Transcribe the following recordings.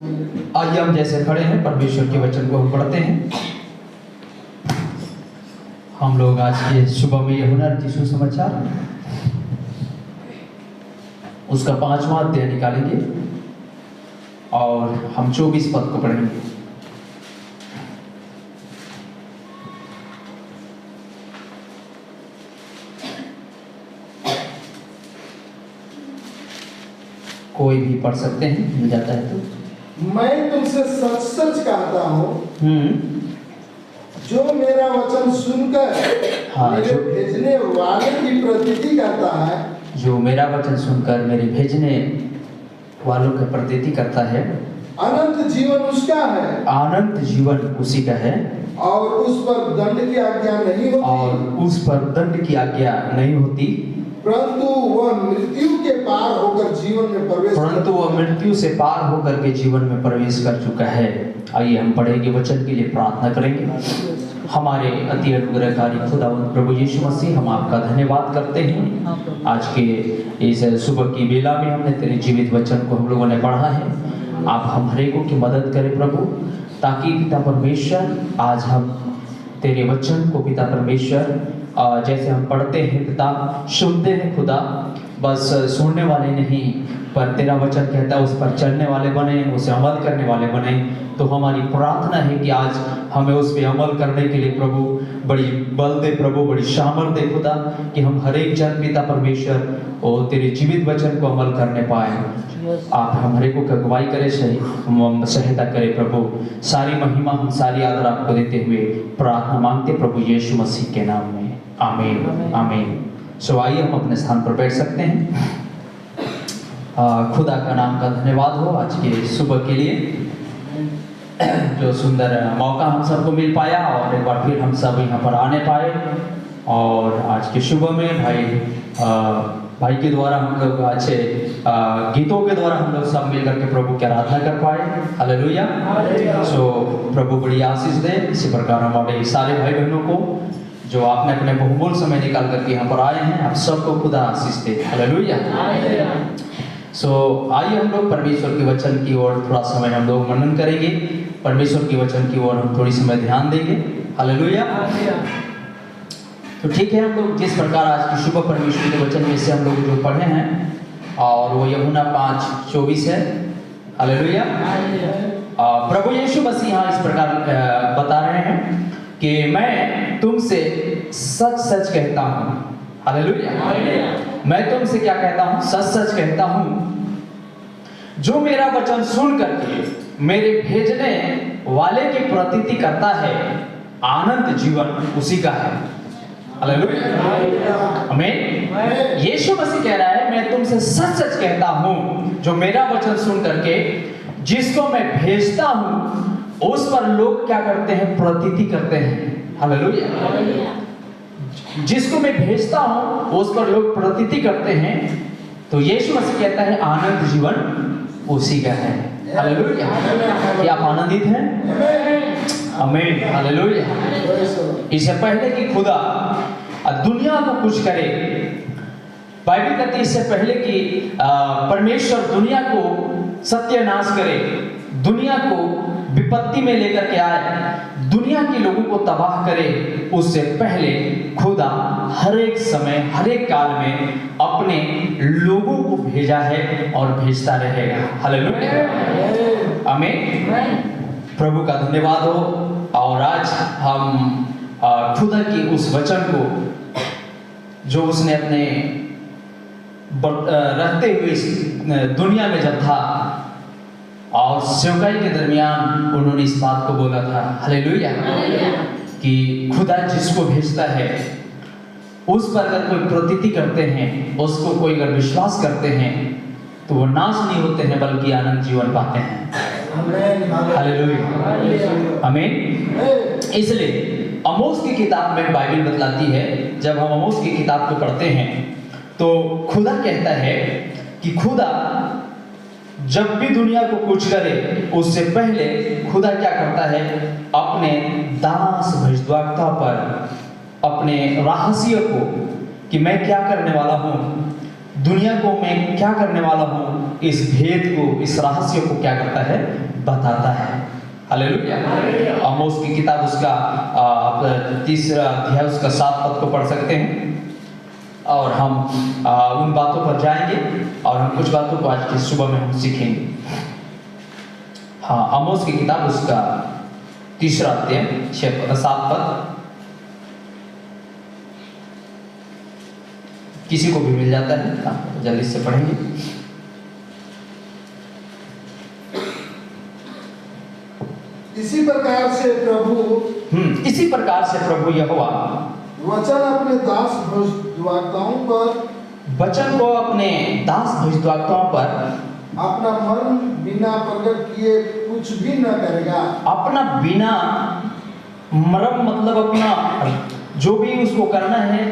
आइए हम जैसे खड़े हैं परमेश्वर के वचन को हम पढ़ते हैं। हम लोग आज के सुबह में यूहन्ना रचित सुसमाचार उसका 5वां अध्याय निकालेंगे और हम 24 पद को पढ़ेंगे। कोई भी पढ़ सकते हैं, मिल जाता है तो। मैं तुमसे सच सच कहता हूँ, जो मेरा वचन सुनकर मेरे भेजने वाले की प्रतीति करता है, जो मेरा वचन सुनकर मेरे भेजने वालों की प्रतीति करता है, अनंत जीवन उसका है, अनंत जीवन उसी का है, और उस पर दंड की आज्ञा नहीं होती, और उस पर दंड की आज्ञा नहीं होती, परंतु वह मृत्यु के पार होकर जीवन में प्रवेश परंतु वह मृत्यु से पार होकर के जीवन में प्रवेश कर चुका है। आइए हम पढ़ेंगे, वचन के लिए प्रार्थना करेंगे। हमारे अति अनुग्रहकारी खुदावंद प्रभु यीशु मसीह, हम आपका धन्यवाद करते हैं। आज के इस सुबह की बेला में हमने तेरे जीवित वचन को हम लोगों ने पढ़ा है। आप हम हरेकों की मदद करें प्रभु, ताकि पिता परमेश्वर आज हम तेरे वचन को पिता परमेश्वर जैसे हम पढ़ते हैं पिता, सुनते हैं खुदा, बस सुनने वाले नहीं पर तेरा वचन कहता है उस पर चलने वाले बने, उसे अमल करने वाले बने। तो हमारी प्रार्थना है कि आज हमें उस पर अमल करने के लिए प्रभु बड़ी बल दे प्रभु, बड़ी सामर्थ दे खुदा, कि हम हर एक जन पिता परमेश्वर और तेरे जीवित वचन को अमल करने पाए। आप हमारे को अगुवाई करें, सही हम सहायता करें प्रभु। सारी महिमा हम सारी आदर आपको देते हुए प्रार्थना मांगते प्रभु यीशु मसीह के नाम में, आमीन आमीन। सो आइए हम अपने स्थान पर बैठ सकते हैं। खुदा का नाम का धन्यवाद हो आज के सुबह के लिए, जो सुंदर मौका हम सबको मिल पाया और एक बार फिर हम सब यहाँ पर आने पाए। और आज के सुबह में भाई के द्वारा हम लोग अच्छे गीतों के द्वारा हम लोग सब मिलकर के प्रभु की आराधना कर पाए। हालेलुया। सो प्रभु बड़ी आशीष दे। इसी प्रकार हमारे सारे भाई बहनों को जो आपने अपने बहुमूल समय निकाल करके यहाँ पर आए हैं, आप सबको खुदा आशीष दे। हालेलुया। सो आइए हम लोग परमेश्वर के वचन की ओर थोड़ा समय हम लोग मनन करेंगे। परमेश्वर के वचन की ओर हम थोड़ी समय ध्यान देंगे। हालेलुया। तो ठीक है, हम लोग जिस प्रकार आज की सुबह परमेश्वर के वचन में से हम लोग जो पढ़े हैं, और वो यूहन्ना 5:24 है। हालेलुया। प्रभु यीशु मसीह यहाँ इस प्रकार बता रहे हैं कि मैं तुमसे सच सच कहता हूँ। हालेलुया। मैं तुमसे क्या कहता हूँ? सच सच कहता हूँ, जो मेरा वचन सुन करके मेरे भेजने वाले की प्रतीति करता है, अनंत जीवन उसी का है। हालेलुया। आमीन। यीशु मसीह कह रहा है, मैं तुमसे सच सच कहता हूँ, जो मेरा वचन सुन करके जिसको मैं भेजता हूँ उस पर लोग क्या करते हैं? प्रतीति करते हैं। हालेलुया। जिसको मैं भेजता हूँ उस पर लोग प्रतीति करते हैं। तो यीशु मसीह कहता है अनंत जीवन उसी का है। हालेलुया। क्या आप आनंदित हैं? आमीन। हालेलुया। इससे पहले कि खुदा दुनिया को कुछ करे, बाइबल कहती है इससे पहले कि परमेश्वर दुनिया को सत्यानाश करे, दुनिया को विपत्ति में लेकर के आए, दुनिया के लोगों को तबाह करे, उससे पहले खुदा हर एक समय हर एक काल में अपने लोगों को भेजा है और भेजता रहेगा। हालेलुया। आमीन। प्रभु का धन्यवाद हो। और आज हम खुदा की उस वचन को जो उसने अपने रहते हुए इस दुनिया में जब था और सेवकाई के दरमियान उन्होंने इस बात को बोला था, हालेलुया, कि खुदा जिसको भेजता है उस पर अगर कोई प्रतीति करते हैं, उसको कोई अगर विश्वास करते हैं, तो वो नाश नहीं होते हैं बल्कि आनंद जीवन पाते हैं। हालेलुया। आमीन। इसलिए आमोस की किताब में बाइबल बतलाती है, जब हम आमोस की किताब को पढ़ते हैं तो खुदा कहता है कि खुदा जब भी दुनिया को कुछ करे उससे पहले खुदा क्या करता है? अपने दास भविष्यद्वक्ता पर अपने रहस्य को, कि मैं क्या करने वाला हूँ, दुनिया को मैं क्या करने वाला हूँ, इस भेद को, इस रहस्य को क्या करता है, बताता है। हालेलुया। आमोस की किताब उसका 3 अध्याय उसका 7 पद को पढ़ सकते हैं और हम उन बातों पर जाएंगे और हम कुछ बातों को आज की सुबह में हम सीखेंगे। हाँ, आमोस की किताब उसका 3 अध्याय 7 पद, किसी को भी मिल जाता है, हाँ, जल्दी से पढ़ेंगे। इसी प्रकार से प्रभु यहोवा वचन अपने दास भविष्यद्वक्ताओं पर अपना मर्म बिना प्रकट किए कुछ भी न करेगा। अपना बिना मर्म मतलब अपना जो भी उसको करना है,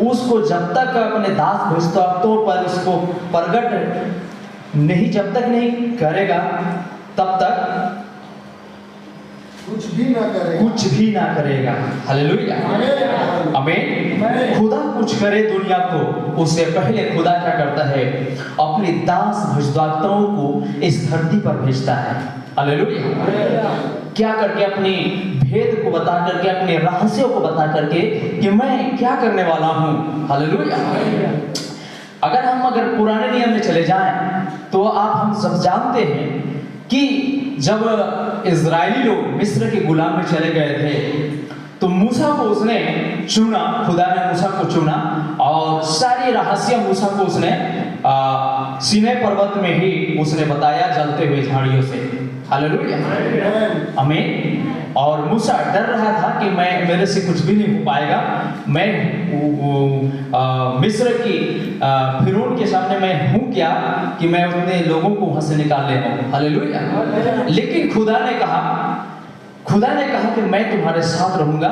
उसको जब तक अपने दास भविष्यद्वक्ताओं पर उसको प्रकट नहीं, जब तक नहीं करेगा तब तक कुछ भी ना करेगा। हालेलुया, आमीन। खुदा कुछ करे दुनिया को, उससे पहले खुदा क्या करता है, अपने दास भविष्यद्वक्ताओं को इस धरती पर भेजता है। हालेलुया। क्या करके, अपनी भेद को बता करके, अपने रहस्यों को बता करके कि मैं क्या करने वाला हूँ। हालेलुया। अगर पुराने नियम में चले जाएं तो हम सब जानते हैं कि जब इजरायली लोग मिस्र के गुलाम में चले गए थे तो मूसा को उसने चुना, खुदा ने मूसा को चुना और सारी रहस्य मूसा को उसने सीनै पर्वत में ही उसने बताया, जलते हुए झाड़ियों से। हालेलुया, आमीन। और मूसा डर रहा था कि मेरे से कुछ भी नहीं हो पाएगा, मैं मिस्र की फिरौन के सामने मैं हूँ क्या कि मैं उतने लोगों को वहां से निकाल ले आऊं। हालेलुया। लेकिन खुदा ने कहा कि मैं तुम्हारे साथ रहूंगा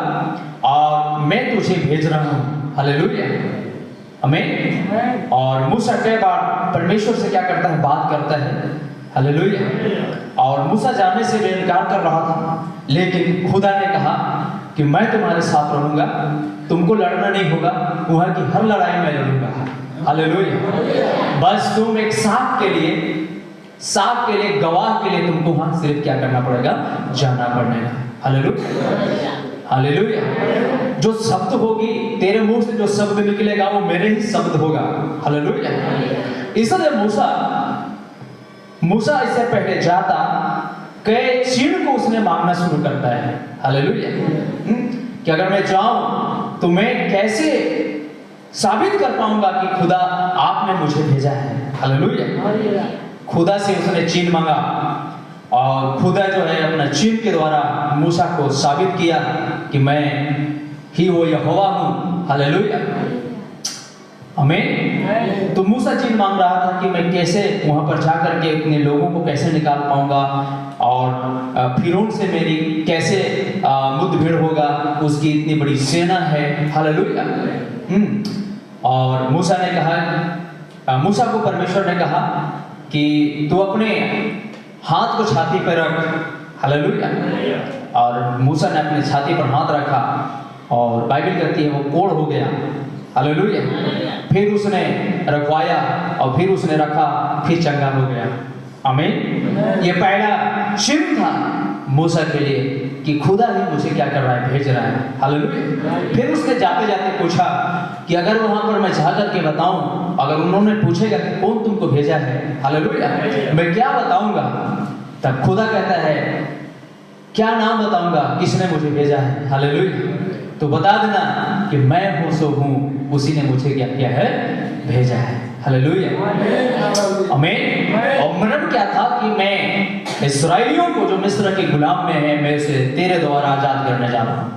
और मैं तुझे भेज रहा हूँ। हालेलुया, आमीन। और मूसा कई बार परमेश्वर से क्या करता है, बात करता है। हालेलुया। और मूसा जाने से भी इनकार कर रहा था, लेकिन खुदा ने कहा कि मैं तुम्हारे साथ रहूंगा, तुमको लड़ना नहीं होगा, वहां की हर लड़ाई में लड़ूंगा। हालेलुया। बस तुम एक सांप के लिए गवाह के लिए तुमको वहां सिर्फ क्या करना पड़ेगा, जाना पड़ेगा। Hallelujah, hallelujah. जो शब्द होगी तेरे मुंह से, जो शब्द निकलेगा वो मेरे ही शब्द होगा। हालेलुया। इसलिए मूसा इससे पहले जाता कई चिन्ह को उसने मांगना शुरू करता है। हालेलुया। कि अगर मैं जाऊं तो मैं कैसे साबित कर पाऊंगा कि खुदा आपने मुझे भेजा है। हालेलुया। खुदा से उसने चिन्ह मांगा और खुदा जो है अपना चिन्ह के द्वारा मूसा को साबित किया कि मैं ही वो यहोवा हूं। हालेलुया, आमीन। तो मूसा चिन्ह मांग रहा था कि मैं कैसे वहां पर जाकर के अपने लोगों को कैसे निकाल पाऊंगा और फिरौन से मेरी कैसे मुठभेड़ होगा, उसकी इतनी बड़ी सेना है। हालेलुया। और मूसा ने कहा, मूसा को परमेश्वर ने कहा कि तू अपने हाथ को छाती पर रख। हालेलुया। और मूसा ने अपने छाती पर हाथ रखा और बाइबल कहती है वो कोढ़ हो गया। हालेलुया। फिर उसने रखवाया और फिर उसने रखा, फिर चंगा हो गया। आमीन। ये पहला चिन्ह था मूसा के लिए कि खुदा ही मुझे क्या कर रहा है, भेज रहा है। हालेलुया। फिर उसने जाते जाते पूछा कि अगर वहां पर मैं जाकर के बताऊं, अगर उन्होंने पूछेगा कि कौन तुमको भेजा है, हालेलुया, मैं क्या बताऊंगा? तब खुदा कहता है क्या नाम बताऊंगा, किसने मुझे भेजा है। हालेलुया। तो बता देना कि मैं हूं सो हूं, उसी ने मुझे क्या किया है, भेजा है। हालेलुया, आमीन। और मर्म क्या था कि मैं इस्राएलियों को जो मिस्र के गुलाम में है, मैं उसे तेरे द्वारा आजाद करने जा रहा हूं।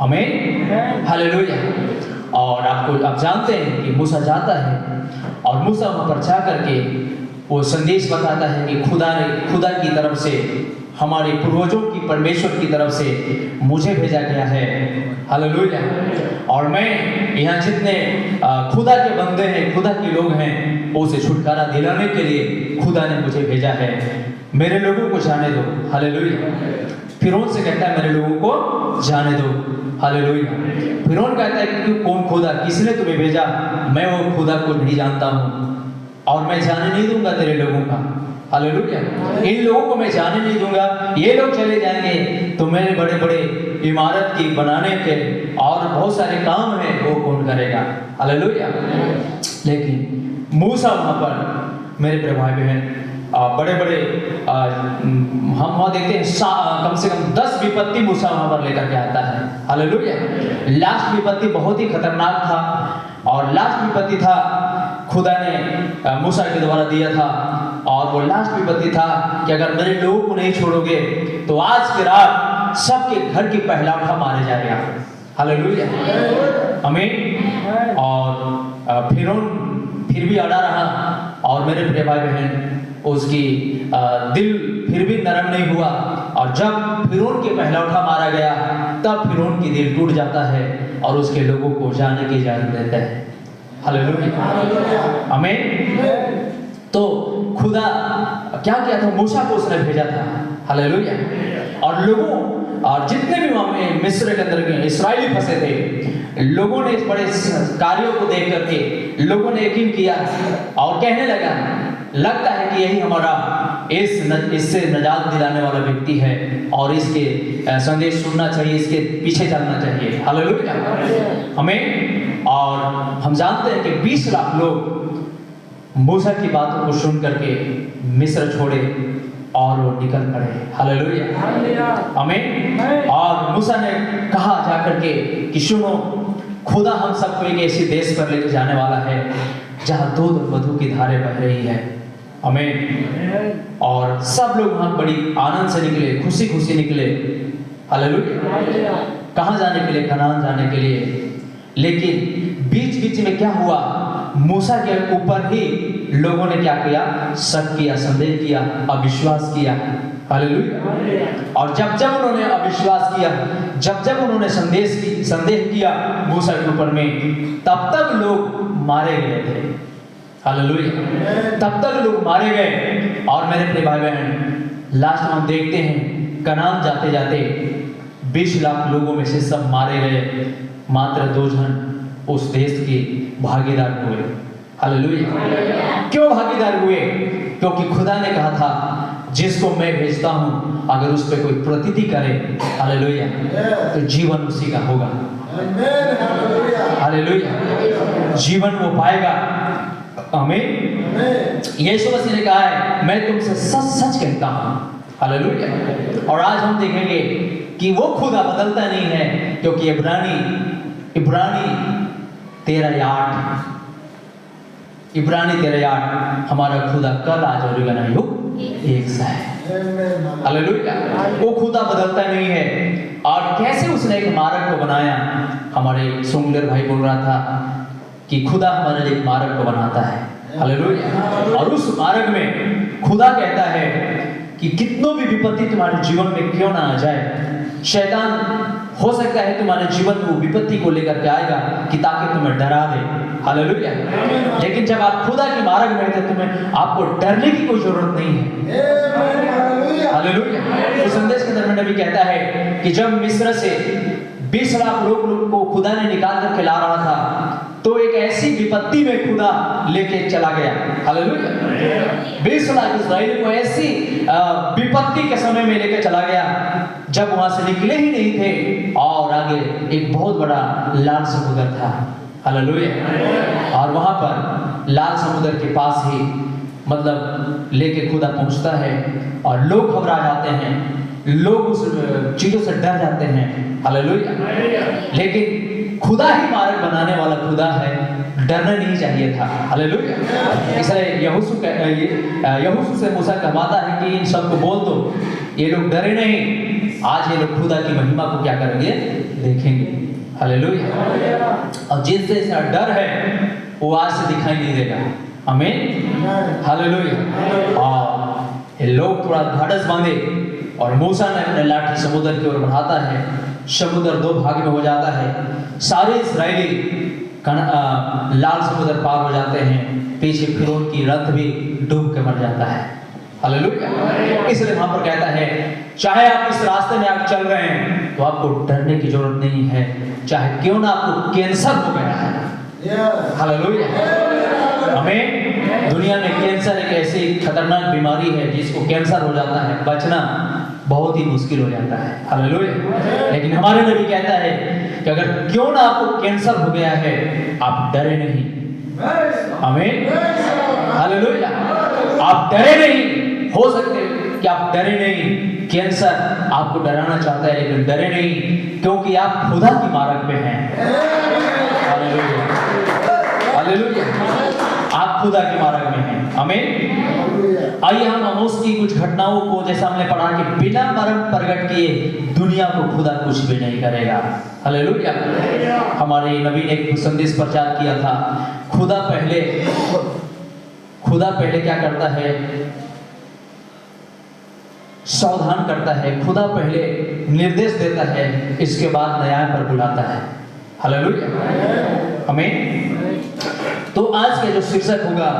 आमीन, हालेलुया। और आप जानते हैं कि मूसा जाता है और मूसा वहां पर जा करके वो संदेश बताता है कि खुदा की तरफ से, हमारे पूर्वजों की परमेश्वर की तरफ से मुझे भेजा गया है। हालेलुया। और मैं यहाँ जितने खुदा के बंदे हैं, खुदा के लोग हैं, उसे छुटकारा दिलाने के लिए खुदा ने मुझे भेजा है। मेरे लोगों को जाने दो। हालेलुया। फिरौन से कहता है मेरे लोगों को जाने दो। हालेलुया। फिरौन कहता है कि कौन खुदा, किसने तुम्हें भेजा? मैं वो खुदा को नहीं जानता हूँ और मैं जाने नहीं दूंगा तेरे लोगों का। हालेलुया। इन लोगों को मैं जाने नहीं दूंगा। ये लोग चले जाएंगे तो मेरे बड़े बड़े इमारत की बनाने के और बहुत सारे काम हैं, वो कौन करेगा? हालेलुया। लेकिन मूसा वहाँ पर मेरे प्रिय भाई बहन बड़े बड़े हम वहाँ देखते हैं कम से कम 10 विपत्ति मूसा वहाँ पर लेकर के आता है। हालेलुया। लास्ट विपत्ति बहुत ही खतरनाक था और लास्ट विपत्ति था खुदा ने मूसा के द्वारा दिया था और वो लास्ट विपत्ति था कि अगर मेरे लोगों को नहीं छोड़ोगे तो आज की रात सबके घर की पहला उठा मारे जाएगा। हालेलुया। आमीन। और फिरौन फिर भी अड़ा रहा और मेरे प्रिय भाई बहन उसकी दिल फिर भी नरम नहीं हुआ और जब फिरौन के पहला उठा मारा गया तब फिरौन की दिल टूट जाता है और उसके लोगों को जाने की इजाजत देता है। हालेलुया। आमीन। तो खुदा क्या किया था? मूसा को उसने भेजा था। हालेलुया। और लोगों और जितने भी वहां में मिस्र के अंदर के इस्राएली फंसे थे, लोगों ने इस बड़े कार्यों को देख करके लोगों ने यकीन किया और कहने लगता है कि यही हमारा इससे नजात दिलाने वाला व्यक्ति है और इसके संदेश सुनना चाहिए, इसके पीछे चलना चाहिए। हालेलुया। हमें और हम जानते हैं कि 20 लाख लोग मूसा की बातों को सुन करके मिस्र छोड़े और वो निकल पड़े। हालेलुया। आमीन। और मूसा ने कहा जाकर के कि सुनो, खुदा हम सबको एक ऐसे देश पर लेकर जाने वाला है जहां दूध और मधु की धारें बह रही है। आमीन। और सब लोग वहां बड़ी आनंद से निकले, खुशी खुशी निकले। हालेलुया। कहां जाने के लिए? कनान जाने के लिए। लेकिन बीच बीच में क्या हुआ? मूसा के ऊपर ही लोगों ने क्या किया? शक किया, संदेह किया, अविश्वास किया। हालेलुया। और जब जब उन्होंने अविश्वास किया, जब जब उन्होंने संदेह किया मूसा के ऊपर में, तब तक लोग मारे गए थे। हालेलुया। तब तक लोग मारे गए। और मेरे प्रिय भाई बहन लास्ट में हम देखते हैं कनान जाते जाते 20 लाख लोगों में से सब मारे गए, मात्र 2 जन उस देश के भागीदार हुए। हालेलुया। क्यों भागीदार हुए? क्योंकि खुदा ने कहा था जिसको मैं भेजता हूं अगर उस पर कोई प्रतीति करे, हालेलुया, तो जीवन उसी का होगा। हालेलुया। जीवन वो पाएगा। आमीन। यीशु मसीह ने कहा है मैं तुमसे सच सच कहता हूं। हालेलुया। और आज हम देखेंगे कि वो खुदा बदलता नहीं है, क्योंकि इब्रानी 13:8 हमारा खुदा कल आज और बना युग एक सा है। हालेलुया। वो खुदा बदलता नहीं है। और कैसे उसने एक मार्ग को बनाया? हमारे सुंगलर भाई बोल रहा था कि खुदा हमारे लिए एक मार्ग को बनाता है। हालेलुया। और उस मार्ग में खुदा कहता है कि कितनों भी विपत्ति तुम्हारे जीवन में क्यों ना आ जाए, शैतान हो सकता है तुम्हारे जीवन में वो विपत्ति को लेकर के आएगा कि ताकि तुम्हें डरा दे। हालेलुया। लेकिन जब आप खुदा के मार्ग में थे तुम्हें आपको डरने की कोई जरूरत नहीं है। हालेलुया। इस संदेश के अंदर नबी कहता है कि जब मिस्र से 20 लाख लोग को खुदा ने निकाल कर खिला रहा था तो एक ऐसी विपत्ति में खुदा लेके चला गया। हालेलुया। 20 लाख इस्राएली को ऐसी विपत्ति के समय में लेकर चला गया जब वहां से निकले ही नहीं थे और आगे एक बहुत बड़ा लाल समुद्र था। हालेलुया। और वहां पर लाल समुद्र के पास ही मतलब लेके खुदा पहुंचता है और लोग घबरा जाते हैं, लोग उस चीजों से डर जाते हैं। हालेलुया। लेकिन खुदा ही मार्ग बनाने वाला खुदा है, डरना नहीं चाहिए था। हालेलुया। इसलिए यहोशू से मूसा कहवाता है कि इन सबको बोल दो, ये लोग डरे नहीं, आज ये लोग खुदा की महिमा को क्या करेंगे? देखेंगे। हालेलुया। और जिनसे इसका डर है वो आज से दिखाई नहीं देगा। आमीन। हालेलुया। और ये लोग थोड़ा ढाढ़स बांधे और मूसा ने अपने लाठी समुद्र की ओर बढ़ाता है, समुद्र 2 भाग में हो जाता है, सारे इस्राएली लाल समुद्र पार हो जाते हैं, पीछे फिरौन की रथ भी डूब के मर जाता है। हालेलुया। इसलिए वहां पर कहता है चाहे आप इस रास्ते में आप चल रहे हैं तो आपको डरने की जरूरत नहीं है, चाहे क्यों ना आपको कैंसर हो गया है। हालेलुया। हमें दुनिया में कैंसर एक ऐसी खतरनाक बीमारी है जिसको कैंसर हो जाता है, बचना बहुत ही मुश्किल हो जाता है। हालेलुया। लेकिन हमारे नबी कहता है कि अगर क्यों ना आपको कैंसर हो गया है आप डरे नहीं। आमीन। हालेलुया। आप डरे नहीं, हो सकते कि आप डरे नहीं, कैंसर आपको डराना चाहता है लेकिन डरे नहीं, क्योंकि आप खुदा की मार्ग पे हैं। हालेलुया। हालेलुया। आप खुदा के मार्ग में हैं। आमीन। आइए हम आमोस की कुछ घटनाओं को, जैसा हमने पढ़ा कि बिना मर्म प्रकट किए दुनिया को खुदा कुछ भी नहीं करेगा। हालेलुया। हमारे नबी ने एक संदेश प्रचार किया था, खुदा पहले क्या करता है, सावधान करता है, खुदा पहले निर्देश देता है, इसके बाद न्याय पर बुलाता है। हालेलुया। आमीन। तो आज का जो शीर्षक होगा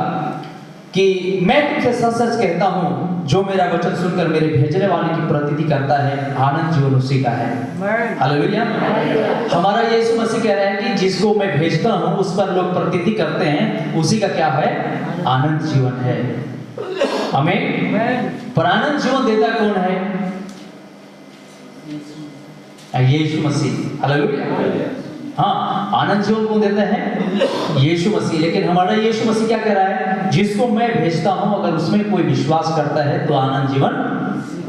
कि मैं तुमसे सच सच कहता हूं, जो मेरा वचन सुनकर मेरे भेजने वाले की प्रतीति करता है, आनंद जीवन उसी का है। हालेलुया। हमारा यीशु मसीह कह रहा है कि जिसको मैं भेजता हूं उस पर लोग प्रतीति करते हैं, उसी का क्या है, आनंद जीवन है। हमें पर आनंद जीवन देता कौन है, यीशु मसीह। हालेलुया। हाँ, आनंद जीवन कौन देता है, यीशु मसीह। लेकिन हमारा यीशु मसीह क्या कह रहा है, जिसको मैं भेजता हूं अगर उसमें कोई विश्वास करता है तो आनंद जीवन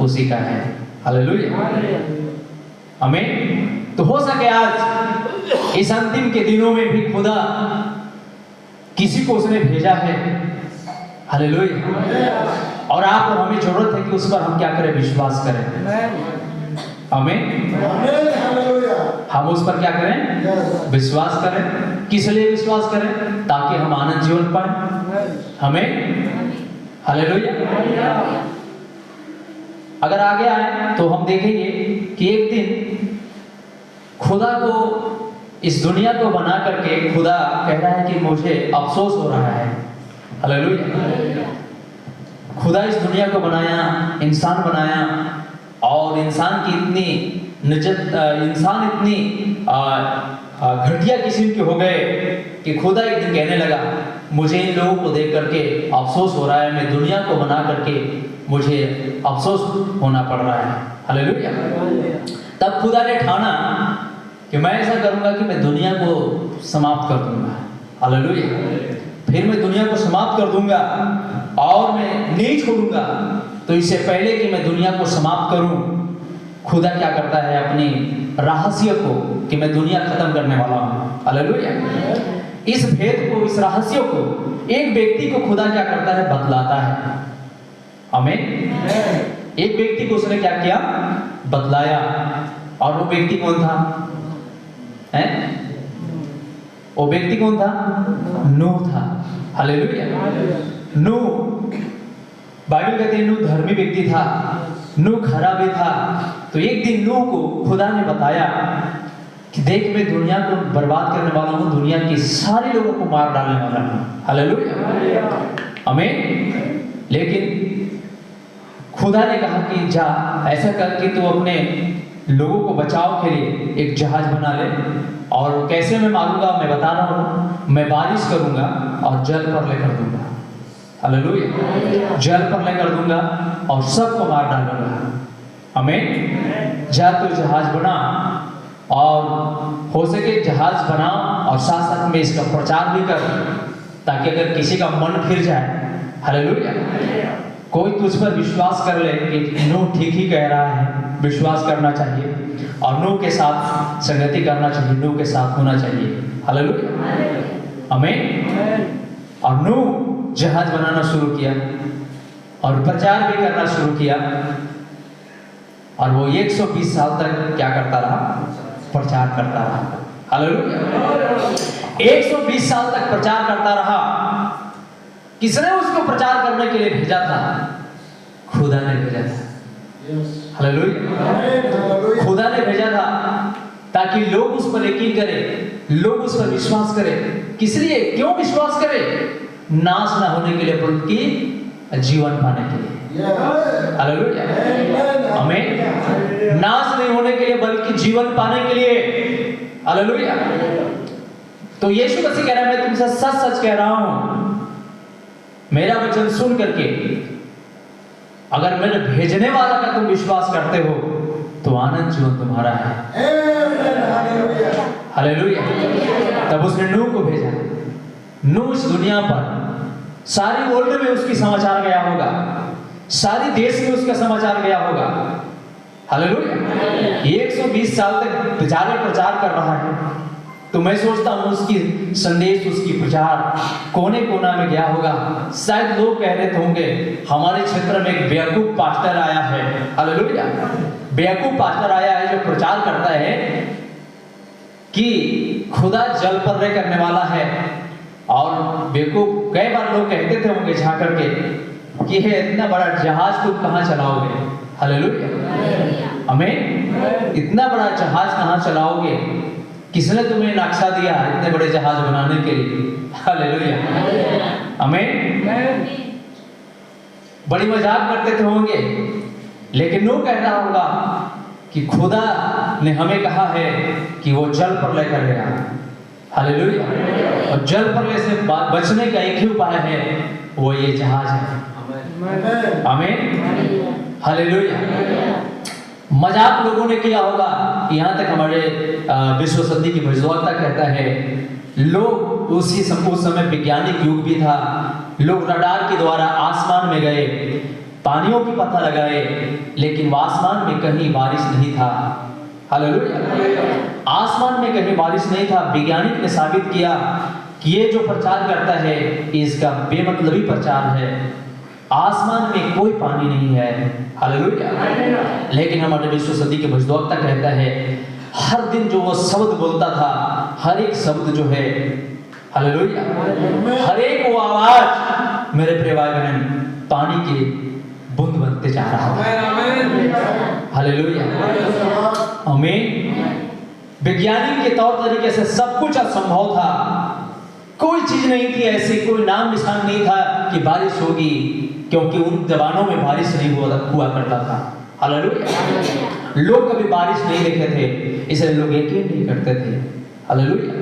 उसी का है। हालेलुया। हमें तो हो सके आज इस अंतिम के दिनों में भी खुदा किसी को उसने भेजा है। हालेलुया। और आप और हमें जरूरत है कि उस पर हम क्या करें, विश्वास करें। आमीन। हम उस पर क्या करें, विश्वास करें। किस लिए विश्वास करें, ताकि हम आनंद जीवन पाएं। हमें हालेलुया। अगर आगे आए तो हम देखेंगे कि एक दिन खुदा को, इस दुनिया को बना करके खुदा कह रहा है कि मुझे अफसोस हो रहा है। हालेलुया। खुदा इस दुनिया को बनाया, इंसान बनाया, और इंसान की इतनी इंसान इतनी घटिया किस्म के हो गए कि खुदा एक दिन कहने लगा, मुझे इन लोगों को देख करके अफसोस हो रहा है, मैं दुनिया को बना करके मुझे अफसोस होना पड़ रहा है। हालेलुया। तब खुदा ने ठाना कि मैं ऐसा करूंगा कि मैं दुनिया को समाप्त कर दूंगा। हालेलुया। फिर मैं दुनिया को समाप्त कर दूंगा और मैं नहीं छोड़ूंगा। तो इससे पहले कि मैं दुनिया को समाप्त करूं, खुदा क्या करता है, अपनी रहस्य को, कि मैं दुनिया खत्म करने वाला हूं। हालेलुया। इस भेद को, इस रहस्य को एक व्यक्ति को खुदा क्या करता है, बतलाता है। आमीन। एक व्यक्ति को उसने क्या किया, बतलाया। और वो व्यक्ति कौन था, वो व्यक्ति कौन था, नूह था। हालेलुया। नूह, बाइबल कहते हैं नूह धर्मी व्यक्ति था, नूह खरा भी था। तो एक दिन नूह को खुदा ने बताया कि देख, मैं दुनिया को बर्बाद करने वाला हूं, दुनिया के सारे लोगों को मार डालने वाला हूं। हालेलुया। आमीन। लेकिन खुदा ने कहा कि जा, ऐसा कर कि तू अपने लोगों को बचाव के लिए एक जहाज बना ले, और कैसे मैं मारूंगा मैं बता रहा हूं, मैं बारिश करूंगा और जल पर लेकर दूंगा। हालेलुया। जल पर लेकर दूंगा और सबको मार डालूंगा। आमीन। जा तू जहाज बना, और हो सके जहाज बना और साथ साथ में इसका प्रचार भी कर, ताकि अगर किसी का मन फिर जाए, हालेलुया, कोई तुझ पर विश्वास कर ले कि नूह ठीक ही कह रहा है, विश्वास करना चाहिए और नूह के साथ संगति करना चाहिए, नूह के साथ होना चाहिए। हालेलुया। आमीन। और नूह जहाज बनाना शुरू किया और प्रचार भी करना शुरू किया, और वो 120 साल तक क्या करता रहा, प्रचार करता रहा। हालेलुया। 120 साल तक प्रचार करता रहा। किसने उसको प्रचार करने के लिए भेजा था, खुदा ने भेजा था। हालेलुया। खुदा ने भेजा था ताकि लोग उस पर यकीन करें, लोग उस पर विश्वास करें। किस लिए, क्यों विश्वास करें, नाश ना होने के लिए, बल्कि जीवन पाने के लिए। हालेलुया, आमीन। नाश नहीं होने के लिए बल्कि जीवन पाने के लिए, हालेलुया। तो यीशु मसीह कह रहा है मैं तुमसे सच सच कह रहा हूं, मेरा वचन सुन करके अगर मेरे भेजने वाला का तुम विश्वास करते हो तो आनंद जीवन तुम्हारा है। हालेलुया। तब उसने नूह को भेजा। नूह इस दुनिया पर सारी वर्ल्ड में उसकी समाचार गया होगा, सारी देश में उसका समाचार गया होगा। हालेलुया। 120 साल तक बेचारे प्रचार कर रहा है। तो मैं सोचता हूँ उसकी संदेश, उसकी प्रचार कोने कोना में गया होगा। शायद लोग कह रहे होंगे हमारे क्षेत्र में एक बेवकूफ पास्टर आया है। हालेलुया। बेवकूफ पास्टर आया है जो प्रचार करता है कि खुदा जल पर रह करने वाला है। और बेवकूफ कई बार लोग कहते थे होंगे जा करके कि है इतना बड़ा जहाज तुम कहाँ चलाओगे। हालेलुया, हमें इतना बड़ा जहाज कहाँ चलाओगे, किसने तुम्हें नक्शा दिया इतने बड़े जहाज बनाने के लिए। हालेलुया, हमें बड़ी मजाक करते थे होंगे, लेकिन नूह कह रहा होगा कि खुदा ने हमें कहा है कि वो जल पर लेकर गया। हालेलुया। और जल पर से बचने का एक ही उपाय है, वो ये जहाज है। आमीन। हालेलुया। मजाक लोगों ने किया होगा, यहाँ तक हमारे विश्व सदी की भविष्यवक्ता कहता है लोग उस समय वैज्ञानिक युग भी था। लोग रडार के द्वारा आसमान में गए, पानियों की पता लगाए, लेकिन आसमान में कहीं बारिश नहीं था। हालेलुया। आसमान में कहीं बारिश नहीं था। वैज्ञानिक ने साबित किया कि ये जो प्रचार करता है इसका बेमतलबी प्रचार है, आसमान में कोई पानी नहीं है। हालेलुया। लेकिन हमारे विश्व सदी के भविष्यवक्ता कहता है हर दिन जो वो शब्द बोलता था, हर एक शब्द जो है, हालेलुया, हर एक वो आवाज मेरे प्रिय भाई बहन पानी के बूंद बनते जा रहा था। हालेलुया, आमीन। वैज्ञानिक के तौर तरीके से सब कुछ असंभव था, कोई चीज नहीं थी ऐसी, कोई नाम निशान नहीं था कि बारिश होगी, क्योंकि उन जमानों में बारिश नहीं हुआ करता था। हालेलुया। लोग कभी बारिश नहीं देखे थे, इसलिए लोग यकीन नहीं करते थे। हालेलुया।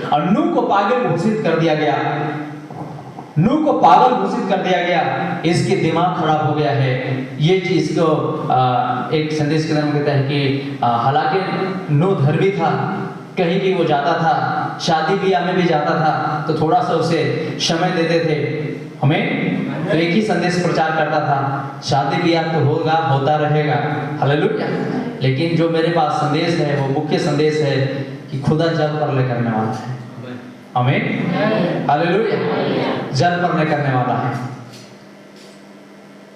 और नूह को पागल घोषित कर दिया गया, नूह को पागल घोषित कर दिया गया, इसके दिमाग खराब हो गया है। ये चीज को एक संदेश के अंदर कहता है कि हालांकि नूह धर्मी था, कहीं भी वो जाता था, शादी ब्याह में भी जाता था, तो थोड़ा सा उसे समय देते थे हमें, तो एक ही संदेश प्रचार करता था, शादी ब्याह तो होगा, होता रहेगा। हालेलुया। लेकिन जो मेरे पास संदेश है वो मुख्य संदेश है कि खुदा जल पर ले करने वाला है। आमीन। हालेलुया। जल पर ले करने वाला है।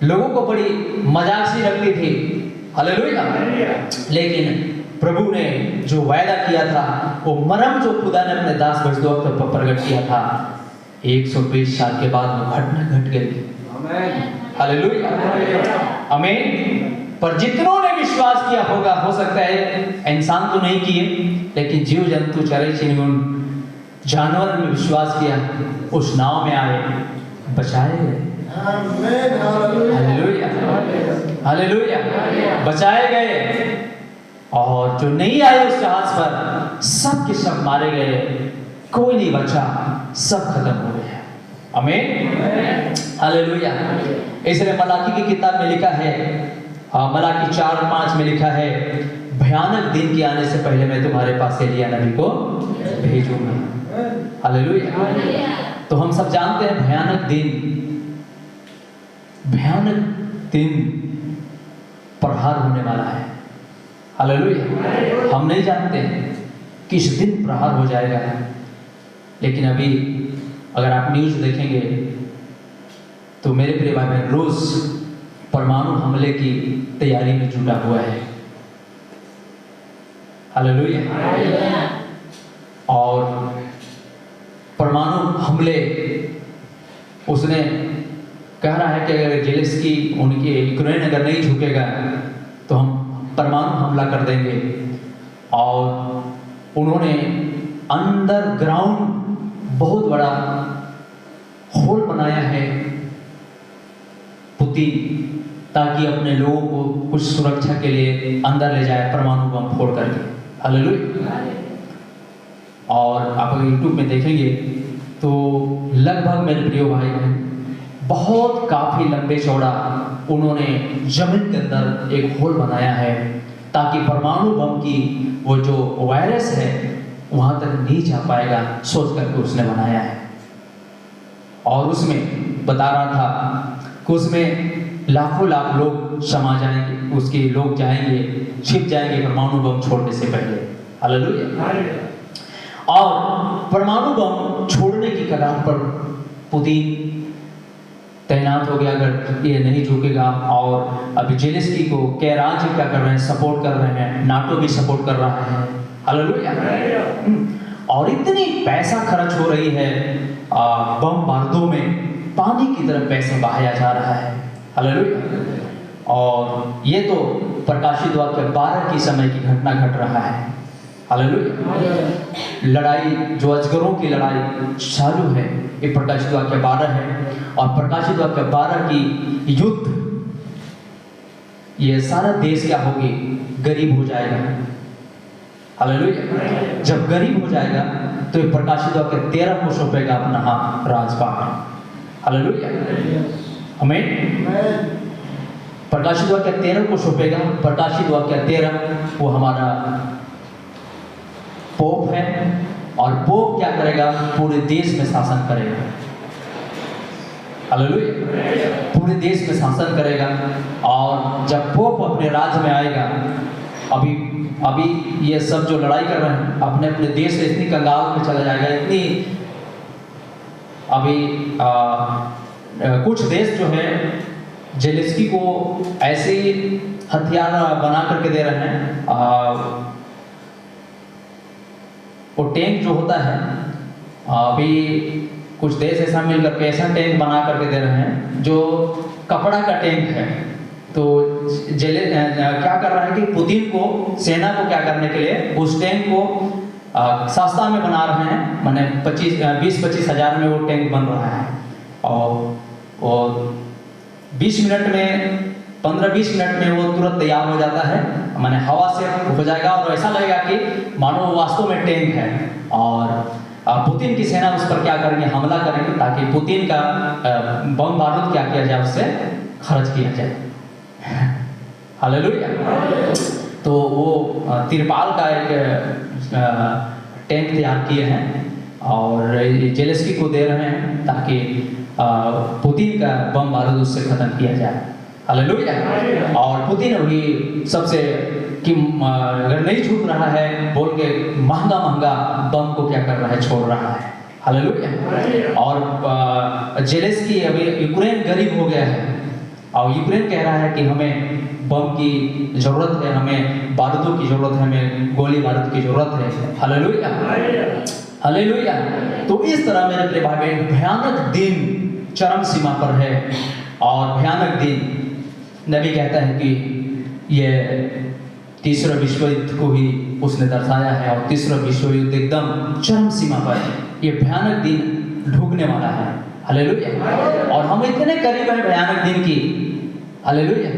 लोगों को बड़ी मजाक सी लगती थी। हालेलुया। लेकिन प्रभु ने जो वायदा किया था, वो मरम जो खुदा ने अपने दास भविष्यवक्ता पर प्रकट किया था, 120 साल के बाद वो घटना घट गई। हालेलुया, आमीन। पर जितनों ने विश्वास किया होगा, हो सकता है इंसान तो नहीं किए, लेकिन जीव जंतु चरे चिरंगुन जानवर में विश्वास किया, उस नाव में आए, बचाए गए। हालेलुया, हालेलुया, बचाए गए। और जो नहीं आए उस जहाज पर, सब के सब मारे गए, कोई नहीं बचा, सब खत्म हो गए। आमीन। हालेलुया। इसलिए मलाकी की किताब में लिखा है, मलाकी 4:5 में लिखा है, भयानक दिन के आने से पहले मैं तुम्हारे पास एलिया नबी को भेजूंगा। हालेलुया। तो हम सब जानते हैं भयानक दिन प्रहार होने वाला है। हालेलुया। हम नहीं जानते किस दिन प्रहार हो जाएगा, लेकिन अभी अगर आप न्यूज़ देखेंगे तो मेरे प्रिय भाई बहन, रूस परमाणु हमले की तैयारी में जुटा हुआ है। हालेलुया। और परमाणु हमले उसने कह रहा है कि अगर जेलेंस्की उनके यूक्रेन अगर नहीं झुकेगा तो हम परमाणु हमला कर देंगे। और उन्होंने अंडरग्राउंड बहुत बड़ा होल बनाया है पुतिन, ताकि अपने लोगों को कुछ सुरक्षा के लिए अंदर ले जाए परमाणु बम फोड़ करके। हालेलुया। और आप अगर यूट्यूब में देखेंगे तो लगभग मेरे प्रिय भाई बहन बहुत काफ़ी लंबे चौड़ा उन्होंने जमीन के अंदर एक होल बनाया है, ताकि परमाणु बम की वो जो वायरस है वहाँ तक नहीं जा पाएगा, सोच करके उसने बनाया है। और उसमें बता रहा था कि उसमें लाखों लाख लोग समा जाएंगे, उसके लोग जाएंगे, छिप जाएंगे परमाणु बम छोड़ने से पहले। हालेलुया। और परमाणु बम छोड़ने की कगार पर पुतिन तैनात हो गया। अगर ये नहीं झुकेगा, और अभी जेलेंस्की को कई राज्य क्या कर रहे हैं, सपोर्ट कर रहे हैं, नाटो भी सपोर्ट कर रहा है। हालेलुया। और इतनी पैसा खर्च हो रही है बम बारूदों में, पानी की तरह पैसा बहाया जा रहा है। हालेलुया। और ये तो प्रकाशित वाक्य 12 की समय की घटना घट रहा है। हालेलुया। लड़ाई जो अजगरों की लड़ाई चालू है, ये प्रकाशित वाक्य 12 है। और प्रकाशित वाक्य 12 की युद्ध, ये सारा देश क्या होगी, गरीब हो जाएगा। हालेलुया। जब गरीब हो जाएगा तो ये प्रकाशित वाक्य 13 को सौंपेगा अपना राजपाट। हालेलुया। आमीन। प्रकाशित वाक्य 13 को सौंपेगा। प्रकाशित वाक्य 13 वो हमारा पोप है, और पोप क्या करेगा, पूरे देश में शासन करेगा। हालेलुया। पूरे देश में शासन करेगा। और जब पोप अपने राज्य में आएगा, अभी ये सब जो लड़ाई कर रहे हैं अपने अपने देश से इतनी कंगाल में चला जाएगा, इतनी अभी कुछ देश जो है जेलेंस्की को ऐसे हथियार बना करके दे रहे हैं। वो टैंक जो होता है, अभी कुछ देश ऐसा मिल करके ऐसा टैंक बना करके दे रहे हैं जो कपड़ा का टैंक है। तो क्या कर रहा है कि पुतिन को, सेना को क्या करने के लिए उस टैंक को सस्ता में बना रहे हैं, माने 20-25 हज़ार में वो टैंक बन रहा है। और 20 मिनट में, 15-20 मिनट में वो तुरंत तैयार हो जाता है, माने हवा से हो जाएगा, और ऐसा लगेगा कि मानो वास्तव में टैंक है। और पुतिन की सेना उस पर क्या करेंगे, हमला करेंगे, ताकि पुतिन का बम बारूद क्या किया जाए, उससे खर्च किया जाए। हालेलुया। तो वो तिरपाल का एक टैंक तैयार किए हैं और जेलेंस्की को दे रहे हैं, ताकि पुतिन का बम बारूद उससे खत्म किया जाए। हालेलुया। और पुतिन अभी सबसे कि अगर नहीं छूट रहा है बोल के महंगा बम को क्या कर रहा है, छोड़ रहा है। हालेलुया। और जेलेंस्की अभी यूक्रेन गरीब हो गया है, और यूक्रेन कह रहा है कि हमें बम की जरूरत है, हमें बारूदों की जरूरत है, हमें गोली बारूद की जरूरत है। हालेलुया। हालेलुया। तो इस तरह मेरे प्रिय भाई बहन, भयानक दिन चरम सीमा पर है। और भयानक दिन, नबी कहता है कि ये तीसरा विश्व युद्ध को ही उसने दर्शाया है, और तीसरा विश्व युद्ध एकदम चरम सीमा पर है। ये भयानक दिन ढूंढने वाला है। हालेलुया। और हम इतने करीब हैं भयानक दिन की। हालेलुया।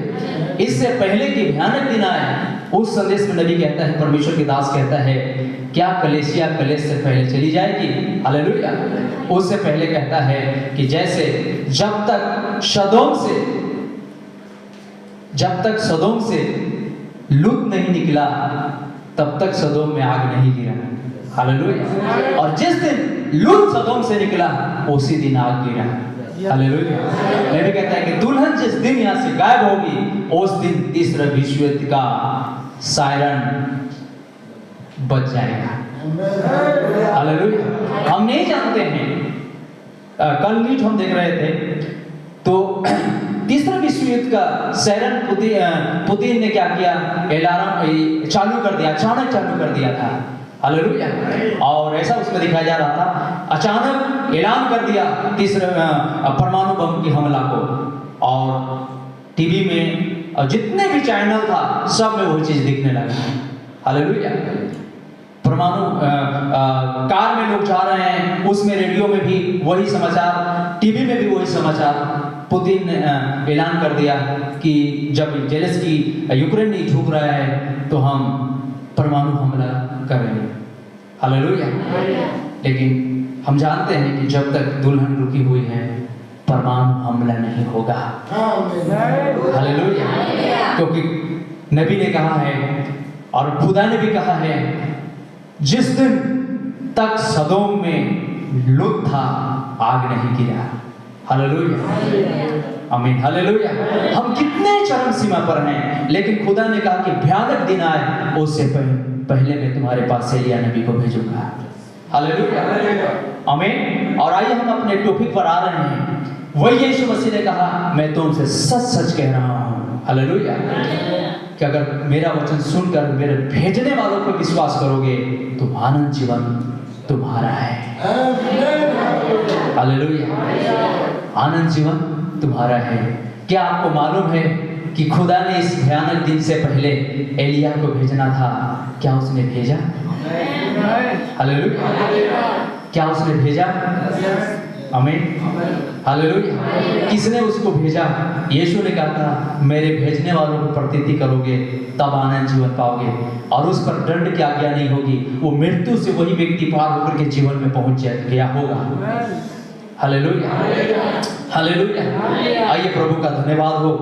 इससे पहले कि भयानक दिन आए, उस संदेश में नबी कहता है, परमेश्वर के दास कहता है, क्या कलेसिया कलेश से पहले चली जाएगी। हालेलुया। उससे पहले कहता है कि जैसे जब तक सदोम से लूत नहीं निकला, तब तक सदोम में आग नहीं गिरा। हालेलुया। और जिस दिन लूत सदोम से निकला, उसी दिन आग गिरा। हालेलुया। नबी कहता है कि दुल्हन जिस दिन यहाँ से गायब होगी, उस दिन तीसरा विश्व युद्ध का सायरन बज जाएगा। हालेलुया। हम नहीं जानते हैं, कल न्यूज हम देख रहे थे, तो तीसरा विश्व युद्ध का सायरन पुतिन ने क्या किया, अलार्म चालू कर दिया, अचानक चालू कर दिया था। हालेलुया। और ऐसा उसमें दिखाया जा रहा था, अचानक ऐलान कर दिया तीसरा परमाणु बम की हमला को। और टीवी में जितने भी चैनल था, सब में वही चीज दिखने लगा। हालेलुया। परमाणु कार में लोग जा रहे हैं, उसमें रेडियो में भी वही समाचार, टीवी में भी वही समाचार, पुतिन ने ऐलान कर दिया कि जब जेलेंस्की यूक्रेन नहीं झुक रहा है तो हम परमाणु हमला करेंगे। हालेलुया। लेकिन हम जानते हैं कि जब तक दुल्हन रुकी हुई है परमाणु हमला नहीं होगा। हालेलुया। क्योंकि नबी ने कहा है और खुदा ने भी कहा है, जिस दिन तक सदोम में लूत था आग नहीं गिरा। हालेलुया। आमीन। हालेलुया। हम कितने चरम सीमा पर हैं, लेकिन खुदा ने कहा कि भयानक दिन आए उससे पहले मैं तुम्हारे पास एलिया नबी को भेजूंगा। हालेलुया। आमीन। और आइए हम अपने टॉपिक पर आ रहे हैं। वही यीशु मसीह ने कहा, मैं तुमसे सच सच कह रहा हूँ। हालेलुया। कि अगर मेरा वचन सुनकर मेरे भेजने वालों पर विश्वास करोगे तो आनंद जीवन तुम्हारा है। हालेलुया। आनंद जीवन तुम्हारा है। क्या आपको मालूम है कि खुदा ने इस भयानक दिन से पहले एलिया को भेजना था? क्या उसने भेजा? हालेलुया। क्या उसने भेजा? आमीन। हालेलुया। किसने उसको भेजा? यीशु ने कहा था, मेरे भेजने वालों को प्रतीति करोगे तब आनंद जीवन पाओगे और उस पर दंड की आज्ञा नहीं होगी। वो मृत्यु से वही व्यक्ति पार होकर के जीवन में पहुंच गया होगा। हालेलुया। हालेलुया। आइए प्रभु का धन्यवाद हो।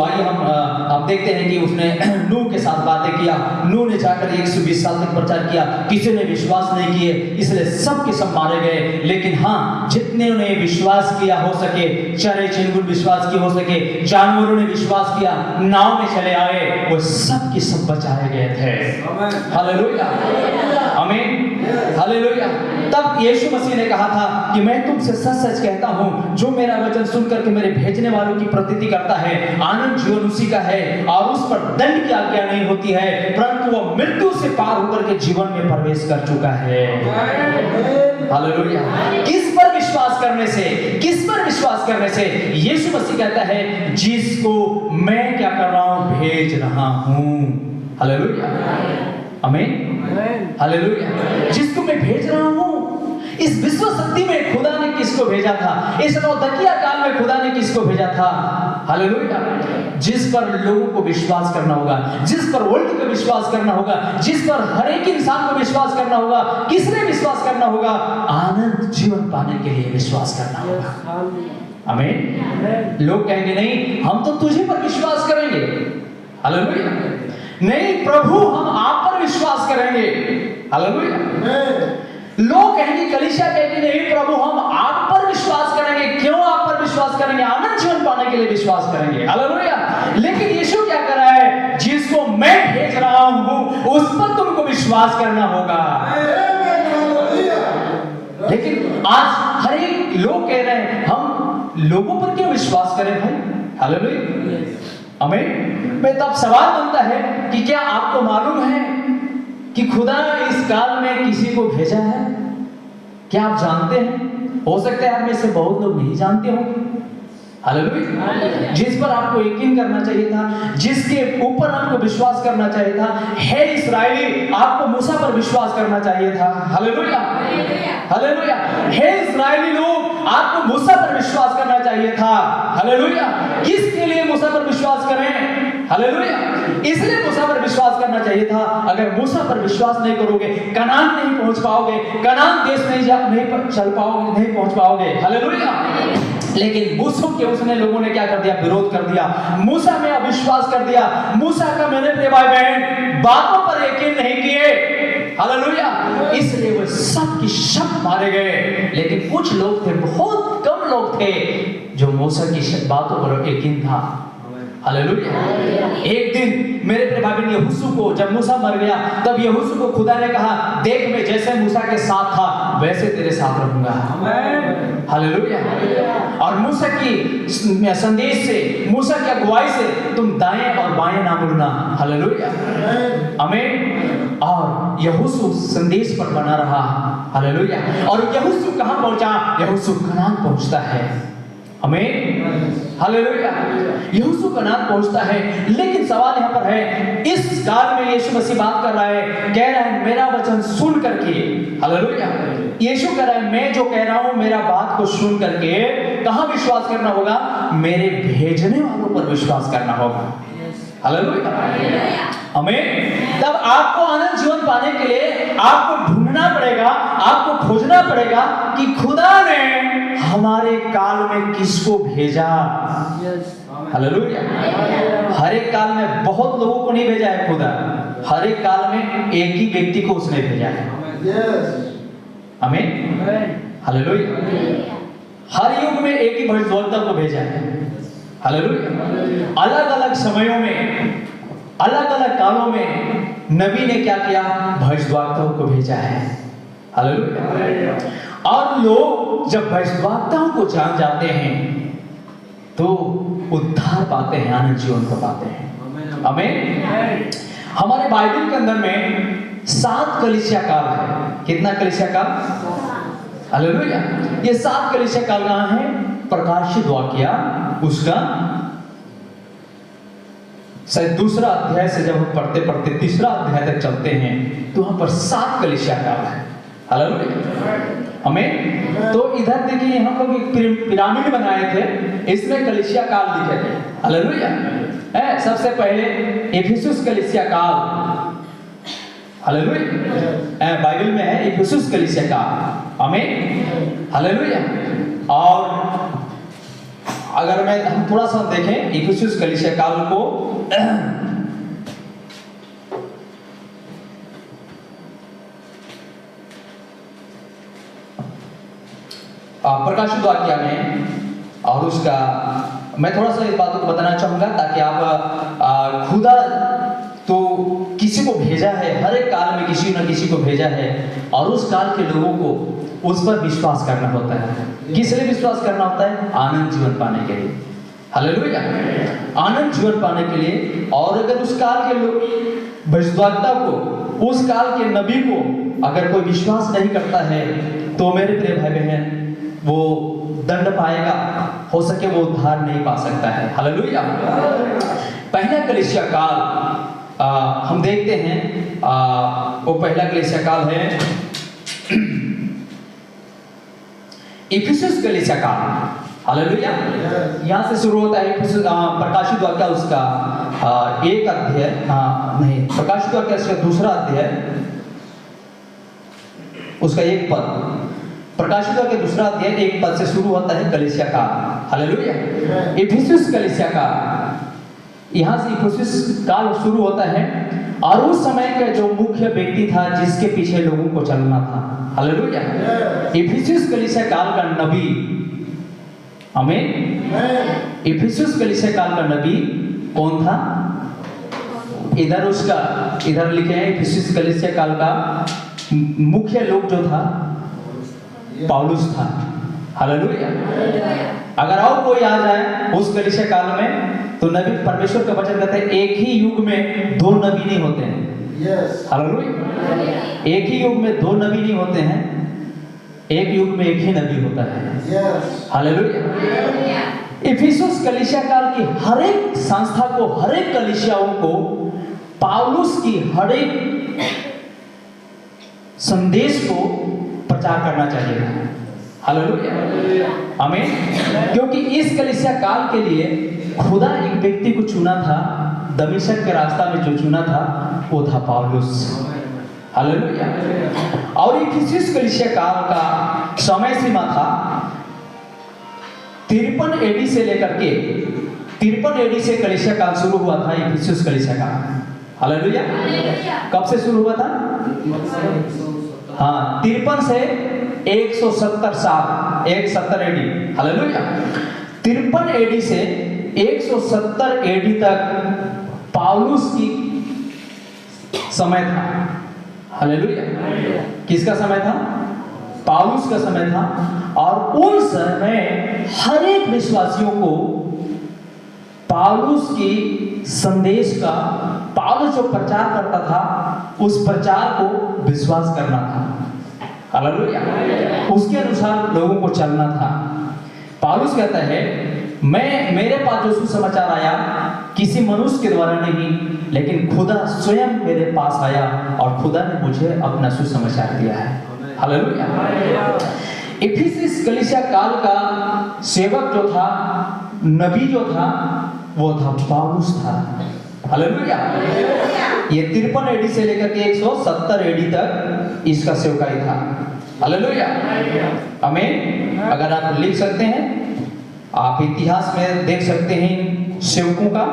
आइए हम देखते हैं कि उसने नूह के साथ बातें किया। नूह ने जाकर 120 साल तक प्रचार किया, किसी ने विश्वास नहीं किए, इसलिए सब के सब मारे गए। लेकिन हाँ, जितने ने विश्वास किया हो सके, चरे चिंगुल विश्वास की हो सके, जानवरों ने विश्वास किया, नाव में चले आए, वो सब के सब बचाए गए थे। हालेलुया। आमीन। हालेलुया। तब यीशु मसीह ने कहा था कि मैं तुमसे सच सच कहता हूँ, जो मेरा वचन सुनकर के मेरे भेजने वालों की प्रतीति करता है, आनंद जीवन उसी का है और उस पर दंड की आज्ञा नहीं होती है, परंतु वो मृत्यु से पार होकर के जीवन में प्रवेश कर चुका है। हालेलुया। किस पर विश्वास करने से? किस पर विश्वास करने से? यीशु मसीह कहता है, जिसको मैं क्या कर रहा हूँ? भेज रहा हूँ। हालेलुया। आमीन। हालेलुया। जिसको मैं भेज रहा हूँ। इस विश्व शक्ति में खुदा ने किसको भेजा था? इस नौतकिया काल में खुदा ने किसको भेजा था? हालेलुया। जिस पर लोगों को विश्वास करना होगा, जिस पर वर्ल्ड को विश्वास करना होगा, जिस पर हर एक इंसान को विश्वास करना होगा। किसने विश्वास करना होगा? आनंद जीवन पाने के लिए विश्वास करना होगा। आमीन। लोग कहेंगे नहीं, हम तो तुझे पर विश्वास करेंगे। हालेलुया। नहीं प्रभु, हम आप पर विश्वास करेंगे। हालेलुया। लोग कहेंगे, कलीसिया कहेगी, नहीं प्रभु, हम आप पर विश्वास करेंगे। क्यों आप पर विश्वास करेंगे? आनंद जीवन पाने के लिए विश्वास करेंगे। हालेलुया। लेकिन यीशु क्या कर रहा है? जिसको मैं भेज रहा हूं उस पर तुमको विश्वास करना होगा। लेकिन आज हर एक लोग कह रहे हैं, हम लोगों पर क्यों विश्वास करें भाई? हालेलुया। आमीन। मैं तब सवाल बनता है कि क्या आपको मालूम है कि खुदा इस काल में किसी को भेजा है? क्या आप जानते हैं? हो सकता है आप में से बहुत लोग नहीं जानते हो। हालेलुया। जिस पर आपको यकीन करना चाहिए था, जिसके ऊपर आपको विश्वास करना चाहिए था, हे इस्राएली, आपको मूसा पर विश्वास करना चाहिए था। हालेलुया। हालेलुया। हे इस्राएली लोग, आपको मूसा पर विश्वास करना चाहिए था। हालेलुया। किसके लिए मूसा पर विश्वास करें? हालेलुया। इसलिए मूसा पर विश्वास करना चाहिए था। अगर मूसा पर विश्वास नहीं करोगे, कनान नहीं पहुंच पाओगे, कनान देश नहीं चल पाओगे, नहीं पहुंच पाओगे। हालेलुया। लेकिन मूसा के उसने लोगों ने क्या कर दिया? विरोध कर दिया। मूसा में अविश्वास कर दिया। मूसा का मेरे प्रिय भाई बहन बातों पर यकीन नहीं किए। हालेलुया। इसलिए वो सब की सब मारे गए। लेकिन कुछ लोग थे, बहुत कम लोग थे, जो मूसा की बातों पर यकीन था। हालेलुया। एक दिन मेरे प्रिय भाई बहन यहोशू को, जब मूसा मर गया, तब यहोशू को खुदा ने कहा, देख मैं जैसे मूसा के साथ था वैसे तेरे साथ रहूंगा। हालेलुया। और मूसा की संदेश से, मूसा की अगुवाई से तुम दाएं और बाएं ना मुड़ना। हालेलुया। आमीन। और यहोशू संदेश पर बना रहा। हालेलुया। और यहोशू कहां पहुंचा? यहोशू कनान पहुंचता है। आमीन, हालेलुया। यहोशू का नाम पहुंचता है, लेकिन सवाल यहाँ पर है, इस काल में यीशु मसीह बात कर रहा है, कह रहा है मेरा वचन सुन करके, हालेलुया। यीशु कह रहा है मैं जो कह रहा हूं मेरा बात को सुन करके कहां विश्वास करना होगा? मेरे भेजने वालों पर विश्वास करना होगा, हालेलुया, आमीन। तब आपको आनंद जीवन पाने के लिए आपको ढूंढना पड़ेगा, आपको खोजना पड़ेगा कि खुदा ने हमारे काल में किसको भेजा, हालेलुया। हर एक काल में बहुत लोगों को नहीं भेजा है खुदा, हर एक काल में एक ही व्यक्ति को उसने भेजा है, आमीन, हालेलुया। हर युग में एक ही भविष्यद्वक्ता को भेजा है, हालेलुया। अलग अलग समयों में, अलग अलग कालों में नबी ने क्या किया? भविष्यद्वक्ताओं को भेजा है, हालेलुया। और लोग जब भविष्यद्वक्ताओं को जान जाते हैं तो उद्धार पाते हैं, आनंद जीवन को पाते हैं, आमीन। हमारे बाइबल के अंदर में 7 कलीसिया काल है। कितना कलीसिया काल? हालेलुया। ये 7 कलीसिया काल कहां है? प्रकाशित वाक्या उसका शायद दूसरा अध्याय से जब हम पढ़ते पढ़ते तीसरा अध्याय तक चलते हैं तो वहां पर 7 कलीसिया काल है, हालेलुया, आमीन। तो इधर देखिए हम लोग एक पिरामिड बनाए थे, इसमें कलीसिया काल लिखे थे, हालेलुया। सबसे पहले एफिसुस कलीसिया काल, हालेलुया, बाइबल में है एफिसुस कलीसिया काल, आमीन, हालेलुया। और अगर हम थोड़ा सा देखें एफिसुस कलीसिया काल को, प्रकाशित वाक्या में, और उसका मैं थोड़ा सा इस बातों को बताना चाहूंगा ताकि आप खुदा तो किसी को भेजा है, हर एक काल में किसी न किसी को भेजा है, और उस काल के लोगों को उस पर विश्वास करना होता है। किस लिए विश्वास करना होता है? आनंद जीवन पाने के लिए, हालेलुया, आनंद जीवन पाने के लिए। और अगर उस काल के लोग भविष्यद्वक्ता को, उस काल के नबी को अगर कोई विश्वास नहीं करता है तो मेरे प्रिय भाई बहन वो दंड पाएगा, हो सके वो उद्धार नहीं पा सकता है, हालेलुया। पहला कलीसिया काल हम देखते हैं, वो पहला कलीसिया काल है इफिसुस कलीसिया काल, हालेलुया। यहाँ से शुरू होता है प्रकाशित वाक्य उसका एक अध्याय, नहीं, प्रकाशित वाक्य उसका दूसरा अध्याय, उसका एक पद, प्रकाशित वाक्य दूसरा अध्याय 1 पद से शुरू होता है कलीसिया काल, हालेलुया, इफिसुस कलीसिया काल। यहाँ से इफिसुस काल शुरू होता है, और उस समय का जो मुख्य व्यक्ति था जिसके पीछे लोगों को चलना था, हालेलुया, इफिसुस कलीसिया काल का नबी, आमीन। इफिसुस कलीसिया काल का नबी कौन था? इधर लिखे हैं इफिसुस कलीसिया काल का मुख्य लोग जो था पौलुस था, हालेलुया। अगर और कोई आ जाए उस कलीसिया काल में तो नबी, परमेश्वर का वचन कहते हैं एक ही युग में 2 नबी नहीं होते हैं, हालेलुया। एक ही युग में 2 नबी नहीं होते हैं, एक युग में एक ही नबी होता है, हालेलुया। इफिसुस कलीसिया काल की हर एक संस्था को, हर एक कलीसियाओं को पौलुस की हर एक संदेश को प्रचार करना चाहिए, हालेलुया, आमीन। क्योंकि इस कलीसिया काल के लिए खुदा एक व्यक्ति को चुना था, दमिश्क के रास्ता में जो चुना था वो था पौलुस, हालेलुया। और इफिसुस कलीसिया काल का समय सीमा था 53 एडी से लेकर के 53 एडी से कलीसिया काल शुरू हुआ था, इफिसुस कलीसिया काल, हालेलुया। कब से शुरू हुआ था? हाँ, 53 से 170 साल, 170 एडी, हालेलुया। 53 एडी से 170 एडी तक पौलुस की समय था, हालेलुया। किसका समय था? पौलुस का समय था। और उन समय हर एक विश्वासियों को पौलुस की संदेश का, पौलुस जो प्रचार करता था उस प्रचार को विश्वास करना था, हालेलुया। उसके अनुसार लोगों को चलना था। पौलुस कहता है मेरे पास जो सुसमाचार आया किसी मनुष्य के द्वारा नहीं, लेकिन खुदा स्वयं मेरे पास आया और खुदा ने मुझे अपना सुसमाचार दिया है। हालेलुया। इफिसुस कलीसिया काल का सेवक जो था, नबी जो था, वो था पौलुस था। हालेलुया। ये 53 एडी से लेकर के 170 एडी तक इसका सेवकाई था। हालेलुया। आमीन। अगर आप लिख सकते हैं, आप इतिहास में देख सकते हैं सेवकों का,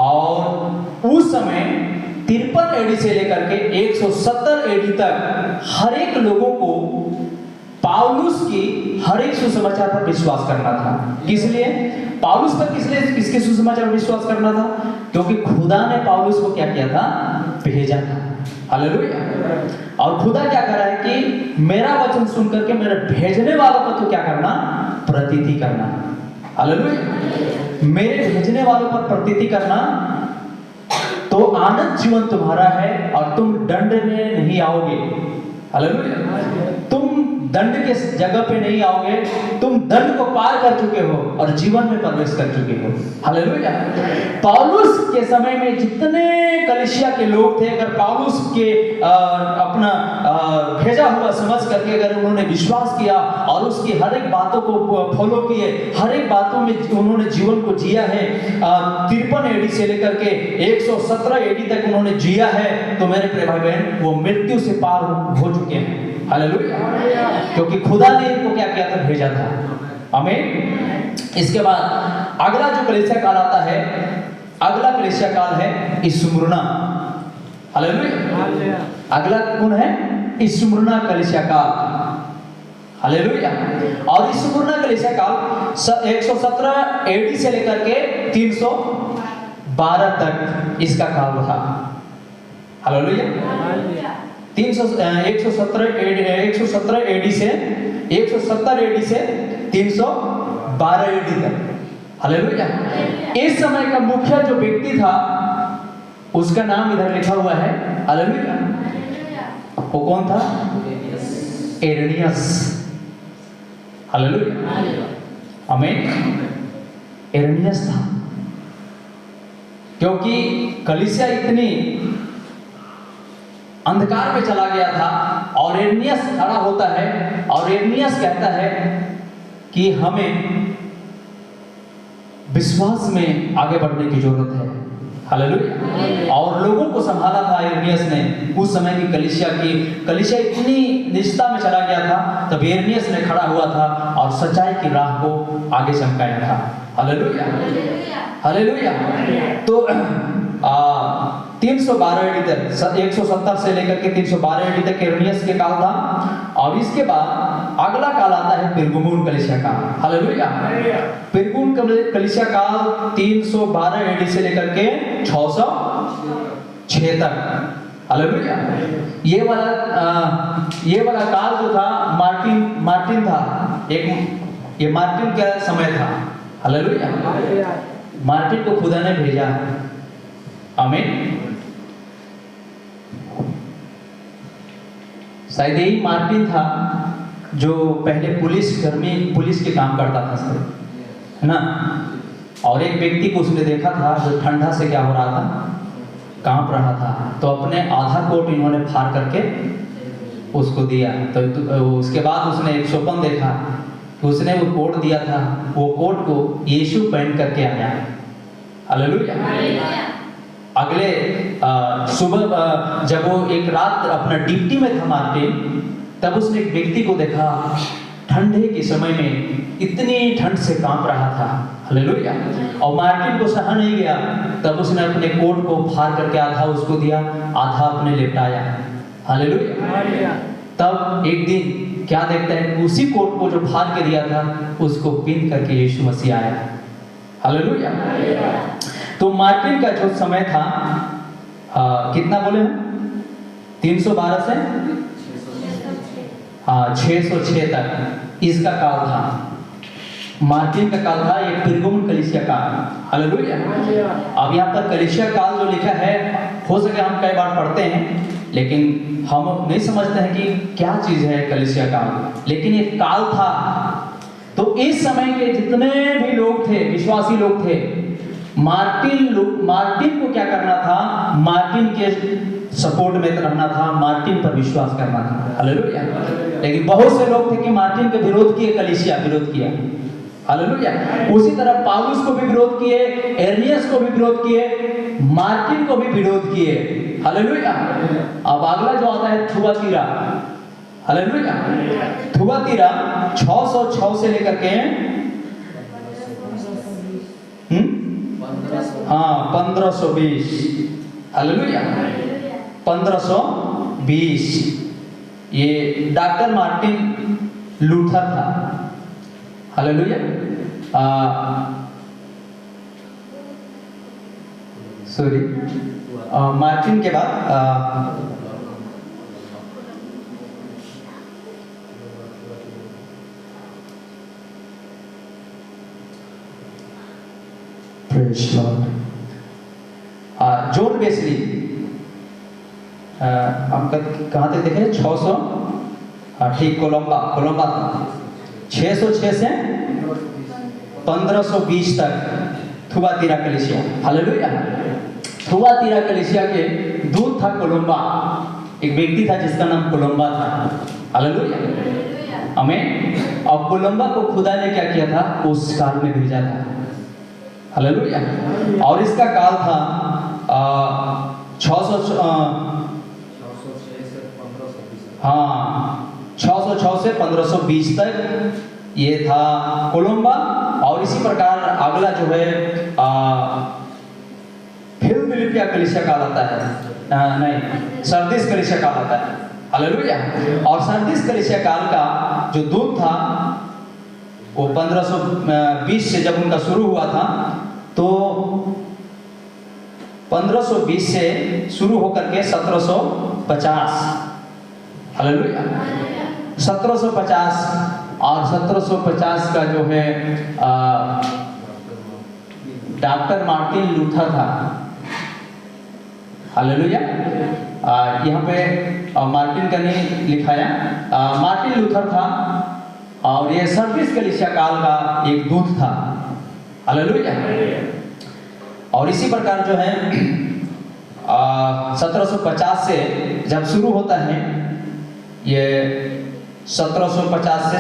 और उस समय 53 एडी से लेकर के 170 एडी तक हर एक लोगों को पौलुस की हर एक सुसमाचार पर विश्वास करना था। किस लिए? पौलुस पर किसके सुसमाचार पर विश्वास करना था? क्योंकि खुदा ने पौलुस को क्या किया था? भेजा था। हालेलुया। और खुदा क्या कर रहा है कि मेरा वचन सुन करके मेरे भेजने वालों पर तो क्या करना? प्रतीति करना। हालेलुया। मेरे भेजने वालों पर प्रतीति करना, तो आनंद जीवन तुम्हारा है और तुम दंड में नहीं आओगे। हालेलुया। तुम दंड के जगह पे नहीं आओगे, तुम दंड को पार कर चुके हो और जीवन में प्रवेश कर चुके हो। हालेलुया। पौलुस के समय में जितने कलीसिया के लोग थे, अगर पौलुस के अपना भेजा हुआ समझ करके अगर उन्होंने विश्वास किया और उसकी हर एक बातों को फॉलो किए, हर एक बातों में उन्होंने जीवन को जिया है, 53 एडी से लेकर के 117 एडी तक उन्होंने जिया है, तो मेरे प्रिय भाई बहन, वो मृत्यु से पार हो चुके हैं। हालेलुया। क्योंकि खुदा ने इनको क्या किया था? भेजा था। आमीन। इसके बाद अगला जो कलीसिया काल आता है, अगला कलीसिया काल है स्मुरना। हालेलुया। अगला कौन है? स्मुरना कलीसिया काल। हालेलुया। और स्मुरना कलीसिया काल 117 एडी से लेकर के 312 तक इसका काल था। हालेलुया। 117 एडी से 170 एडी से 312 एडी तक। हालेलुया। इस समय का मुख्य जो व्यक्ति था, उसका नाम इधर लिखा हुआ है। हालेलुया। वो कौन था? इरेनियस। हालेलुया। आमीन। इरेनियस था। क्योंकि कलीसिया इतनी अंधकार में चला गया था, और इरेनियस खड़ा होता है और इरेनियस कहता है कि हमें विश्वास में आगे बढ़ने की जरूरत है। हालेलुया। और लोगों को संभाला था इरेनियस ने। उस समय की कलीसिया इतनी निष्ठा में चला गया था, तब इरेनियस ने खड़ा हुआ था और सच्चाई की राह को आगे चमकाया था। हालेलुया। हालेलुया। तो 312 एडी तक, 170 से लेकर के 312 एडी तक इरेनियस के काल था। और इसके बाद अगला काल आता है पिरगमुन कलीसिया काल। हालेलुया। पिरगमुन कलीसिया काल 312 एडी से लेकर के 606 तक। हालेलुया। ये वाला काल जो था मार्टिन था। ये मार्टिन का समय था। हालेलुया। मार्टिन को खुदा ने भेजा। आमीन। शायद यही मार्टिन था जो पहले पुलिस के काम करता था सर, है ना। और एक व्यक्ति को उसने देखा था जो ठंडा से क्या हो रहा था? कांप रहा था। तो अपने आधा कोट इन्होंने फाड़ करके उसको दिया। तो उसके बाद उसने एक स्वप्न देखा कि उसने वो कोट दिया था, वो कोट को यीशु पहन करके आया। हालेलुया। अगले सुबह जब वो एक रात अपना ड्यूटी में था मार्टिन, तब उसने एक व्यक्ति को देखा ठंडे के समय में इतनी ठंड से कांप रहा था। हालेलुया। और मार्टिन को सहा नहीं गया, तब उसने अपने कोट को फाड़ करके आधा उसको दिया, आधा अपने लिपटाया। हालेलुया। तब एक दिन क्या देखते हैं, उसी कोट को जो फाड़ के दिया था उसको पिन करके यीशु मसीह आया। हालेलुया। तो मार्टिन का जो समय था, कितना बोले हम? 312 से 606 तक इसका काल था। मार्टिन का काल था। ये पिरगमुन कलीसिया काल। हालेलुया। अब यहाँ पर कलीसिया काल जो लिखा है, हो सके हम कई बार पढ़ते हैं, लेकिन हम नहीं समझते हैं कि क्या चीज है कलीसिया काल। लेकिन एक काल था तो इस समय के जितने भी लोग थे, विश्वासी लोग थे, मार्टिन को क्या करना था? मार्टिन के सपोर्ट में रहना था, मार्टिन पर विश्वास करना था। हालेलुया। लेकिन बहुत से लोग थे कि मार्टिन के विरोध किए, कलीसिया विरोध किया। हालेलुया। उसी तरह पौलुस को भी विरोध किए, एर्नियस को भी विरोध किए, मार्टिन को भी विरोध किए। हालेलुया। अब अगला जो आता है थुआतीरा। हालेलुया। थुआतीरा 606 से लेकर के 1520। हालेलुया। 1520 ये डॉक्टर मार्टिन लूथर था। हालेलुया। सॉरी, मार्टिन के बाद जॉन वेस्ली, हम कहाँ तक देखे? 600, ठीक, कोलंबा था। 606 से 1520 तक थुआतीरा कलीसिया। हालेलुया। थुआतीरा कलीसिया के दूत था कोलंबा, एक व्यक्ति था जिसका नाम कोलंबा था। हालेलुया। आमीन। और कोलंबा को खुदा ने क्या किया था? उस काल में भेजा था। हालेलुया। और इसका काल था 606 से 1520 तक ये था कोलंबा। और इसी प्रकार अगला जो है फिलदिल्फिया कलीसिया कहलाता है, नहीं, सरदीस कलीसिया कहलाता है। हालेलुया। और सरदीस कलीसिया काल का जो दूत था वो 1520 से जब उनका शुरू हुआ था, तो 1520 से शुरू होकर के 1750, हालेलुया, 1750, और 1750 का जो है डॉक्टर मार्टिन लूथर था। हालेलुया। यहाँ पे मार्टिन का नहीं लिखाया, मार्टिन लूथर था, और ये सरदीस कलीसिया काल का एक दूत था। हालेलुया। और इसी प्रकार जो है 1750 से जब शुरू होता है, ये 1750 से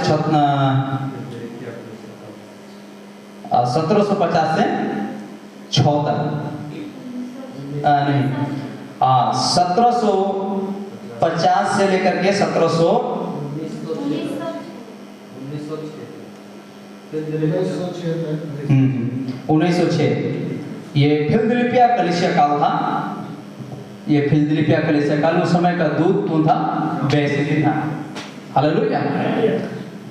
1750 से 6 तक, नहीं, 1750 से लेकर के 1906 ये फिलदिल्फिया कलीसिया काल था। ये फिलदिल्फिया कलीसिया काल, उस समय का दूत कौन था? वेस्ली था। हालेलुया।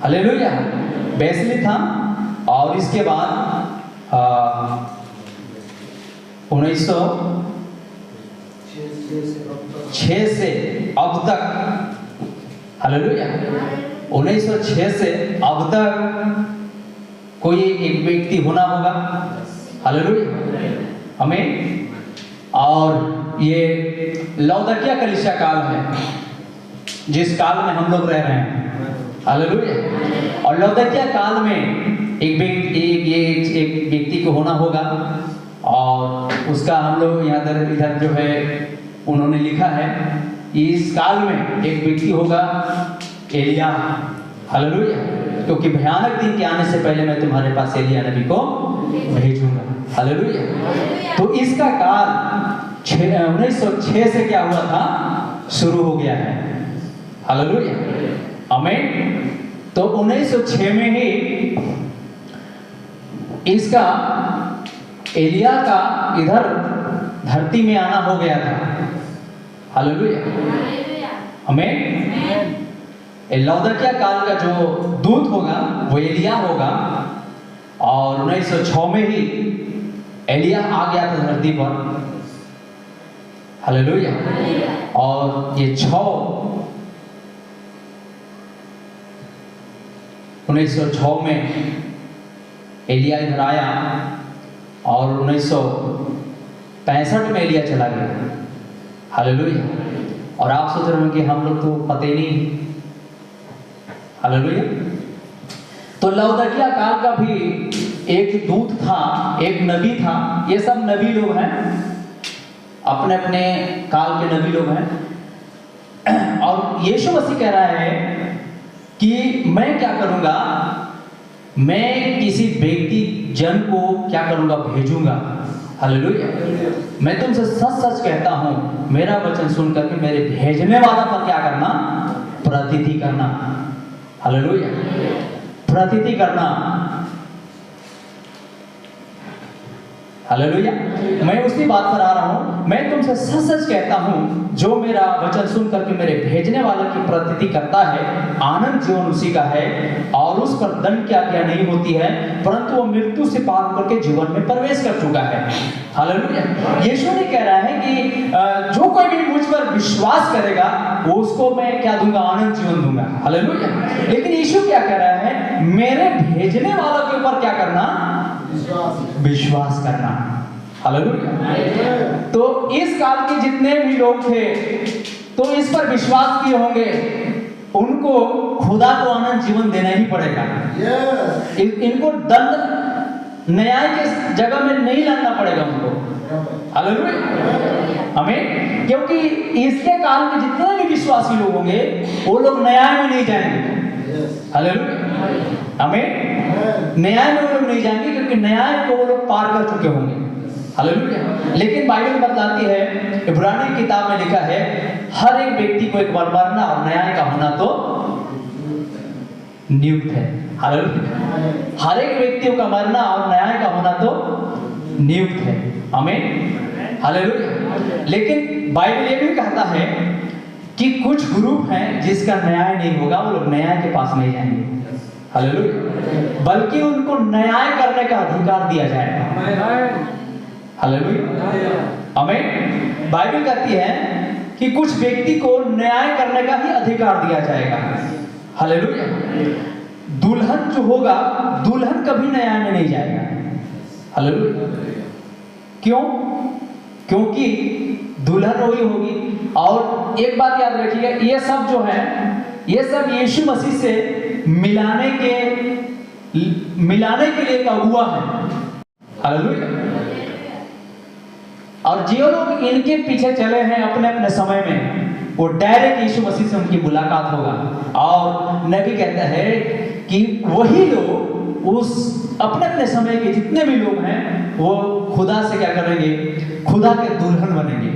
हालेलुया। वेस्ली था। और इसके बाद 1906 से अब तक, हालेलुया, 1906 से अब तक कोई एक व्यक्ति होना होगा। हालेलुया। हमें, और ये लौदकिया कलीसिया काल है, जिस काल में हम लोग रह रहे हैं। हालेलुया। और लौदकिया काल में एक व्यक्ति को होना होगा, और उसका हम लोग यहाँ इधर जो है उन्होंने लिखा है, इस काल में एक व्यक्ति होगा, एलिया। हालेलुया। क्योंकि भयानक दिन के आने से पहले मैं तुम्हारे पास एलिया नबी को भेजूंगा। हालेलुया। तो इसका काल 1906 से क्या हुआ था? शुरू हो गया है। हालेलुया। आमीन। तो 1906 में ही इसका एलिया का इधर धरती में आना हो गया था। हालेलुया। आमीन। लौदकिया काल का जो दूत होगा वो एलिया होगा, और 1906 में ही एलिया आ गया था धरती पर। हालेलुया। और ये 1906 में एलिया इधर आया, और 1965 में एलिया चला गया। हालेलुया। और आप सोच रहे हो कि हम लोग तो पता ही नहीं। हालेलुया। तो लौदकिया काल का भी एक दूत था, एक नबी था। ये सब नबी लोग हैं, अपने अपने काल के नबी लोग हैं। और यीशु मसीह कह रहा है कि मैं क्या करूंगा, मैं किसी व्यक्ति जन को क्या करूंगा, भेजूंगा। हालेलुया। मैं तुमसे सच सच कहता हूं, मेरा वचन सुनकर के मेरे भेजने वाला पर क्या करना, प्रतीति करना। हालेलुया, प्रतीति करना। हालेलुया। मैं उसी बात पर आ रहा हूं, मैं तुमसे सच सच कहता हूं, जो मेरा वचन सुन करके मेरे भेजने वाले की प्रतीति करता है, आनंद जीवन उसी का है, और उस पर दंड की आज्ञा नहीं होती है, परंतु वो मृत्यु से पार करके जीवन में प्रवेश कर चुका है। हालेलुया। यीशु ने कह रहा है कि जो कोई भी मुझ पर विश्वास करेगा, वो उसको मैं क्या दूंगा, आनंद जीवन दूंगा। हालेलुया। लेकिन यीशु क्या कह रहा है, मेरे भेजने वालों के ऊपर क्या करना, विश्वास करना। हालेलुया। तो इस काल के जितने भी लोग थे, तो इस पर विश्वास किए होंगे, उनको खुदा को आनंद जीवन देना ही पड़ेगा। इनको दंड न्याय के जगह में नहीं लाना पड़ेगा उनको। हालेलुया। हमें, क्योंकि इसके काल में जितने भी विश्वासी लोग होंगे, वो लोग न्याय में नहीं जाएंगे। हालेलुया। हमें न्याय में वो लोग नहीं जाएंगे, क्योंकि न्याय को वो लोग पार कर चुके होंगे। हालेलुया। लेकिन बाइबल बतलाती है, इब्रानी किताब में लिखा है, हर एक व्यक्ति को एक बार मरना और न्याय का होना तो नियुक्त है। हालेलुया। हर एक व्यक्ति का मरना और न्याय का होना तो नियुक्त है। आमीन। हालेलुया। लेकिन बाइबल ये भी कहता है कि कुछ ग्रुप हैं जिसका न्याय नहीं होगा, वो लोग न्याय के पास नहीं जाएंगे। हालेलुया। बल्कि उनको न्याय करने का अधिकार दिया जाएगा। हालेलुया। आमीन। बाइबल कहती है कि कुछ व्यक्ति को न्याय करने का ही अधिकार दिया जाएगा। हालेलुया। दुल्हन जो होगा, दुल्हन कभी न्याय में नहीं जाएगा। हालेलुया। क्यों? क्योंकि दुल्हन वही होगी। और एक बात याद रखिएगा, ये सब जो है, ये सब यीशु मसीह से मिलाने के लिए एक अगुआ है। हालेलुया। और जो लोग इनके पीछे चले हैं अपने अपने समय में, वो डायरेक्ट यीशु मसीह से उनकी मुलाकात होगा। और नबी कहता है कि वही लोग, उस अपने अपने समय के जितने भी लोग हैं, वो खुदा से क्या करेंगे, खुदा के दुल्हन बनेंगे।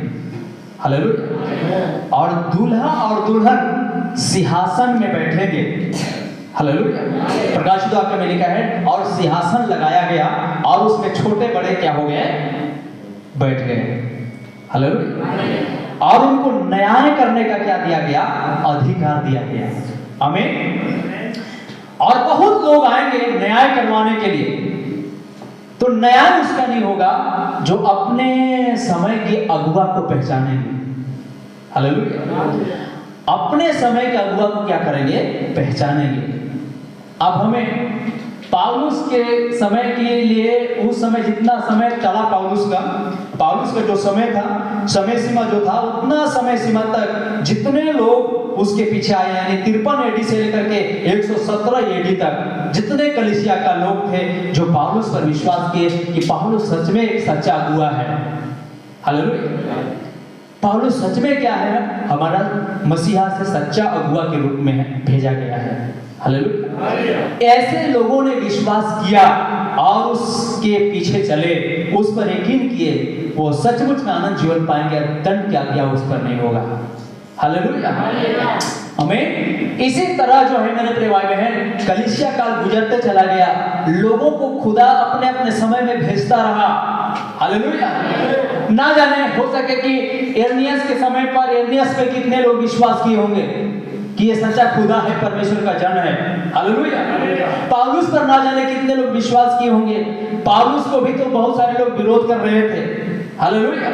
हालेलुया। और दूल्हा और दुल्हन सिंहासन में बैठेंगे। हालेलुया। प्रकाशित वाक्य में लिखा है, और सिंहासन लगाया गया और उसमें छोटे बड़े क्या हो गए, बैठ गए। हालेलुया। और उनको न्याय करने का क्या दिया गया, अधिकार दिया गया। आमीन। और बहुत लोग आएंगे न्याय करवाने के लिए। तो न्याय उसका नहीं होगा जो अपने समय के अगुआ को पहचानेंगे। हालेलुया। अपने समय के अगुआ को क्या करेंगे, पहचानेंगे। अब हमें पौलुस के समय के लिए, उस समय जितना समय चला पौलुस का जो समय था, समय सीमा जो था, उतना समय सीमा तक जितने लोग उसके पीछे आए, यानी 53 एडी से लेकर के 117 एडी तक जितने कलीसिया का लोग थे जो पौलुस पर विश्वास किए कि पौलुस सच में एक सच्चा अगुआ है। हालेलुया। पौलुस सच में क्या है, हमारा मसीहा से सच्चा अगुआ के रूप में भेजा गया है। हालेलुया। ऐसे लोगों ने विश्वास किया और उसके पीछे चले, उस पर यकीन किए, वो सचमुच में आनंद जीवन पाएंगे, दंड क्या किया उस पर नहीं होगा। हालेलुया। हमें इसी तरह जो है मेरे प्रिय भाई बहन, कलीसिया काल गुजरते चला गया, लोगों को खुदा अपने अपने समय में भेजता रहा। हालेलुया। ना जाने, हो सके कि एर्नियस के समय पर एर्नियस पे कितने लोग विश्वास किए होंगे कि ये सच्चा खुदा है, परमेश्वर का जन है। हालेलुया। पौलुस पर ना जाने कितने लोग विश्वास किए होंगे। पौलुस को भी तो बहुत सारे लोग विरोध कर रहे थे। हालेलुया।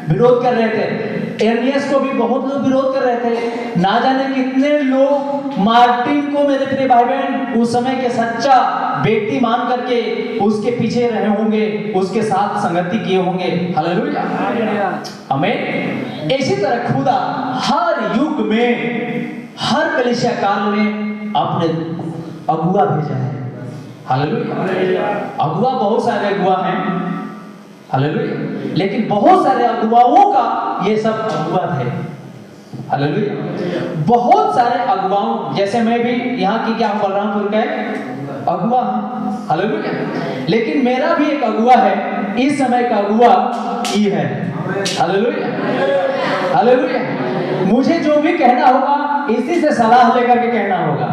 विरोध कर रहे थे। एर्नियस को भी बहुत लोग विरोध कर रहे थे। ना जाने कितने लोग मार्टिन को, मेरे प्रिय भाई बहन, उस समय के सच्चा व्यक्ति मान करके उसके पीछे रहे होंगे, उसके साथ संगति किए होंगे। हालेलुया। हमें इसी तरह खुदा हर युग में, हर कलीसिया काल में अपने अगुआ भेजा है। हालेलुया। अगुआ बहुत सारे अगुआ हैं, हालेलुया, लेकिन बहुत सारे अगुआओं का ये सब अगुआ थे। हालेलुया। बहुत सारे अगुआओं, जैसे मैं भी यहाँ की क्या बलरामपुर का अगुआ हूँ, हालेलुया, लेकिन मेरा भी एक अगुआ है, इस समय का अगुआ ये है। Hallelujah, hallelujah. मुझे जो भी कहना होगा इसी से सलाह लेकर के कहना होगा।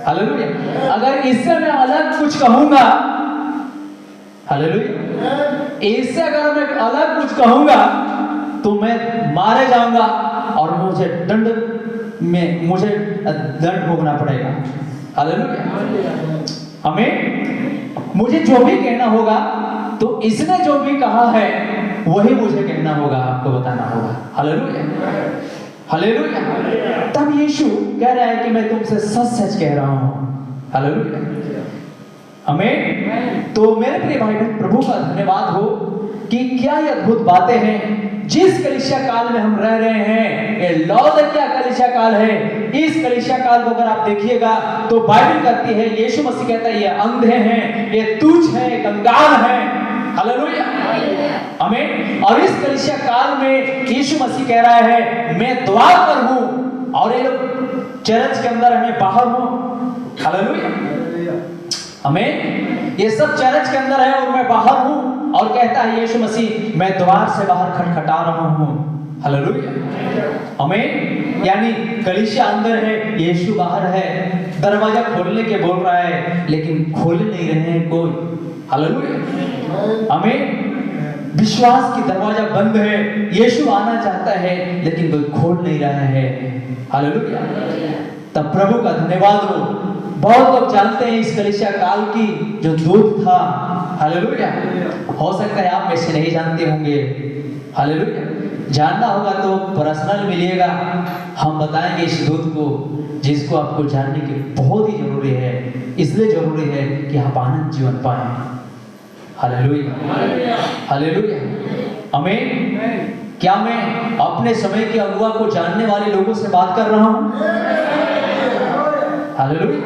हालेलुया। अगर इससे मैं अलग कुछ कहूंगा, हालेलुया, इससे अगर मैं अलग कुछ कहूंगा तो मैं मारे जाऊंगा और मुझे दंड भोगना पड़ेगा। हालेलुया। हमें मुझे जो भी कहना होगा तो इसने जो भी कहा है वही मुझे कहना होगा, आपको बताना होगा। Hallelujah, hallelujah. तब यीशु कह रहा है कि मैं तुमसे सच सच कह रहा हूं। हालेलुया। हमें तो मेरे प्रिय भाई बहन, प्रभु का धन्यवाद हो कि क्या ये अद्भुत बातें हैं। जिस कलीसिया काल में हम रह रहे हैं, ये लौदकिया कलीसिया काल है। इस कलीसिया काल को अगर आप देखिएगा तो बाइबल कहती है, यीशु मसीह कहता है, ये अंधे हैं, ये तुच्छ हैं, कंगाल हैं। हालेलुया, आमीन। और इस कलीसिया काल में यीशु मसीह कह रहा है, मैं द्वार पर हूं, और ये लोग चर्च के अंदर है, मैं बाहर हूं। हालेलुया, आमीन। ये सब चर्च के अंदर है और मैं बाहर हूं, और कहता है यीशु मसीह, मैं द्वार से बाहर खटखटा रहा हूं। हालेलुया, आमीन। यानी कलीसिया अंदर है, यीशु बाहर है, दरवाजा खोलने के बोल रहा है, लेकिन खोल नहीं रहे हैं कोई। हालेलुया, आमीन। विश्वास की दरवाजा बंद है, यीशु आना चाहता है लेकिन कोई खोल नहीं रहा है। हालेलुया। तब प्रभु का धन्यवाद हो। बहुत लोग जानते हैं इस कलीसिया काल की जो दूत था। हालेलुया। हो सकता है आप में से नहीं जानते होंगे। हालेलुया। जानना होगा तो पर्सनल मिलिएगा, हम बताएंगे इस दूत को, जिसको आपको जानने की बहुत ही जरूरी है। इसलिए जरूरी है कि आप आनंद जीवन पाएं। हालेलुया, हालेलुया, आमीन। क्या मैं अपने समय के अगुआ को जानने वाले लोगों से बात कर रहा हूं? हालेलुया।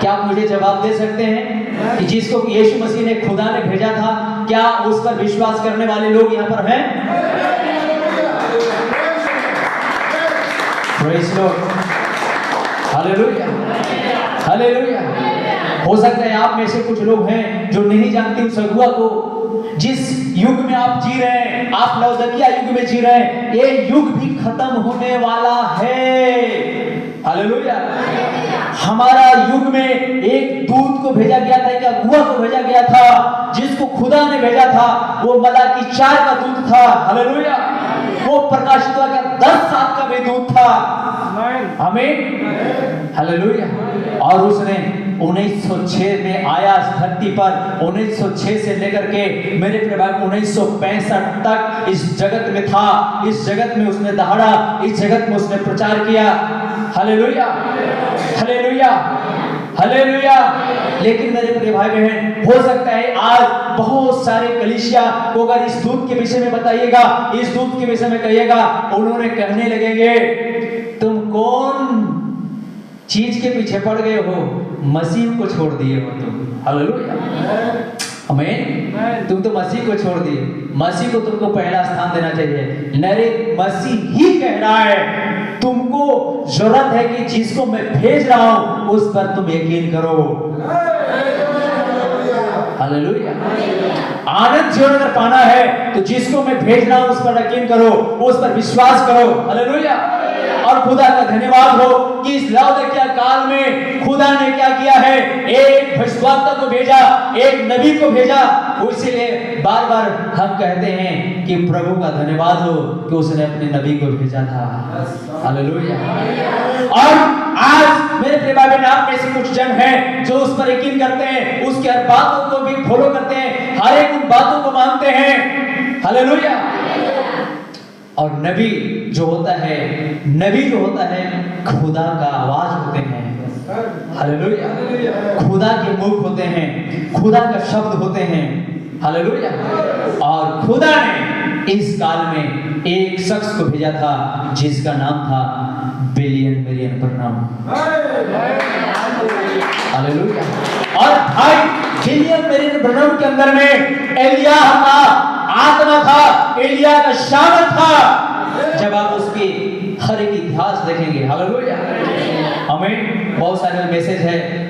क्या आप मुझे जवाब दे सकते हैं कि जिसको यीशु मसीह ने खुदा ने भेजा था, क्या उस पर विश्वास करने वाले लोग यहाँ पर हैं? Praise Lord, hallelujah, hallelujah. हो सकता है आप में से कुछ लोग हैं जो नहीं जानते उस अगुआ को। जिस युग में आप जी रहे हैं, आप लौदकिया युग में जी रहे हैं, ये युग भी खत्म होने वाला है। हालेलुया। हमारा युग में एक दूत को भेजा गया था, एक अगुआ को भेजा गया था, जिसको खुदा ने भेजा था। वो मलाकी 4 का दूत था। हालेलुया। वो प्रकाशित का 10 साल का भी दूत था। आमीन, हालेलुया। और उसने 1906 में आया इस धरती पर। 1906 से लेकर के मेरे प्रभाव 1965 तक इस जगत में था। इस जगत में उसने दहाड़ा, इस जगत में उसने प्रचार किया। Hallelujah, hallelujah, hallelujah. लेकिन मेरे प्रिय भाई बहन, हो सकता है आज बहुत सारे कलीसिया को अगर इस दूत के विषय में बताइएगा, इस दूत के विषय में कहिएगा, उन्होंने कहने लगेंगे, तुम कौन चीज के पीछे पड़ गए हो? मसीह को छोड़ दिए हो तुम। हालेलुया, आमीन। तुम तो मसीह को छोड़ दिए। मसीह को तुमको पहला स्थान देना चाहिए। नरे मसीह ही कह रहा है, तुमको जरूरत है कि जिसको मैं भेज रहा हूं उस पर तुम यकीन करो। हालेलुया। आनंद जीवन अगर पाना है तो जिसको मैं भेज रहा हूं उस पर यकीन करो, उस पर विश्वास करो। हालेलुया। और खुदा का धन्यवाद हो कि इस लौदकिया काल में खुदा ने क्या किया है, एक भविष्यवक्ता को भेजा, एक नबी को भेजा। इसलिए बार बार हम कहते हैं कि प्रभु का धन्यवाद हो कि उसने अपने नबी को भेजा था। हालेलुया। और आज मेरे प्रिय भाई बहन, आप में से कुछ जन हैं जो उस पर यकीन करते हैं, उसकी हर बातों को भी फॉलो करते हैं, हर एक उन बातों को मानते हैं। हालेलुया। और नबी जो होता है, नबी जो होता है, खुदा का आवाज होते हैं। हालेलुया। खुदा के मुख होते हैं, खुदा का शब्द होते हैं। हालेलुया। और खुदा ने इस काल में एक शख्स को भेजा था जिसका नाम था बिलियन मिलियन ब्रनहम। हालेलुया। और भाई विलियम मेरियन ब्रनम के अंदर में एलिया का आत्मा था, एलिया का शामत था। जब आप उसके हर एक इतिहास देखेंगे, हालेलुया। हमें बहुत सारे मैसेज है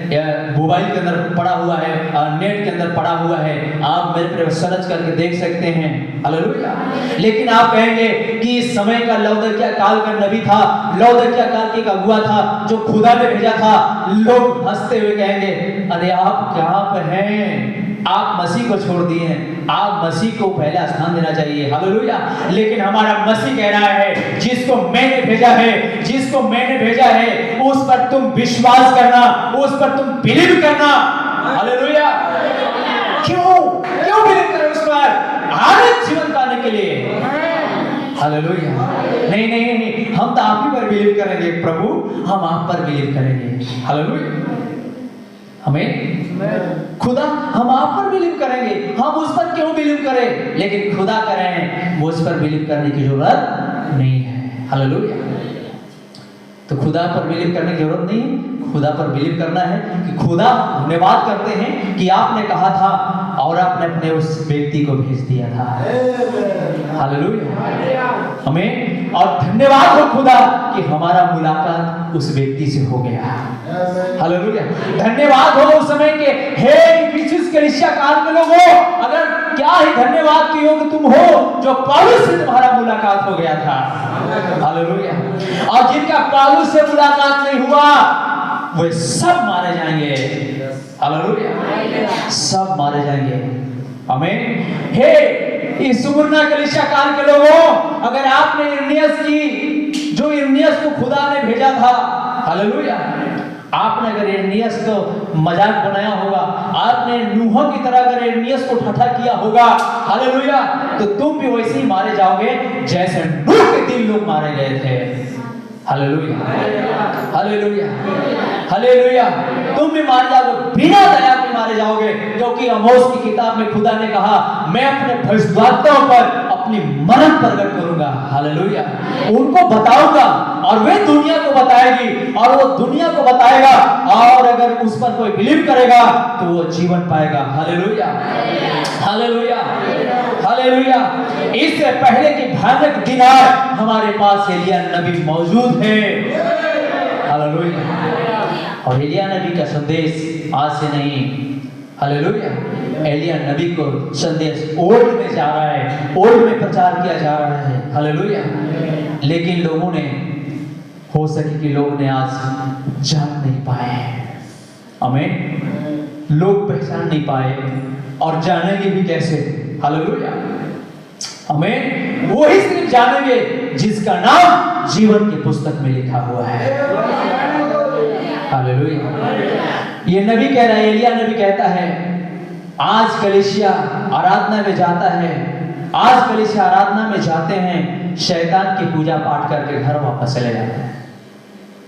मोबाइल के अंदर पड़ा हुआ है, नेट के अंदर पड़ा हुआ है, आप मेरे पर सर्च करके देख सकते हैं, हालेलुया। लेकिन आप कहेंगे कि इस समय का लौदकिया काल का नबी था, लौदकिया काल के एक अगुआ था जो खुदा ने भेजा था। लोग हंसते हुए कहेंगे, अरे आप क्या हैं, आप मसीह को छोड़ दिए हैं, आप मसीह को पहला स्थान देना चाहिए, हालेलुया। लेकिन हमारा मसीह कह रहा है, जिसको मैंने भेजा है, जिसको मैंने भेजा है, उस पर तुम विश्वास करना, उस पर तुम बिलीव करना, हालेलुया। क्यों बिलीव करें उस पर? आनंद जीवन पाने के लिए, हालेलुया। नहीं, हम तो आप ही पर बिलीव करेंगे प्रभु, हम आप पर बिलीव करेंगे, हालेलुया। हमें खुदा, हम आप पर बिलीव करेंगे, हम उस पर क्यों बिलीव करें? लेकिन खुदा करें, मुझ पर बिलीव करने की जरूरत नहीं है, हालेलुया। तो खुदा पर बिलीव करने की जरूरत नहीं है, खुदा पर बिलीव करना है कि खुदा, धन्यवाद करते हैं कि आपने कहा था और आपने अपने उस व्यक्ति को भेज दिया था, हालेलुया। हमें और धन्यवाद हो खुदा कि हमारा मुलाकात उस व्यक्ति से हो गया, हालेलुया। धन्यवाद हो उस समय के हे इफिसुस कलीसिया काल के लोगों, अगर क्या ही धन्यवाद के योग्य तुम हो जो पौलुस से तुम्हारा मुलाकात हो गया था, हालेलुया। और जिनका पौलुस से मुलाकात नहीं हुआ वे सब मारे जाएंगे, हालेलुया, सब मारे जाएंगे। आमीन। हे इस सुमरना कलीसिया काल के लोगों, अगर आपने इर्मियास की, जो इर्मियास को खुदा ने भेजा था, हालेलुया, आपने अगर इर्मियास को मजाक बनाया होगा, आपने नूह की तरह अगर इर्मियास को ठट्ठा किया होगा, हालेलुया, तो तुम भी वैसे ही मारे जाओगे जैसे नूह के 3 लोग मारे गए थे, हालेलुया, हालेलुया, हालेलुया। तुम भी मारे जाओगे, बिना दया के मारे जाओगे, क्योंकि आमोस की किताब में खुदा ने कहा, मैं अपने भविष्यद्वक्ताओं पर अपनी मरण प्रकट करूंगा, हालेलुया, उनको बताऊंगा और वे दुनिया को बताएगी और वो दुनिया को बताएगा, और अगर उस पर कोई बिलीव करेगा तो वो जीवन पाएगा, हालेलुया, हालेलुया, हालेलुया। इससे पहले कि भयानक दिन आए, हमारे पास एलिया नबी मौजूद है, हालेलुया। और एलिया नबी का संदेश आज से नहीं, हालेलुया, एलिया नबी को संदेश ओल्ड में जा रहा है, ओल्ड में प्रचार किया जा रहा है, हालेलुया। लेकिन लोगों ने, हो सके कि लोग ने आज जान नहीं पाए, आमीन, लोग पहचान नहीं पाए और जानेंगे भी कैसे, हालेलुया, हमें वही सिर्फ जानेंगे जिसका नाम जीवन की पुस्तक में लिखा हुआ है, हालेलुया। ये नबी कह रहा है, एलिया नबी कहता है, आज कलीसिया आराधना में जाता है, आज कलीसिया आराधना में जाते हैं, शैतान की पूजा पाठ करके घर वापस चले जाते हैं,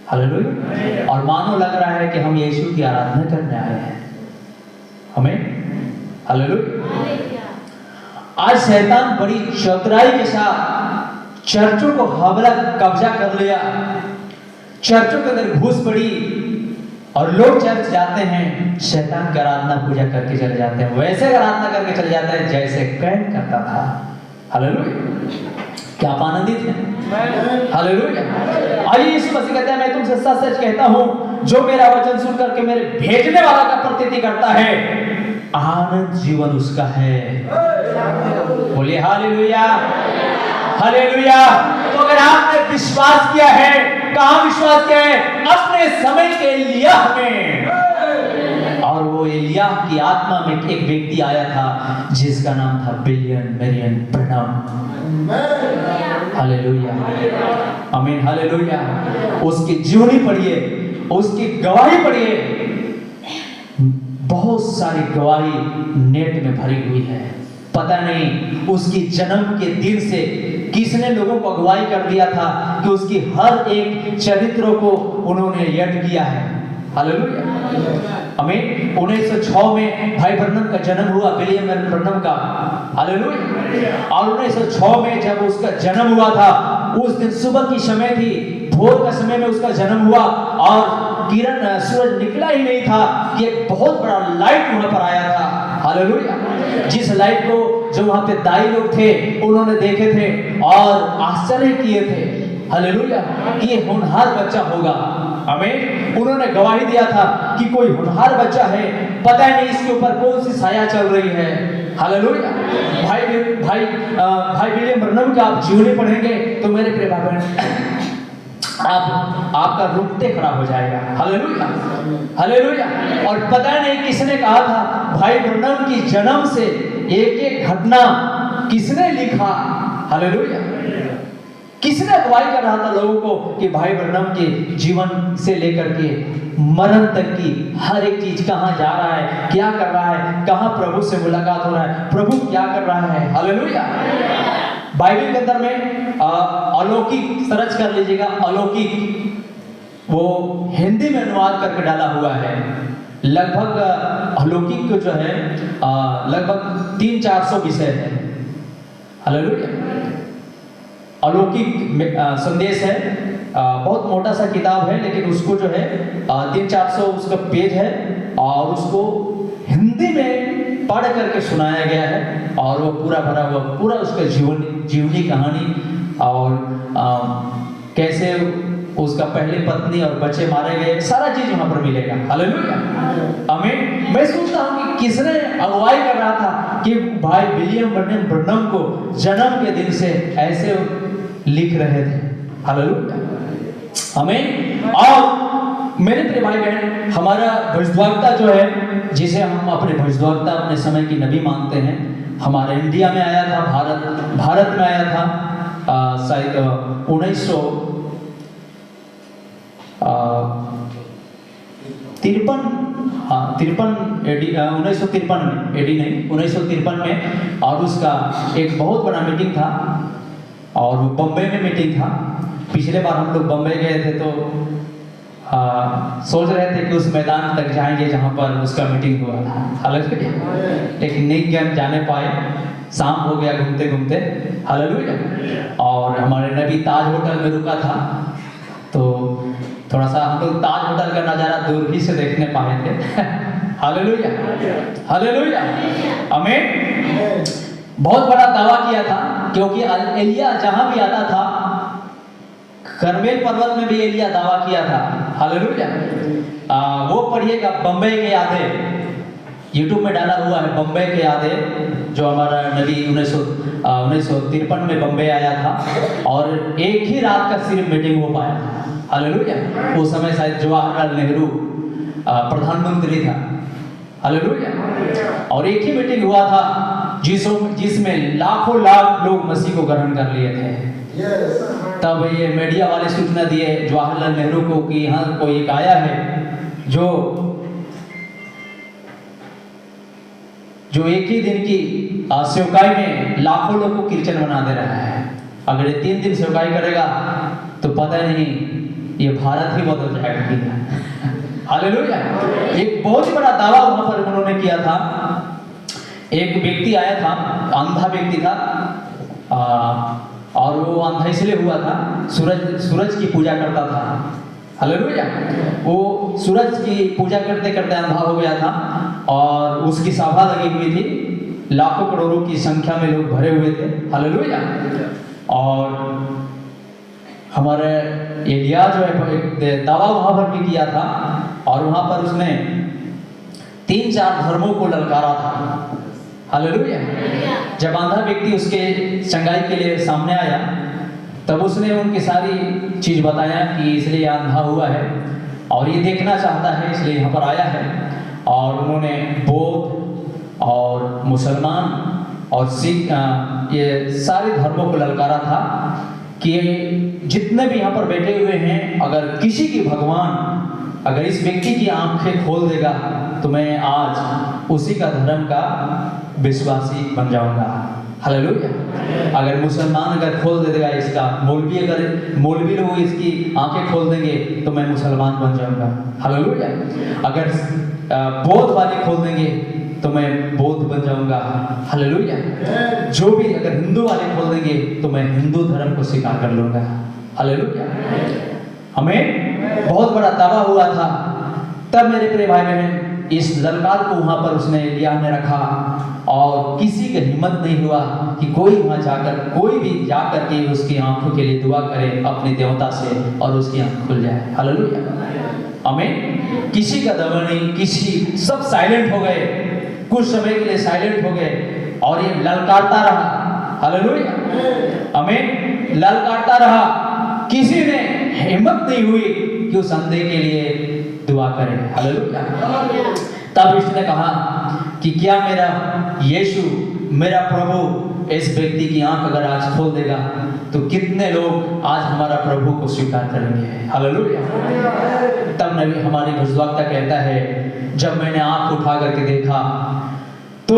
हालेलुया, और मानो लग रहा है कि हम यीशु की आराधना करने आए हैं, हमें, हालेलुया। आज शैतान बड़ी चतुराई के साथ चर्चों को हमला कब्जा कर लिया, चर्चों के अंदर घुस पड़ी और लोग चर्च जाते हैं, शैतान की आराधना पूजा करके चले जाते हैं, वैसे आराधना करके चले जाते हैं जैसे कैन करता था, हालेलुया। क्या आप आनंदित हैं? हालेलुया। आइए यीशु मसीह कहता है, मैं तुमसे सच सच कहता हूं, जो मेरा वचन सुन करके मेरे भेजने वाला का प्रतीति करता है, आनंद जीवन उसका है, बोलिए हालेलुया, हालेलुया। तो अगर आपने विश्वास किया है, कहां विश्वास किया है? अपने समय के एलिया में, और वो एलिया की आत्मा में एक व्यक्ति आया था जिसका नाम था विलियम मेरियन ब्रनम, हालेलुया, आमीन, हालेलुया। उसकी जीवनी पढ़िए, उसकी गवाही पढ़िए, बहुत सारी गवाही नेट में भरी हुई है, पता नहीं उसकी जन्म के दिन से किसने लोगों को अगुवाई कर दिया था कि उसकी हर एक चरित्रों को उन्होंने याद किया है, हालेलुया, आमीन। 1906 में भाई ब्रनम का जन्म हुआ, विलियम ब्रनम का, हालेलुया। और 1906 में जब उसका जन्म हुआ था, उस दिन सुबह की समय थी, भोर का समय में उसका जन्म हुआ, और किरण सूरज निकला ही नहीं था कि एक बहुत बड़ा लाइट वहां पर आया था। हालेलुया। जिस लाइट को जो वहां पे दाई लोग थे उन्होंने देखे थे और आश्चर्य किए थे। हालेलुया कि ये होनहार बच्चा होगा। आमीन। उन्होंने गवाही दिया था कि कोई होनहार बच्चा है, पता नहीं इसके ऊपर कौन सी छाया चल रही है। हालेलुया। भाई विलियम ब्रनम का आप जीवनी पढ़ेंगे तो मेरे प्रिय भाई बहन आपका रुकते खड़ा हो जाएगा। हालेलुया। हालेलुया। और पता नहीं किसने कहा था भाई ब्रनम की जन्म से एक एक घटना किसने लिखा। हालेलुया। किसने अगुवाई कर रहा था लोगों को कि भाई ब्रनम के जीवन से लेकर के मरण तक की हर एक चीज कहां जा रहा है, क्या कर रहा है, कहां प्रभु से मुलाकात हो रहा है, प्रभु क्या कर रहा है। हालेलुया। बाइबल के अंदर में अलौकिक सर्च कर लीजिएगा, अलौकिक वो हिंदी में अनुवाद करके डाला हुआ है। लगभग अलौकिक जो है लगभग 300-400 विषय है। हालेलुया। अलौकिक संदेश है, बहुत मोटा सा किताब है, लेकिन उसको जो है 300-400 उसका पेज है और उसको हिंदी में पढ़ करके सुनाया गया है और वो पूरा भरा हुआ पूरा उसका जीवनी कहानी और कैसे उसका पहले पत्नी और बच्चे मारे गए, सारा चीज वहां पर मिलेगा। हालेलुया। आमीन। मैं सोचता हूं कि किसने अगुवाई कर रहा था कि भाई विलियम ब्रनम को जन्म के दिन से ऐसे लिख रहे थे। हालेलुया। आमीन। और मेरे प्रिय भाई बहन, हमारा भविष्यद्वक्ता जो है, जिसे हम अपने भविष्यद्वक्ता अपने समय की नबी मानते हैं, हमारे इंडिया में आया था, भारत में आया था शायद 1953 में, और उसका एक बहुत बड़ा मीटिंग था और वो बम्बई में मीटिंग था। पिछले बार हम लोग बम्बई गए थे तो सोच रहे थे कि उस मैदान तक जाएंगे जहां पर उसका मीटिंग हुआ था। हालेलुया। लेकिन नहीं जाने पाए, शाम हो गया घूमते घूमते। हालेलुया। और हमारे नबी ताज होटल में रुका था तो थोड़ा सा हम लोग ताज होटल का नजारा दूर ही से देखने पाए थे। हालेलुया। हालेलुया। आमीन। बहुत बड़ा दावा किया था क्योंकि एलिया जहां भी आता था, करमेल पर्वत में भी एलिया दावा किया था। हालेलुया। वो पढ़िएगा, बम्बई के यादें, यूट्यूब में डाला हुआ है, बम्बई के यादें, जो हमारा नबी 1953 में बम्बई आया था और एक ही रात का सिर्फ मीटिंग हो पाया था। हालेलुया। उस समय शायद जवाहरलाल नेहरू प्रधानमंत्री था। हालेलुया। और एक ही मीटिंग हुआ था जिसमें लाखों लाख लोग मसीह को ग्रहण कर लिए थे। तब ये मीडिया वाले सूचना दिए जवाहरलाल नेहरू को कि यहाँ कोई एक आया है जो एक ही दिन की सेवकाई में लाखों लोगों को क्रिश्चियन बना दे रहा है। अगर ये 3 दिन सेवकाई करेगा तो पता नहीं ये भारत ही बदल जाएगा। हालेलुया। एक बहुत ही बड़ा दावा वहां पर उन्होंने किया था। एक व्यक्ति आया था, अंधा व्यक्ति था, और वो अंधा इसलिए हुआ था, सूरज की पूजा करता था। हालेलुया। वो सूरज की पूजा करते करते अंधा हो गया था और उसकी सभा लगी हुई थी, लाखों करोड़ों की संख्या में लोग भरे हुए थे। हालेलुया। और हमारे एलिया जो है दावा वहां पर भी किया था और वहां पर उसने 3-4 धर्मों को ललकारा था। हालेलुया। जब अंधा व्यक्ति उसके चंगाई के लिए सामने आया तब उसने उनकी सारी चीज बताया कि इसलिए अंधा हुआ है और ये देखना चाहता है, इसलिए यहाँ पर आया है। और उन्होंने बौद्ध और मुसलमान और सिख ये सारे धर्मों को ललकारा था कि जितने भी यहाँ पर बैठे हुए हैं, अगर किसी की भगवान अगर इस व्यक्ति की आंखें खोल देगा तो मैं आज उसी का धर्म का विश्वासी बन जाऊंगा। हालेलुया। अगर मुसलमान अगर खोल दे देगा इसका, मौलवी लोग इसकी आंखें खोल देंगे तो मैं मुसलमान बन जाऊंगा। हालेलुया। अगर बौद्ध वाले खोल देंगे तो मैं बौद्ध बन जाऊंगा। हालेलुया। जो भी अगर हिंदू वाले खोल देंगे तो मैं हिंदू धर्म को स्वीकार कर लूंगा। हालेलुया। हमें बहुत बड़ा तबाह हुआ था। तब मेरे प्रिय भाई बहन इस ललकार को वहां पर उसने एलिय्याह ने रखा और किसी की हिम्मत नहीं हुआ कि कोई वहां जाकर कोई भी जाकर के उसकी आंखों के लिए दुआ करे अपनी देवता से और उसकी आंख खुल जाए। हालेलुया, आमीन। किसी का दवा नहीं, किसी सब साइलेंट हो गए, कुछ समय के लिए साइलेंट हो गए और ये ललकारता रहा। हालेलुया, आमीन। ललकारता रहा, किसी ने हिम्मत नहीं हुई कि उस अंधे के लिए दुआ करे। हालेलुया। तब इसने कहा कि क्या मेरा यीशु, मेरा प्रभु इस व्यक्ति की आंख अगर आज खोल देगा तो कितने लोग आज हमारा प्रभु को स्वीकार करेंगे। हालेलुया। तब नबी हमारी भविष्यवक्ता कहता है, जब मैंने आंख उठा करके देखा तो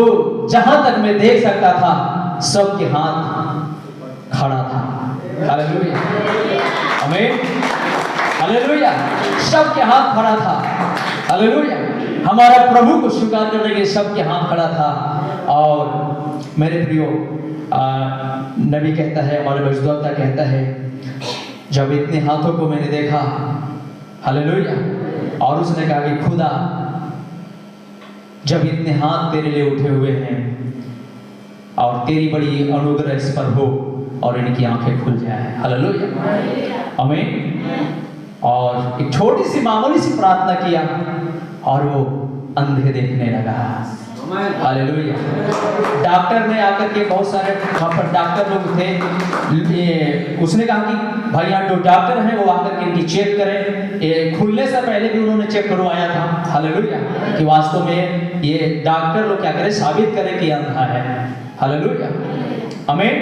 जहां तक मैं देख सकता था सबके हाथ खड़ा था। हालेलुया, आमीन, हालेलुया। सबके हाथ खड़ा था। हालेलुया, हमारा प्रभु को स्वीकार करने के सबके हाथ खड़ा था। और मेरे प्रियो, नबी कहता है, हमारे भविष्यवक्ता कहता है, जब इतने हाथों को मैंने देखा, हालेलुया, और उसने कहा कि खुदा जब इतने हाथ तेरे लिए उठे हुए हैं और तेरी बड़ी अनुग्रह इस पर हो और इनकी आंखें खुल जाए। हालेलुया, आमीन। और एक छोटी सी मामूली सी प्रार्थना किया और वो अंधे देखने लगा। हालेलुया। डॉक्टर ने आकर के, बहुत सारे वहाँ पर डॉक्टर लोग थे, उसने कहा कि भाई यहाँ जो डॉक्टर हैं वो आकर के इनकी चेक करें। खुलने से पहले भी उन्होंने चेक करवाया था। हालेलुया, कि वास्तव में ये डॉक्टर लोग क्या करें, साबित करें कि अंधा है। हालेलुया, आमीन।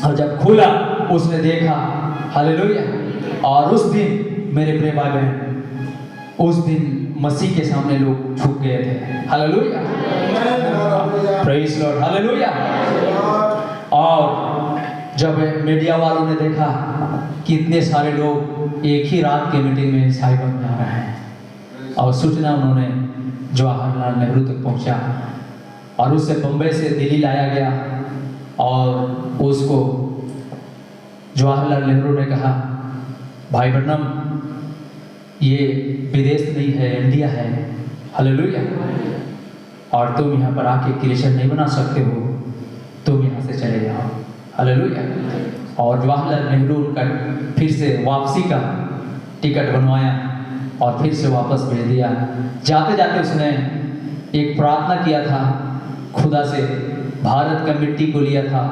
और जब खुला उसने देखा। हालेलुया। और उस दिन मेरे प्रिय भाई बहन, उस दिन मसीह के सामने लोग झुक गए थे। Hallelujah, praise Lord, hallelujah. और जब मीडिया वालों ने देखा कि इतने सारे लोग एक ही रात के मीटिंग में ईसाई बन जा रहे हैं, और सूचना उन्होंने जवाहरलाल नेहरू तक पहुंचा और उससे बम्बई से दिल्ली लाया गया। और उसको जवाहरलाल नेहरू ने कहा, भाई ब्रैनम, ये विदेश नहीं है, इंडिया है। हालेलुया। और तुम यहाँ पर आके क्रिश्चियन नहीं बना सकते हो, तुम यहाँ से चले जाओ। हालेलुया। और जवाहरलाल नेहरू उनका फिर से वापसी का टिकट बनवाया और फिर से वापस भेज दिया। जाते जाते उसने एक प्रार्थना किया था खुदा से, भारत का मिट्टी को लिया था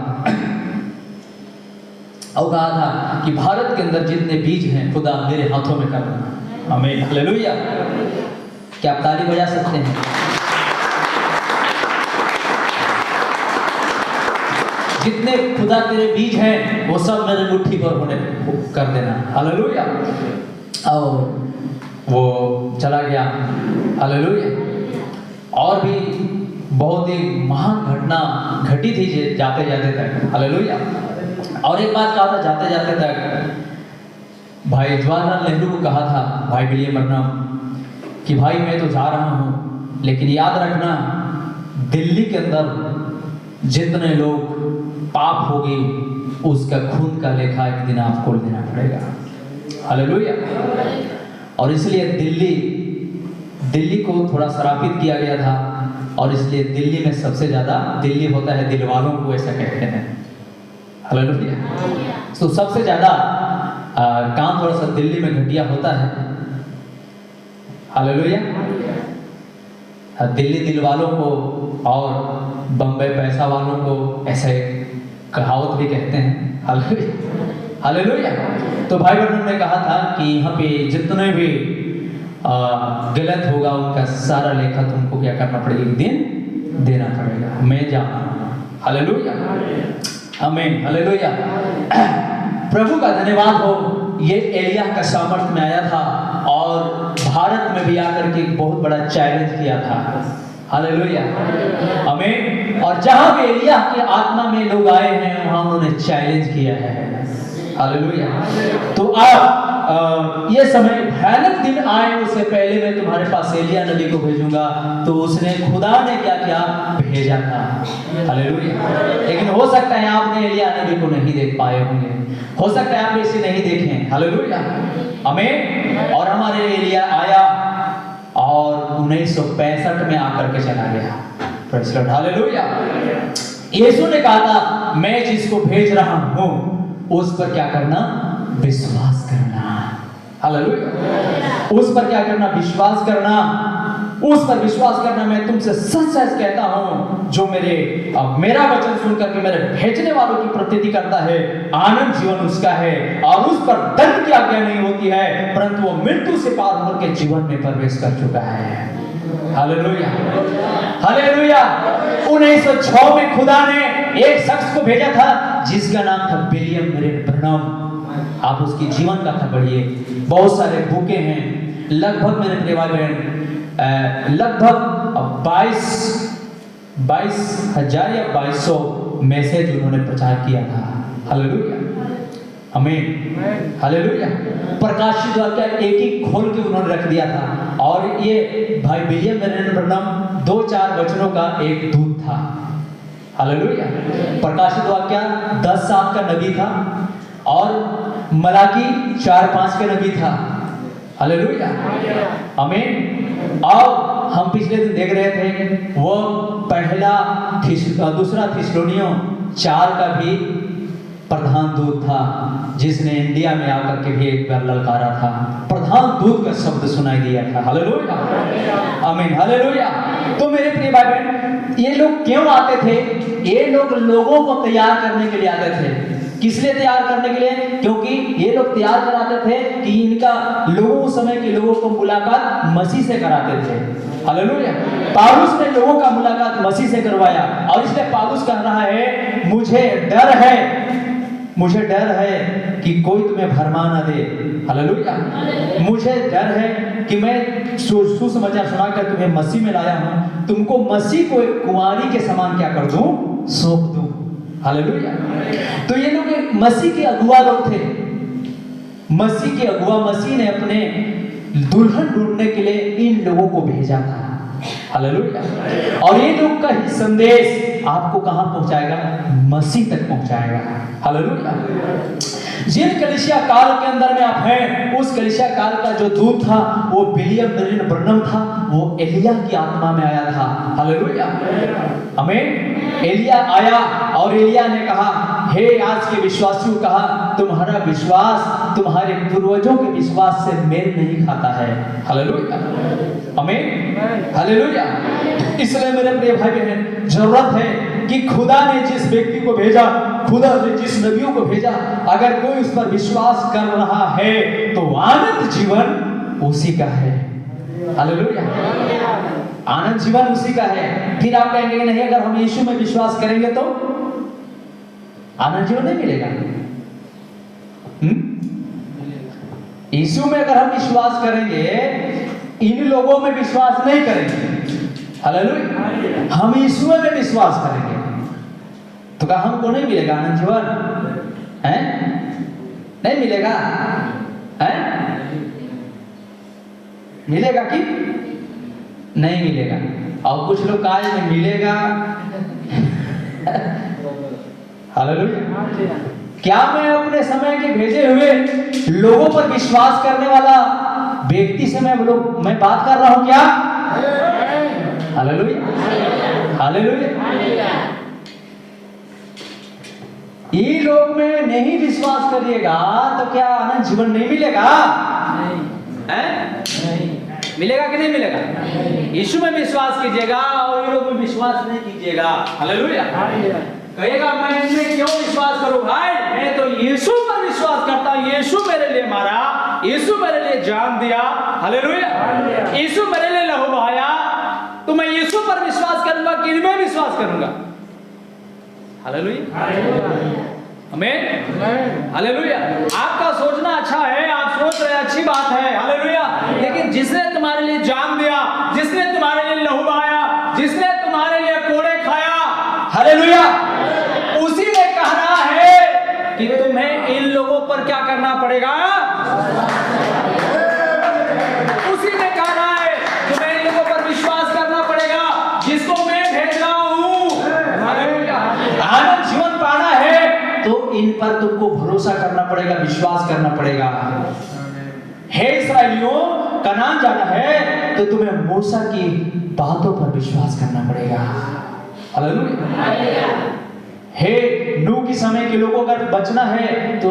और कहा था कि भारत के अंदर जितने बीज हैं खुदा मेरे हाथों में कर देना। आमीन, हालेलुया। क्या आप ताली बजा सकते हैं? जितने खुदा तेरे बीज हैं वो सब मेरे मुट्ठी पर होने कर देना। हालेलुया। और वो चला गया। हालेलुया। और भी बहुत ही महान घटना घटी थी जाते जाते तक। हालेलुया। और एक बात कहा था जाते जाते तक, भाई जवाहरलाल नेहरू को कहा था, भाई विलियम ब्रैनम, कि भाई मैं तो जा रहा हूँ, लेकिन याद रखना दिल्ली के अंदर जितने लोग पाप होगी उसका खून का लेखा एक दिन आपको देना पड़ेगा। हालेलुया। और इसलिए दिल्ली को थोड़ा श्रापित किया गया था, और इसलिए दिल्ली में सबसे ज़्यादा, दिल्ली होता है दिल वालों को ऐसा कहते हैं। हालेलुया। तो सबसे ज़्यादा काम थोड़ा सा दिल्ली में घटिया होता है। हालेलुया। दिल्ली दिल वालों को और बम्बई पैसा वालों को ऐसे कहावत भी कहते हैं। Hallelujah, hallelujah. तो भाई ब्रैनम ने कहा था कि यहाँ पे जितने भी गलत होगा उनका सारा लेखा तुमको क्या करना पड़ेगा, एक दिन देना पड़ेगा। मैं जा रहा हूँ। हालेलुया, आमीन, हालेलुया। प्रभु का धन्यवाद हो। ये एलिय्याह का सामर्थ्य में आया था और भारत में भी आकर के बहुत बड़ा चैलेंज किया था। हालेलुया, आमीन। और जहां भी एलिय्याह की आत्मा में लोग आए हैं वहां उन्होंने चैलेंज किया है। हालेलुया। तो आप ये समय भयानक दिन आए उससे पहले मैं तुम्हारे पास एलिया नबी को भेजूंगा। तो उसने खुदा ने क्या किया, भेजा था। हालेलुया। लेकिन हो सकता है आपने एलिया नबी को नहीं देख पाए होंगे, हो सकता है आप इसे नहीं देखें। हालेलुया, आमीन। और हमारे एलिया आया और 1965 में आकर के चला गया। Praise Lord, hallelujah. यीशु ने कहा था मैं जिसको भेज रहा हूं उस पर क्या करना, विश्वास करना। हालेलुया। उस पर क्या करना, विश्वास करना। उस पर विश्वास करना। मैं तुमसे सच सच कहता हूं, जो मेरा वचन सुनकर के मेरे भेजने वालों की प्रतीति करता है, आनंद जीवन उसका है और उस पर दंड की आज्ञा नहीं होती है, परंतु वो मृत्यु से पार होकर के जीवन में प्रवेश कर चुका है। Hallelujah, hallelujah. 1906 में खुदा ने एक शख्स को भेजा था जिसका नाम था विलियम मरीन ब्रैनम। आप उसकी जीवन कथा पढ़िए, बहुत सारे बुकें हैं। लगभग मेरे प्रिय भाई बहन लगभग 22,000 या 2200 मैसेज उन्होंने प्रचार किया था। हालेलुया, आमीन, हालेलुया। प्रकाशित वाक्य एक ही खोल के उन्होंने रख दिया था। और ये भाई विलियम मरीन ब्रैनम 2-4 वचनों का एक दूत था। हालेलुया। प्रकाशित वाक्य 10 साल का नबी था और मलाकी 4-5 का नबी था। हालेलुया, आमीन। और हम पिछले दिन देख रहे थे वो दूसरा थिस्सलुनीयों 4 का भी प्रधान दूत था, जिसने इंडिया में आकर के भी एक बार ललकारा था। प्रधान दूत का शब्द सुनाई दिया था। हालेलुया, आमीन, हालेलुया। तो मेरे प्रिय भाई बहन, ये लोग क्यों आते थे? ये लोग लोगों को तैयार करने के लिए आते थे। किस लिए तैयार करने के लिए? क्योंकि ये लोग तैयार कराते थे कि इनका लोगों उस समय के लोगों को मुलाकात मसीह से कराते थे। हालेलुया। पौलुस ने लोगों का मुलाकात मसीह से करवाया और इसलिए पौलुस कह रहा है मुझे डर है कि कोई तुम्हें भरमा ना दे। हालेलुया। मुझे डर है कि मैं सुसमाचार सुनाकर तुम्हें मसीह में लाया हूं, तुमको मसीह को एक कुंवारी के समान क्या कर दूं, सौंप दूं। हालेलुया। तो ये लोग मसीह के अगुआ लोग थे। मसीह के अगुआ, मसीह ने अपने दुल्हन ढूंढने के लिए इन लोगों को भेजा था। हालेलुया। और ये लोग का ही संदेश आपको कहां पहुंचाएगा? मसीह तक पहुंचाएगा। हालेलुया। जिन कलीसिया काल के अंदर में आप हैं, उस कलीसिया काल का जो दूत था वो विलियम मरीन ब्रैनम था। वो एलिया की आत्मा में आया था। हालेलुया, आमीन। एलिया आया और एलिया ने कहा, हे आज के विश्वासियों, कहा तुम्हारा विश्वास तुम्हारे पूर्वजों के विश्वास से मेल नहीं खाता है। हालेलुया, आमीन, हालेलुया। इसलिए मेरे प्रिय भाई बहन, जरूरत है कि खुदा ने जिस व्यक्ति को भेजा, खुदा ने जिस नबियों को भेजा, अगर कोई उस पर विश्वास कर रहा है तो आनंद जीवन उसी का है। हालेलुया, आनंद जीवन उसी का है। फिर आप कहेंगे कि नहीं, अगर हम यीशु में विश्वास करेंगे तो आनंद जीवन नहीं मिलेगा। यीशु में अगर हम विश्वास करेंगे, इन लोगों में विश्वास नहीं करेंगे। हालेलुया। हम यीशु में विश्वास करेंगे तो क्या हमको नहीं मिलेगा आनंद जीवन? है नहीं मिलेगा? है मिलेगा कि नहीं मिलेगा? और कुछ लोग कहा नहीं मिलेगा। हालेलुया। क्या मैं अपने समय के भेजे हुए लोगों पर विश्वास करने वाला व्यक्ति से मैं बात कर रहा हूं क्या? Hallelujah, hallelujah. ये लोग में नहीं विश्वास करिएगा तो क्या आनंद जीवन नहीं मिलेगा? नहीं मिलेगा कि नहीं मिलेगा? यीशु में विश्वास कीजिएगा और ये लोग में विश्वास नहीं कीजिएगा। हालेलुया। कहेगा मैं इनमें क्यों विश्वास करूं? भाई मैं तो यीशु पर विश्वास करता हूं। यीशु मेरे लिए मारा, यीशु मेरे लिए जान दिया। हालेलुया। यीशु मेरे लिए लहू बहाया, तो मैं यीशु पर विश्वास करूंगा कि इनमें विश्वास करूंगा। हालेलुया, आमीन, हालेलुया। आपका सोचना अच्छा है, आप सोच रहे अच्छी बात है। हालेलुया। लेकिन जिसने तुम्हारे लिए जान दिया, जिसने तुम्हारे लिए लहू बहाया, जिसने तुम्हारे लिए कोड़े खाया, हालेलुया, उसी ने कहना है कि तुम्हें इन लोगों पर क्या करना पड़ेगा? उसी ने कहा है तुम्हें इन लोगों पर विश्वास करना पड़ेगा जिसको मैं भेज रहा हूं। आनंद जीवन पाना है तो इन पर तुमको भरोसा करना पड़ेगा, विश्वास करना पड़ेगा। हे इस्राएलियों, कनान जाना है तो तुम्हें मूसा की बातों पर विश्वास करना पड़ेगा। हालेलुया। हे नूह के समय के लोगों अगर बचना है तो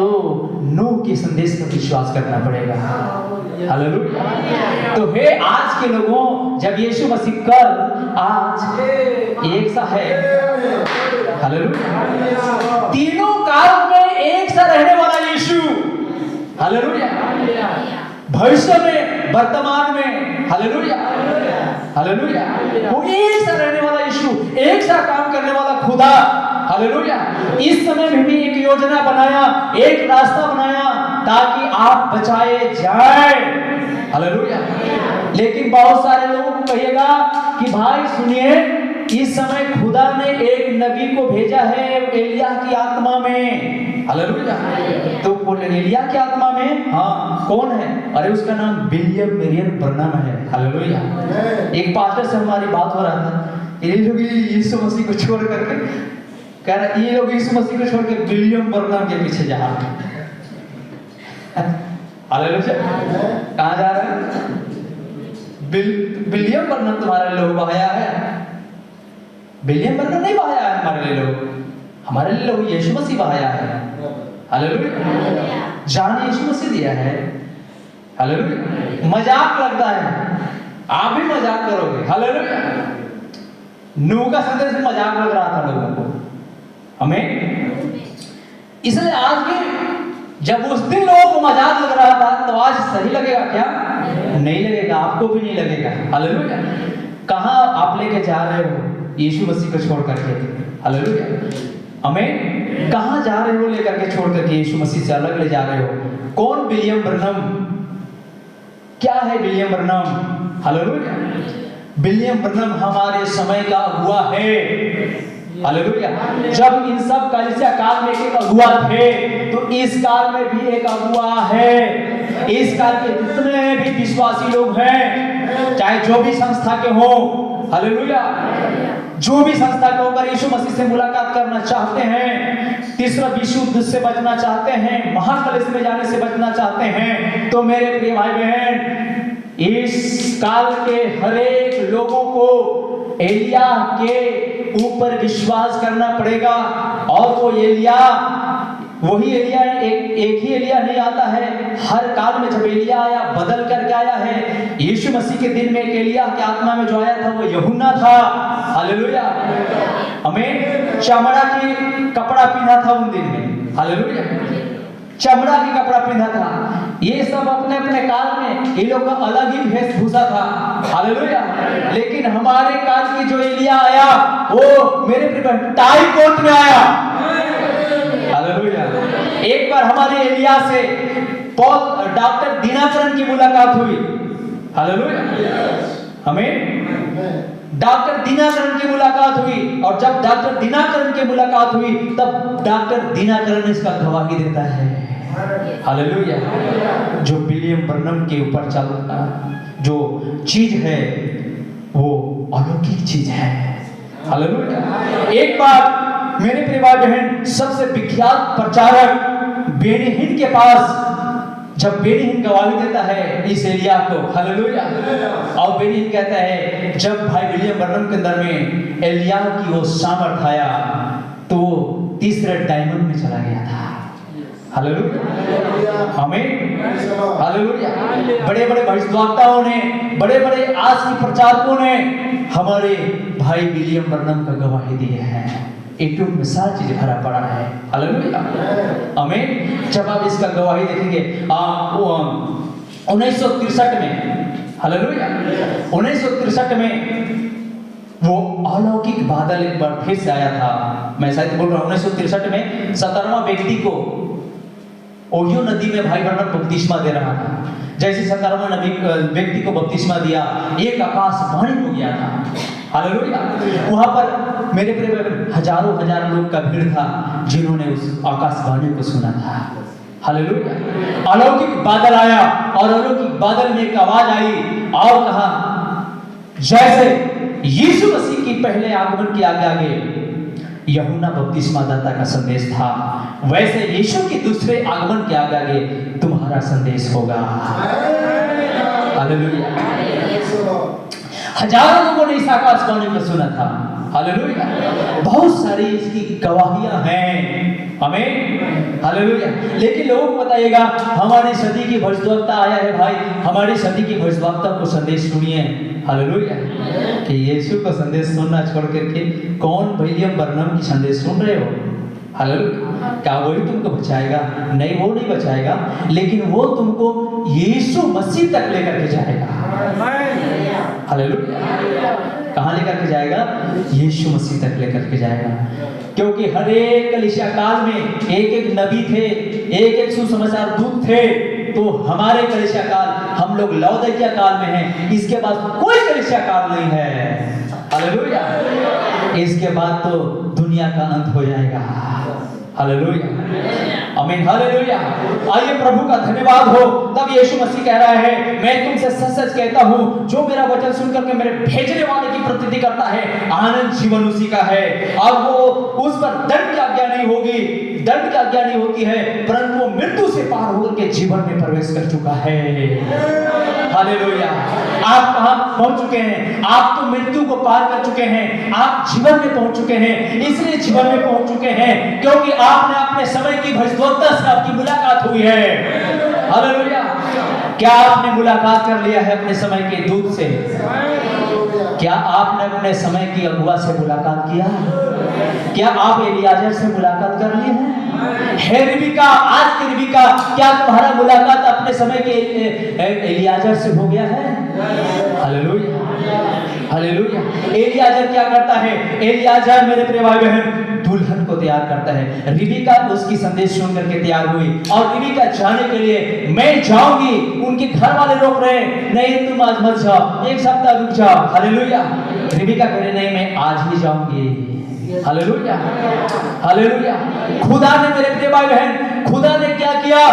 नूह के संदेश पर विश्वास करना पड़ेगा। हालेलुया। तो हे आज के लोगों, जब यीशु मसीह कल आज एक सा है। हालेलुया। तीनों काल में एक सा रहने वाला यीशु, हालेलुया, भविष्य में, वर्तमान में, हालेलुया, हालेलुया, वो एक सा रहने वाला यीशु, एक सा काम करने वाला खुदा, हालेलुया। इस समय भी एक योजना बनाया, एक रास्ता बनाया ताकि आप बचाए जाए। हालेलुया। लेकिन बहुत सारे लोगों को कहिएगा कि भाई सुनिए, इस समय खुदा ने एक नबी को भेजा है एलिया की आत्मा में। हालेलुया। तो बोले एलिया की आत्मा में? हाँ। कौन है? अरे उसका नाम विलियम मरियम ब्रनम है। हालेलुया। एक पास्टर से हमारी बात हो रहा था, ये लोग यीशु मसीह को छोड़ करके कह रहे, ये लोग यीशु मसीह को छोड़ के विलियम ब्रनम के पीछे जा रहे हैं। हालेलुया। कहाँ जा रहे हैं? विलियम ब्रनम तुम्हारे लोग बहाया है? विलियम ब्रनम नहीं बहाया है हमारे लिए लोग, हमारे लिए लोग यीशु मसीह बहाया है। हालेलुया। जान यीशु मसीह दिया है। हालेलुया। मजाक लगता है, आप भी मजाक करोगे। हालेलुया। नूह का संदेश में मजाक लग रहा था लोगों को, हमें। इसलिए आज भी जब उस दिन लोगों को मजाक लग रहा था तो आज सही लगेगा क्या? नहीं लगेगा, आपको भी नहीं लगेगा। हालेलुया। कहाँ आप लेके जा रहे हो यीशु मसीह को छोड़ करके? हालेलुया। हमें कहाँ जा रहे हो लेकर के, छोड़ करके यीशु मसीह से अलग ले जा रहे हो? कौन विलियम ब्रनम? क्या है विलियम ब्रनम? हालेलुया। विलियम ब्रनम हमारे समय का अगुआ है। हालेलुया। जब इन सब कलीसिया काल में एक अगुआ थे तो इस काल में भी एक अगुआ है। इस काल के जितने भी विश्वासी लोग हैं, चाहे जो भी संस्था के हो, हालेलुया, जो भी संस्था के होकर यीशु मसीह से मुलाकात करना चाहते हैं, तीसरा विश्व युद्ध से बचना चाहते हैं, महाकलेश में जाने से बचना चाहते हैं, तो मेरे प्रिय भाई बहन, इस काल के हर एक लोगों को एलिया के ऊपर विश्वास करना पड़ेगा। और वो एलिया, वही एलिया, एक ही एलिया नहीं आता है। हर काल में जब एलिया आया, बदल करके आया है। यीशु मसीह के दिन में एक एलिया की आत्मा में जो आया था वो यूहन्ना था। हालेलुया। हमें चमड़ा की कपड़ा पहना था उन दिन में। हालेलुया। चमड़ा की कपड़ा पहना था। ये सब अपने अपने काल में ये लोग का अलग ही वेशभूषा था। हालेलुया। लेकिन हमारे काल की जो एलिया आया वो मेरे टाई कोट में आया। हालेलुया। एक बार हमारे एलिया से डॉक्टर दिनाकरण की मुलाकात हुई। हालेलुया। हमें डॉक्टर दिनाकरण की मुलाकात हुई, और जब डॉक्टर दिनाकरण की मुलाकात हुई तब डॉक्टर दिनाकरण इसका गवाही देता है। हालेलुया। जो विलियम ब्रनम के ऊपर चलता जो चीज है वो अलौकिक चीज है। हालेलुया। एक बार मेरे प्रिय भाई बहन, सबसे विख्यात प्रचारक बेनी हिन के पास जब बेनी हिन गवाही देता है इस एलिया को, हालेलुया, और बेनी हिन कहता है जब भाई विलियम ब्रनम के अंदर में एलिया की वो सामर्थ आया तो वो तीसरे डायमंड में चला गया था। हालेलुया। हमें हालेलुया। बड़े बड़े भविष्यद्वक्ताओं ने, बड़े बड़े आज के प्रचारकों ने हमारे भाई विलियम ब्रनम का गवाही दी है। यूट्यूब में सारी चीज भरा पड़ा है। हालेलुया। हमें जब आप इसका गवाही देखेंगे 1963 में, हालेलुया, 1963 में वो अलौकिक बादल एक बार फिर से आया था। मैं शायद बोल रहा हूँ 1963 में 17वां व्यक्ति को ओहियो नदी में भाई ब्रनम बपतिस्मा दे रहा था। जैसे 17वां व्यक्ति को बपतिस्मा दिया, एक आकाशवाणी हो गया था। हालेलुया। वहां पर मेरे प्रिय हजारों हजार लोग का भीड़ था जिन्होंने उस आकाशवाणी को सुना था। हालेलुया। अलौकिक बादल आया और अलौकिक बादल में एक आवाज आई और कहा, जैसे यीशु मसीह की पहले आगमन के आगे यूहन्ना बपतिस्मा दाता का संदेश था, वैसे यीशु के दूसरे आगमन के आगे तुम्हारा संदेश होगा। हालेलुया। हजारों लोगों ने इस आकाशवाणी को सुना था। हालेलुया। बहुत सारी इसकी गवाहियां हैं, हमें हालेलुया। लेकिन लोगों को बताइएगा, हमारी सदी की भविष्यवक्ता आया है भाई, हमारी सदी की भविष्यवक्ता को संदेश सुनिए। हालेलुया। कि यीशु का संदेश सुनना छोड़ करके कौन विलियम बर्नम की संदेश सुन रहे हो? हालेलुया। क्या वही तुमको बचाएगा? नहीं, वो नहीं बचाएगा, लेकिन वो तुमको यीशु मसीह तक लेकर के जाएगा। हालेलुया। कहाँ लेकर के जाएगा? यीशु मसीह तक लेकर के जाएगा। क्योंकि हर एक कलीसिया काल में एक एक नबी थे, एक एक सुसमाचार दूत थे। तो हमारे कलीसिया काल, हम लोग लौदकिया काल में हैं, इसके बाद कोई कलीसिया काल नहीं है। हालेलुया। इसके बाद तो दुनिया का अंत हो जाएगा। हालेलुया। आमीन। हालेलुया। आइए प्रभु का धन्यवाद हो। तब यीशु मसीह कह रहा है, मैं तुमसे सच सच कहता हूँ, जो मेरा वचन सुनकर के मेरे भेजने वाले की प्रतीति करता है, आनंद जीवन उसी का है। अब वो उस पर दंड की आज्ञा नहीं होगी, दंड की आज्ञा नहीं होती है, परंतु वो मृत्यु से पार होकर के जीवन में प्रवेश कर चुका है। हालेलुया। आप कहाँ पहुंच चुके हैं? आप तो मृत्यु को पार कर चुके हैं, आप जीवन में पहुंच चुके हैं। इसलिए जीवन में पहुंच चुके हैं क्योंकि आपने अपने समय की भविष्यवक्ता से आपकी मुलाकात हुई है। हालेलुया। क्या आपने मुलाकात कर लिया है अपने समय के दूत से? क्या आपने अपने समय की अगुआ से मुलाकात किया? क्या आप एलियाजर से मुलाकात कर लिए हैं? हे रिबिका, आज की रिबिका, क्या तुम्हारा मुलाकात अपने समय के एलियाजर से हो गया है? हालेलुया। हालेलुया। एलियाजर क्या करता है? एलियाजर मेरे प्रिय भाई बहन दुल्हन को तैयार करता है। रिबिका उसकी संदेश सुन करके तैयार हुई और रिबिका जाने के लिए, मैं जाऊंगी, उनके घर वाले रोक रहे, नहीं तुम आज मत जाओ, एक सप्ताह रुक जाओ। हालेलुया। रिबिका कह रही, नहीं मैं आज ही जाऊंगी। हालेलुया। हालेलुया। खुदा ने मेरे प्रिय भाई बहन, खुदा ने क्या किया?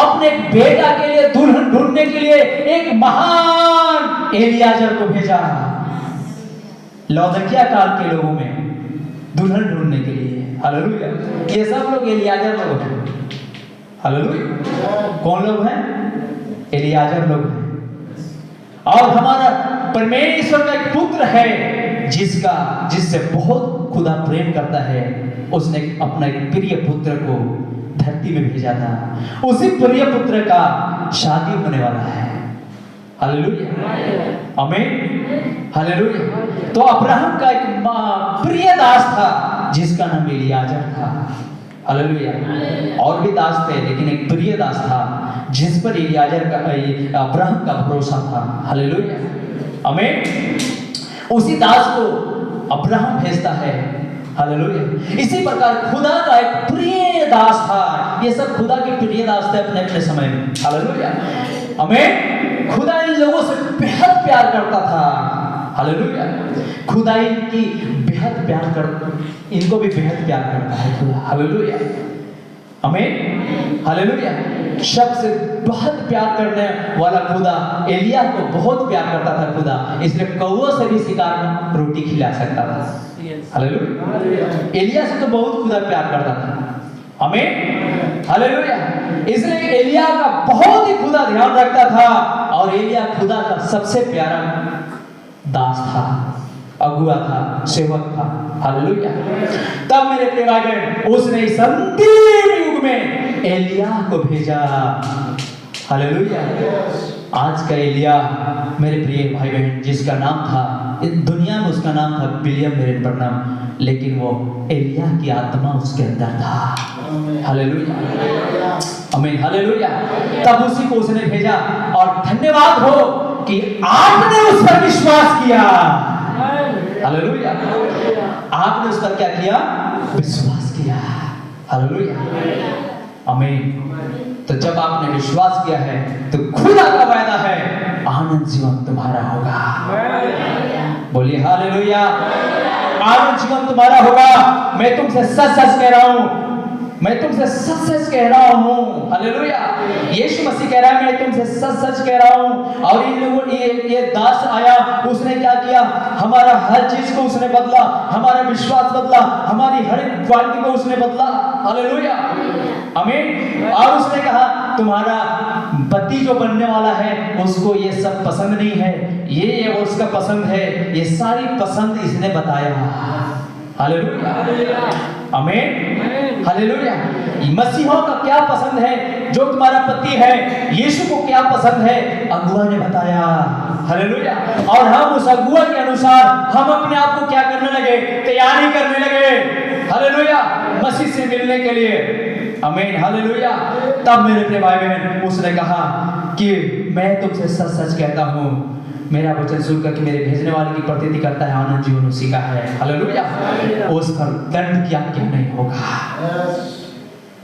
अपने बेटा के लिए दुल्हन ढूंढने के लिए एक महान एलियाजर को भेजा। लौदकिया काल के लोगों में दुल्हन ढूंढने के लिए। हालेलुया। ये सब लोग एलियाजर लोग हैं। हालेलुया। कौन लोग हैं? एलियाजर लोग हैं। और हमारा परमेश्वर का एक पुत्र है जिससे बहुत खुदा प्रेम करता है। उसने अपना एक प्रिय पुत्र को धरती में भेजा था। उसी प्रिय पुत्र का शादी होने वाला है। हालेलुया। आमीन। हालेलुया। तो अब्राहम का एक प्रिय दास था जिसका नाम एलियाजर था। हालेलुया। और भी दास थे, लेकिन एक प्रिय दास था जिस पर एलियाजर का, अब्राहम का भरोसा था। हालेलुया। आमीन। उसी दास को अब्राहम भेजता है। हालेलुया। इसी प्रकार खुदा का एक प्रिय दास था। ये सब खुदा के प्रिय दास थे अपने अपने समय में। हालेलुया। हमें खुदा इन लोगों से बेहद प्यार करता था। हालेलुया। खुदा इनकी बेहद प्यार कर, इनको भी बेहद प्यार करता है खुदा। हालेलुया। हमें हालेलुया। सबसे बहुत प्यार करने वाला खुदा एलिया को बहुत प्यार करता था खुदा, इसलिए कौओं से भी शिकार में रोटी खिला सकता था। हालेलुया। एलिया से तो बहुत खुदा प्यार करता था। हमें हालेलुया। इसलिए एलिया का बहुत ही खुदा ध्यान रखता था और एलिया खुदा का सबसे प्यारा दास था, अगुआ था, सेवक था। हालेलुया। तब मेरे प्रिय भाई बहन, उसने इस अंतिम युग में एलिया को भेजा। हालेलुया। आज का एलिया मेरे प्रिय भाई बहन, जिसका नाम था, इस दुनिया में उसका नाम था विलियम मेरिन बर्नम, लेकिन वो एलिया की आत्मा उसके अंदर था। हालेलुया। आमीन। हालेलुया। तब उसी को उसने भेजा और धन्यवाद हो कि आपने उस पर विश्वास किया। हालेलुया। आपने उस पर क्या किया? विश्वास किया। हालेलुया। आमीन। तो जब आपने विश्वास किया है तो खुदा का वायदा है, आनंद जीवन तुम्हारा होगा। बोलिए हालेलुया। आनंद जीवन तुम्हारा होगा। मैं तुमसे सच सच कह रहा हूं, मैं तुमसे सच सच कह रहा हूँ, हालेलुया। यीशु मसीह कह रहा है मैं तुमसे सच सच कह रहा हूँ। और इन लोगों ये दास आया, उसने क्या किया, हमारा हर चीज को उसने बदला, हमारा विश्वास बदला, हमारी हर एक क्वालिटी को उसने बदला, हालेलुया, आमीन। और उसने कहा तुम्हारा पति जो बनने वाला है उसको ये सब पसंद नहीं है, ये उसका पसंद है, ये सारी पसंद इसने बताया, हालेलुया, आमीन, हालेलुया। मसीहों का क्या पसंद है, जो तुम्हारा पति है, यीशु को क्या पसंद है, अगुआ ने बताया, हालेलुया। और हम उस अगुआ के अनुसार हम अपने आप को क्या करने लगे, तैयारी करने लगे, हालेलुया, मसीह से मिलने के लिए, आमीन, हालेलुया। तब मेरे प्रिय भाई बहन उसने कहा कि मैं तुमसे सच सच कहता हूँ, मेरा वचन सुनकर कि मेरे भेजने वाले की प्रतीति करता है, आनंद जीवन उसी का है, हालेलुया। उस पर दंड क्या क्या नहीं होगा,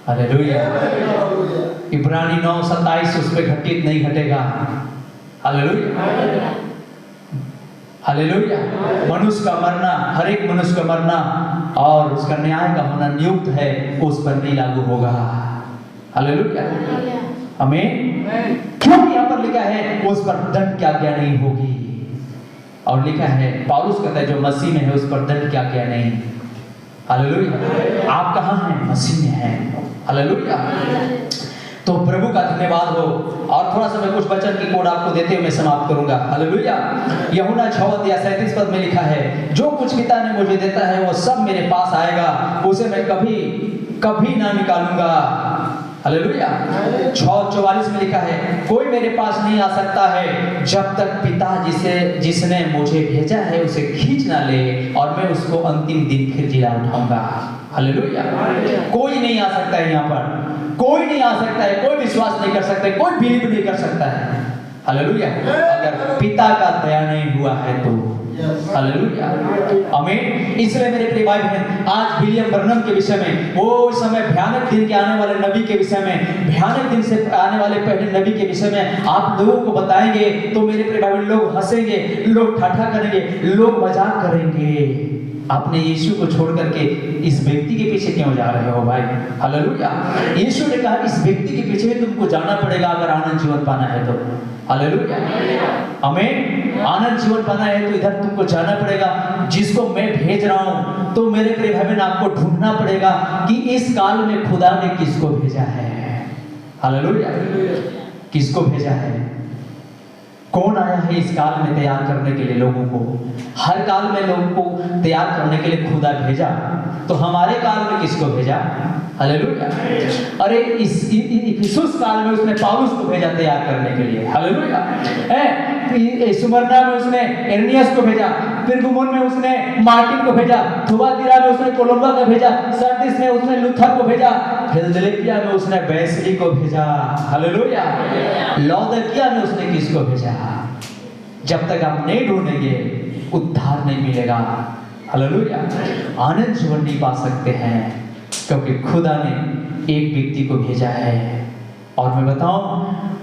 हालेलुया। इब्रानी 9:27 उस पर घटित नहीं घटेगा, हालेलुया, हालेलुया। मनुष्य का मरना, हर एक मनुष्य का मरना और उसका न्याय का होना नियुक्त है, उस पर नहीं लागू होगा, हालेलुया, आमीन। क्यों यहाँ पर लिखा है उस पर दंड क्या क्या नहीं होगी, और लिखा है पौलुस कहता है जो मसीह में है उस पर दंड क्या क्या नहीं, हालेलुया। आप कहाँ हैं, मसीह में हैं, हालेलुया। तो प्रभु का धन्यवाद हो। और थोड़ा सा मैं कुछ वचन की कोड आपको देते हुए मैं समाप्त करूंगा, हालेलुया। यूहन्ना 6:37 पद में लिखा है जो कुछ पिता ने मुझे देता है वो सब मेरे पास आएगा, उसे मैं कभी कभी ना निकालूंगा, हालेलुया। 6:44 में लिखा है कोई मेरे पास नहीं आ सकता है जब तक पिता जिसने मुझे भेजा है उसे खींच ना ले, और मैं उसको अंतिम दिन फिर जिला उठाऊंगा, हालेलुया। कोई नहीं आ सकता है, यहाँ पर कोई नहीं आ सकता है, कोई विश्वास नहीं कर सकता है, कोई बिलीव नहीं कर सकता है, हालेलुया, अगर पिता का दया नहीं हुआ है तो, हालेलुया, आमीन। इसलिए मेरे प्रिय भाई बहन आज विलियम ब्रनम के विषय में, वो समय भयानक दिन के आने वाले नबी के विषय में, भयानक दिन से आने वाले पहले नबी के विषय में आप लोगों को बताएंगे तो मेरे प्रिय भाई बहन लोग हंसेंगे, लोग ठाठा करेंगे, लोग मजाक करेंगे। आपने यीशु को छोड़ करके इस व्यक्ति के पीछे क्यों जा रहे हो भाई, हालेलुया। यीशु ने कहा इस व्यक्ति के पीछे तुमको जाना पड़ेगा अगर आनंद जीवन पाना है तो, हालेलुया, आमीन। आनंद जीवन पाना है तो इधर तुमको जाना पड़ेगा, जिसको मैं भेज रहा हूं। तो मेरे प्रिय भाई बहन आपको ढूंढना पड़ेगा कि इस काल में खुदा ने किसको भेजा है, हालेलुया, किसको भेजा है, कौन आया है इस काल में तैयार करने के लिए लोगों को। हर काल में लोगों को तैयार करने के लिए खुदा भेजा, तो हमारे काल में किसको भेजा, हालेलुया। अरे इफिसुस काल में उसने पौलुस को भेजा तैयार करने के लिए, हालेलुया। सुमरना में उसने एर्नियस को भेजा, पिरगमुन में उसने मार्टिन को भेजा, थुआतीरा में उसने कोलंबा को भेजा, सरदिस में उसने लूथर को भेजा, फिलदेल्फिया में उसने वेस्ली को भेजा, हालेलुया। लौदकिया में उसने किसको भेजा। जब तक आप नहीं ढूंढेंगे उद्धार नहीं मिलेगा, हालेलुया। आनंद जीवन नहीं पा सकते हैं क्योंकि खुदा ने एक व्यक्ति को भेजा है, और मैं बताऊं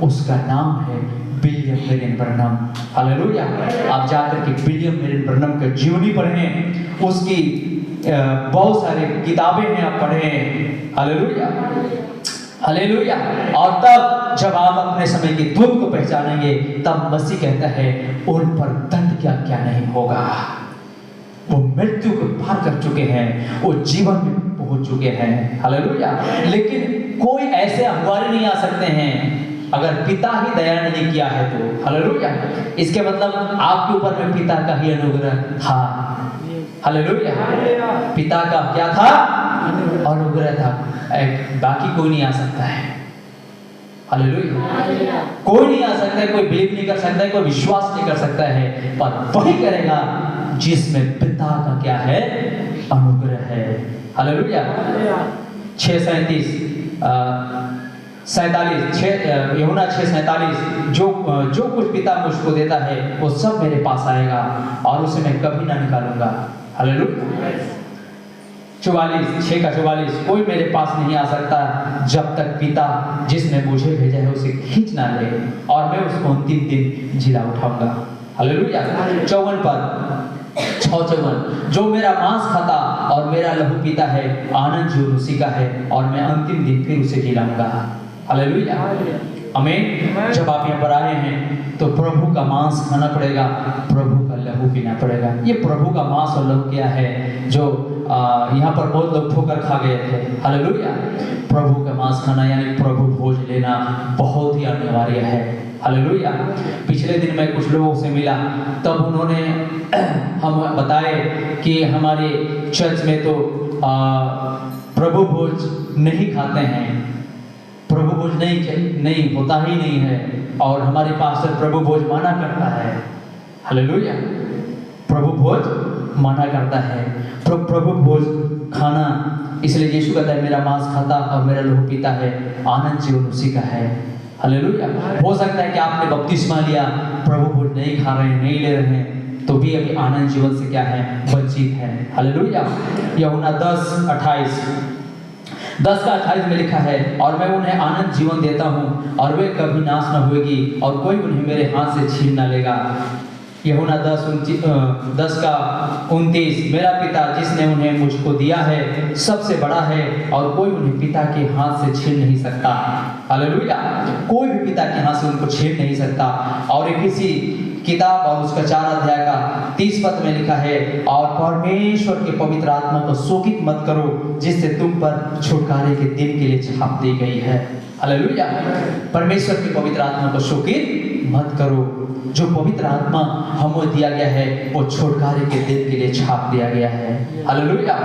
उसका नाम है विलियम मेरियन ब्रनम, हालेलुया। आप जाकर के विलियम मेरियन ब्रनम का जीवनी पढ़ें, उसकी बहुत सारी किताबें हैं आप पढ़ें, हालेलुया, हालेलुया। और तब जब आप अपने समय के दूत को पहचानेंगे तब मसीह कहता है उन पर दंड क्या क्या नहीं होगा। वो मृत्यु को पार कर चुके हैं, वो जीवन में पहुंच चुके हैं, हालेलुया। लेकिन कोई ऐसे अगुवारे नहीं आ सकते हैं अगर पिता ही दया नहीं किया है तो, हालेलुया। इसके मतलब आपके ऊपर में पिता का ही अनुग्रह था, हालेलुया। पिता का क्या था, अनुग्रह था, बाकी कोई नहीं आ सकता है, हालेलुया। कोई नहीं आ सकता है, कोई बिलीव नहीं कर सकता है, कोई विश्वास नहीं कर सकता है, पर वही करेगा जिसमें पिता का क्या है, अनुग्रह है, हालेलुया। 6:47 यूहन्ना 6:47 जो कुछ पिता मुझको देता है वो सब मेरे पास आएगा और उसे मैं कभी ना निकालूंगा, हालेलुया। 6:44 कोई मेरे पास नहीं आ सकता जब तक पिता जिसने मुझे भेजा है उसे खींच ना ले, और मैं उसको अंतिम दिन जिला उठाऊंगा, हालेलुया। 54 पद 6:54 जो मेरा मांस खाता और मेरा लहू पीता है, आनंद जीवन उसी का है और मैं अंतिम दिन फिर उसे खिलाऊंगा। हालेलुया, आमीन। जब आप यहाँ पर आए हैं तो प्रभु का मांस खाना पड़ेगा, प्रभु का लहू पीना पड़ेगा। ये प्रभु का मांस और लहू क्या है जो यहाँ पर बहुत लोग ठोकर खा गए थे। हालेलुया, प्रभु का मांस खाना यानी प्रभु भोज लेना बहुत ही अनिवार्य है। हालेलुया। पिछले दिन मैं कुछ लोगों से मिला, तब उन्होंने हम बताए कि हमारे चर्च में तो प्रभु भोज नहीं खाते हैं, प्रभु भोज नहीं होता ही नहीं है, और हमारे पास्टर प्रभु भोज माना करता है। हालेलुया, प्रभु भोज माना करता है। प्रभु भोज खाना, इसलिए यीशु कहता है मेरा मांस खाता और मेरा लहू पीता है, आनंद जीवन उसी का है। हालेलुया। हो सकता है कि आपने बपतिस्मा लिया, प्रभु भोज नहीं खा रहे हैं, नहीं ले रहे हैं, तो भी अभी आनंद जीवन से क्या है, वंचित है। हालेलुया। यूहन्ना 10:28 में लिखा है, और मैं उन्हें आनंद जीवन देता हूँ और वे कभी नाश न होगी और कोई उन्हें मेरे हाथ से छीन न लेगा। यूहन्ना 10:29 मेरा पिता जिसने उन्हें मुझको दिया है सबसे बड़ा है और कोई उन्हें पिता के हाथ से छीन नहीं सकता। हालेलुया, कोई भी पिता के हाथ से उनको छीन नहीं सकता। और किसी किताब और उसका 4 अध्याय का 30 पद में लिखा है, और परमेश्वर के पवित्र आत्मा को शोकित मत करो जिससे तुम पर छुटकारे के दिन के लिए छाप दी गई है। हालेलुया, परमेश्वर की पवित्र आत्मा को शोकित मत करो। जो पवित्र आत्मा हमें दिया गया है वो छुटकारे के दिन के लिए छाप दिया गया है। हालेलुया।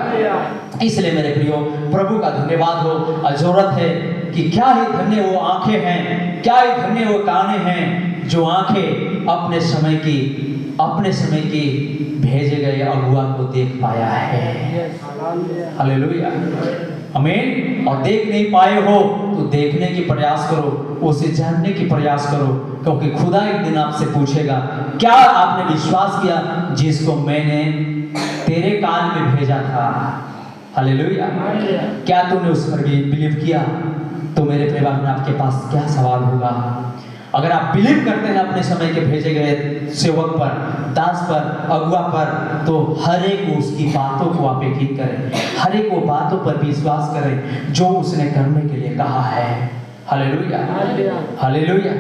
इसलिए मेरे प्रियो, प्रभु का धन्यवाद हो। जरूरत है कि क्या ही धन्य वो आंखें हैं, क्या ही धन्य वो काने हैं जो आंखें अपने समय की भेजे गए अगुआ को देख पाया है। हालेलुया, आमीन। और देख नहीं पाए हो तो देखने की प्रयास करो, उसे जानने की प्रयास करो, क्योंकि खुदा एक दिन आपसे पूछेगा, क्या आपने विश्वास किया जिसको मैंने तेरे कान में भेजा था। हालेलुया, क्या तूने उस पर बिलीव किया? तो मेरे प्रिय भाई, आपके पास क्या सवाल होगा? अगर आप बिलीव करते हैं अपने समय के भेजे गए सेवक पर, दास पर, अगुआ पर, तो हर एक उसकी बातों को अपेक्षित करें, हर एक वो बातों पर विश्वास करें जो उसने करने के लिए कहा है। Hallelujah, hallelujah.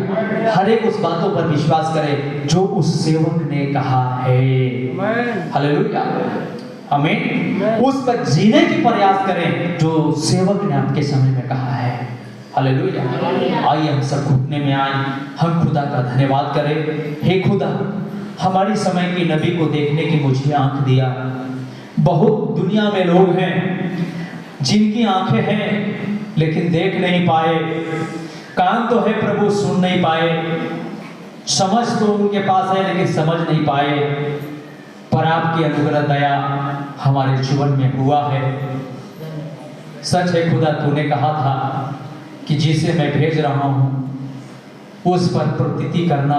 हर एक उस बातों पर विश्वास करें जो उस सेवक ने कहा है। हालेलुया, हमें उस पर जीने की प्रयास करें जो सेवक ने आपके समय में कहा है। हालेलुया। आइए हम सब घुटने में आए, हम खुदा का धन्यवाद करें। हे खुदा, हमारी समय की नबी को देखने की मुझे आंख दिया। बहुत दुनिया में लोग हैं जिनकी आंखें हैं लेकिन देख नहीं पाए, कान तो है प्रभु सुन नहीं पाए, समझ तो उनके पास है लेकिन समझ नहीं पाए। पर आपकी अनुग्रह दया हमारे जीवन में हुआ है। सच है खुदा, तूने कहा था कि जिसे मैं भेज रहा हूं उस पर प्रतीति करना।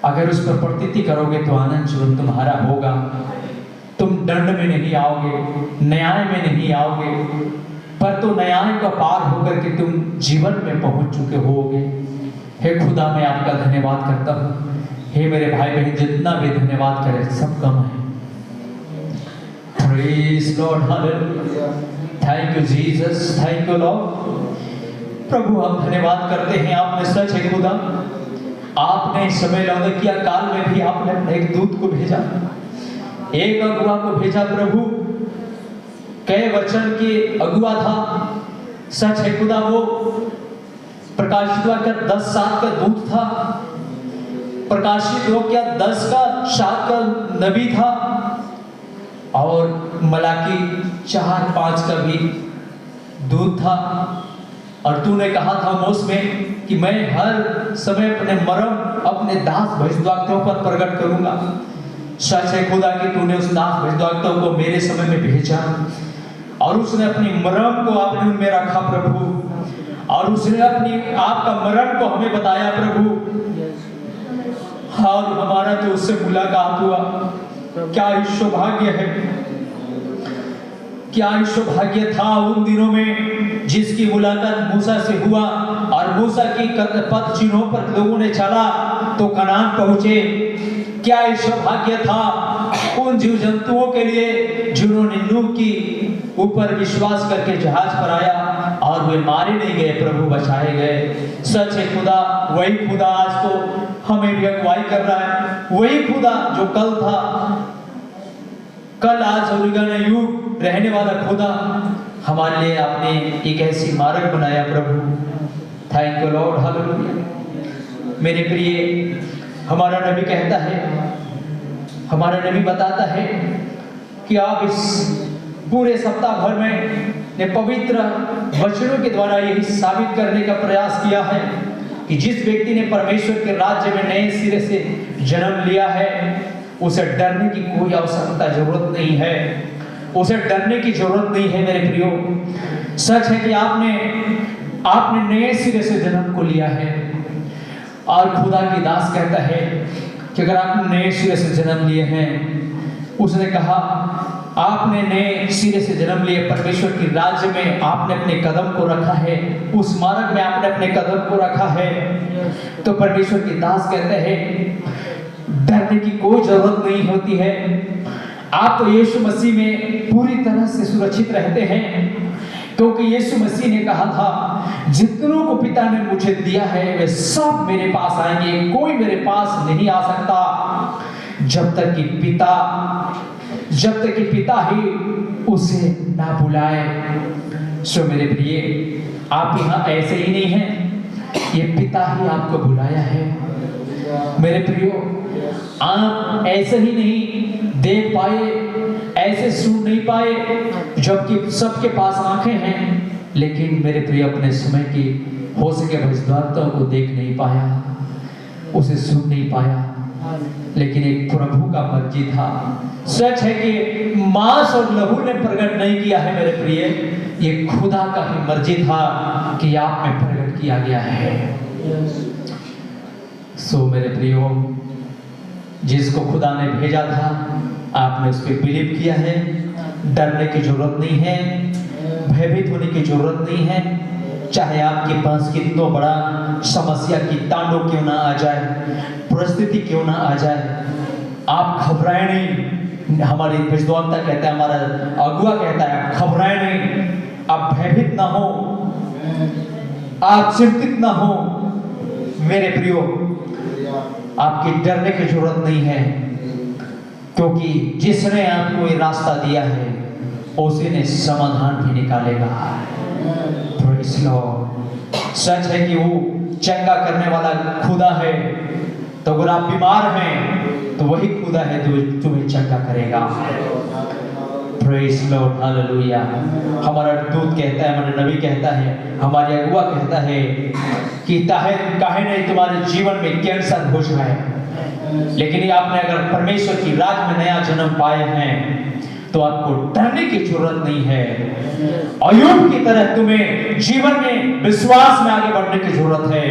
अगर उस पर प्रतीति करोगे तो आनंद जीवन तुम्हारा होगा। तुम दंड में नहीं आओगे, न्याय में नहीं आओगे, पर तो न्याय का पार होकर के तुम जीवन में पहुंच चुके होगे। हे खुदा, मैं आपका धन्यवाद करता हूँ। हे मेरे भाई बहन, जितना भी धन्यवाद करें सब कम है। Praise Lord, hallelujah. Thank you Jesus, thank you Lord। प्रभु, हम धन्यवाद करते हैं। आपने सच है खुदा, आपने समय लौकिया काल में भी आपने अपने एक दूत को भेजा, एक अगुआ को भेजा प्रभु। कई वचन के अगुआ था। सच है खुदा, वो प्रकाशित वाक्य 10:7 का दूत था, प्रकाशित वाक्य 10:7 का नबी था, और मलाकी 4:5 का भी दूत था। और तूने कहा था मोस में कि मैं हर समय अपने मर्म अपने दास भविष्यद्वक्ताओं पर प्रकट करूंगा। सच है खुदा कि तूने उस दास भविष्यद्वक्ताओं को मेरे समय में भेजा, और उसने अपनी मर्म को आपने उनमें रखा प्रभु, और उसने अपनी आपका मर्म को हमें बताया प्रभु। और हमारा तो उससे मुलाकात हुआ। क्या ही सौभाग्य है, क्या ही सौभाग्य था उन दिनों में जिसकी मुलाकात मूसा से हुआ, और मूसा की पथ चिन्हों पर लोगों ने चला तो कनान पहुंचे। क्या ये सौभाग्य था उन जीव जंतुओं के लिए जिन्होंने नूह की ऊपर विश्वास करके जहाज पर आया और वे मारे नहीं गए, प्रभु बचाए गए। सच है खुदा, वही खुदा आज तो हमें भी अगुवाई कर रहा है। वही खुदा जो कल था, कल आज और युग रहने वाला खुदा हमारे लिए आपने एक ऐसी मार्ग बनाया। प्रभु थैंक यू लॉर्ड, हालेलुया। मेरे प्रिय, हमारा नबी कहता है, हमारा नबी बताता है कि आप इस पूरे सप्ताह भर में ने पवित्र वचनों के द्वारा यही साबित करने का प्रयास किया है कि जिस व्यक्ति ने परमेश्वर के राज्य में नए सिरे से जन्म लिया है उसे डरने की कोई आवश्यकता जरूरत नहीं है, उसे डरने की जरूरत नहीं है। मेरे प्रियो, सच है कि आपने नए सिरे से जन्म को लिया है और खुदा की दास कहता है कि अगर आपने नए सिरे से जन्म लिए हैं, उसने कहा आपने नए सिरे से जन्म लिए, परमेश्वर की राज्य में आपने अपने कदम को रखा है, उस मार्ग में आपने अपने कदम को रखा है, तो परमेश्वर की दास कहते हैं डरने की कोई जरूरत नहीं होती है। आप तो यीशु मसीह में पूरी तरह से सुरक्षित रहते हैं, क्योंकि यीशु मसीह ने कहा था जितनों को पिता ने मुझे दिया है वे सब मेरे पास आएंगे, कोई मेरे पास नहीं आ सकता जब तक कि पिता ही उसे ना बुलाए। सो मेरे प्रिय, आप यहाँ ऐसे ही नहीं हैं, ये पिता ही आपको बुलाया है। मेरे प्रियो, आप ऐसे ही नहीं देख पाए, ऐसे सुन नहीं पाए, जबकि सबके पास आंखें हैं, लेकिन मेरे प्रिय अपने समय की हो सके भविष्यवाणियों को देख नहीं पाया, उसे सुन नहीं पाया, लेकिन एक प्रभु का मर्जी था। सच है कि मांस और लहू ने प्रकट नहीं किया है मेरे प्रिय, ये खुदा का ही मर्जी था कि आप में प्रकट किया गया है। सो मेरे प्रियो, जिसको खुदा ने भेजा था आपने उस पर बिलीव किया है, डरने की जरूरत नहीं है, भयभीत होने की जरूरत नहीं है। चाहे आपके पास कितना बड़ा समस्या की तांडव क्यों ना आ जाए, परिस्थिति क्यों ना आ जाए, आप घबराए नहीं। हमारी विद्वानता कहता है, हमारा अगुआ कहता है आप घबराए नहीं, आप भयभीत ना हो, आप चिंतित ना हो। मेरे प्रियो, आपकी डरने की जरूरत नहीं है, क्योंकि जिसने आपको ये रास्ता दिया है उसी ने समाधान भी निकालेगा। Praise Lord. सच है कि वो चंगा करने वाला खुदा है, तो अगर आप बीमार हैं तो वही खुदा है जो तुम्हें चंगा करेगा। Praise Lord, hallelujah. हमारा दूत कहता है, हमारा नबी कहता है, हमारे अगुआ कहता है कि काहे नहीं तुम्हारे जीवन में कैंसर हो जाए, लेकिन ये आपने अगर परमेश्वर की राज में नया जन्म पाए हैं तो आपको डरने की जरूरत नहीं है। अय्यूब की तरह तुम्हें जीवन में विश्वास में आगे बढ़ने की जरूरत है।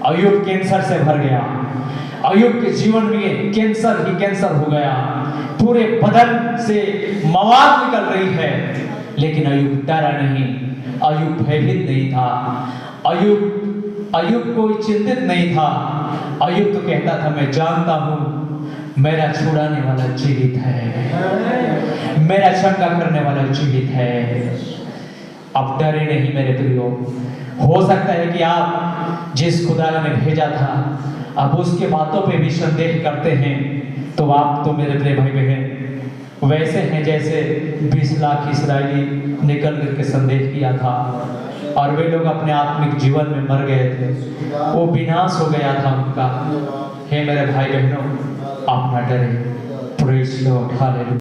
अय्यूब कैंसर से भर गया, अय्यूब के जीवन में कैंसर ही कैंसर हो गया, पूरे बदन से मवाद निकल रही है, लेकिन अय्यूब डरा नहीं, अय्यूब भयभीत नहीं था, अय्यूब कोई चिंतित नहीं था। अय्यूब तो कहता था मैं जानता हूं मेरा छुड़ाने वाला जीवित है, मेरा चंगा करने वाला जीवित है। अब डरे नहीं मेरे प्रियो। हो सकता है कि आप जिस खुदा ने भेजा था अब उसके बातों पे भी संदेह करते हैं, तो आप तो मेरे प्रिय भाई बहन वैसे हैं जैसे 20 लाख इस्राएली निकल करके संदेह किया था और वे लोग अपने आत्मिक जीवन में मर गए थे, वो विनाश हो गया था उनका। हे मेरे भाई बहनों, आप ना डरे। Praise Lord, hallelujah.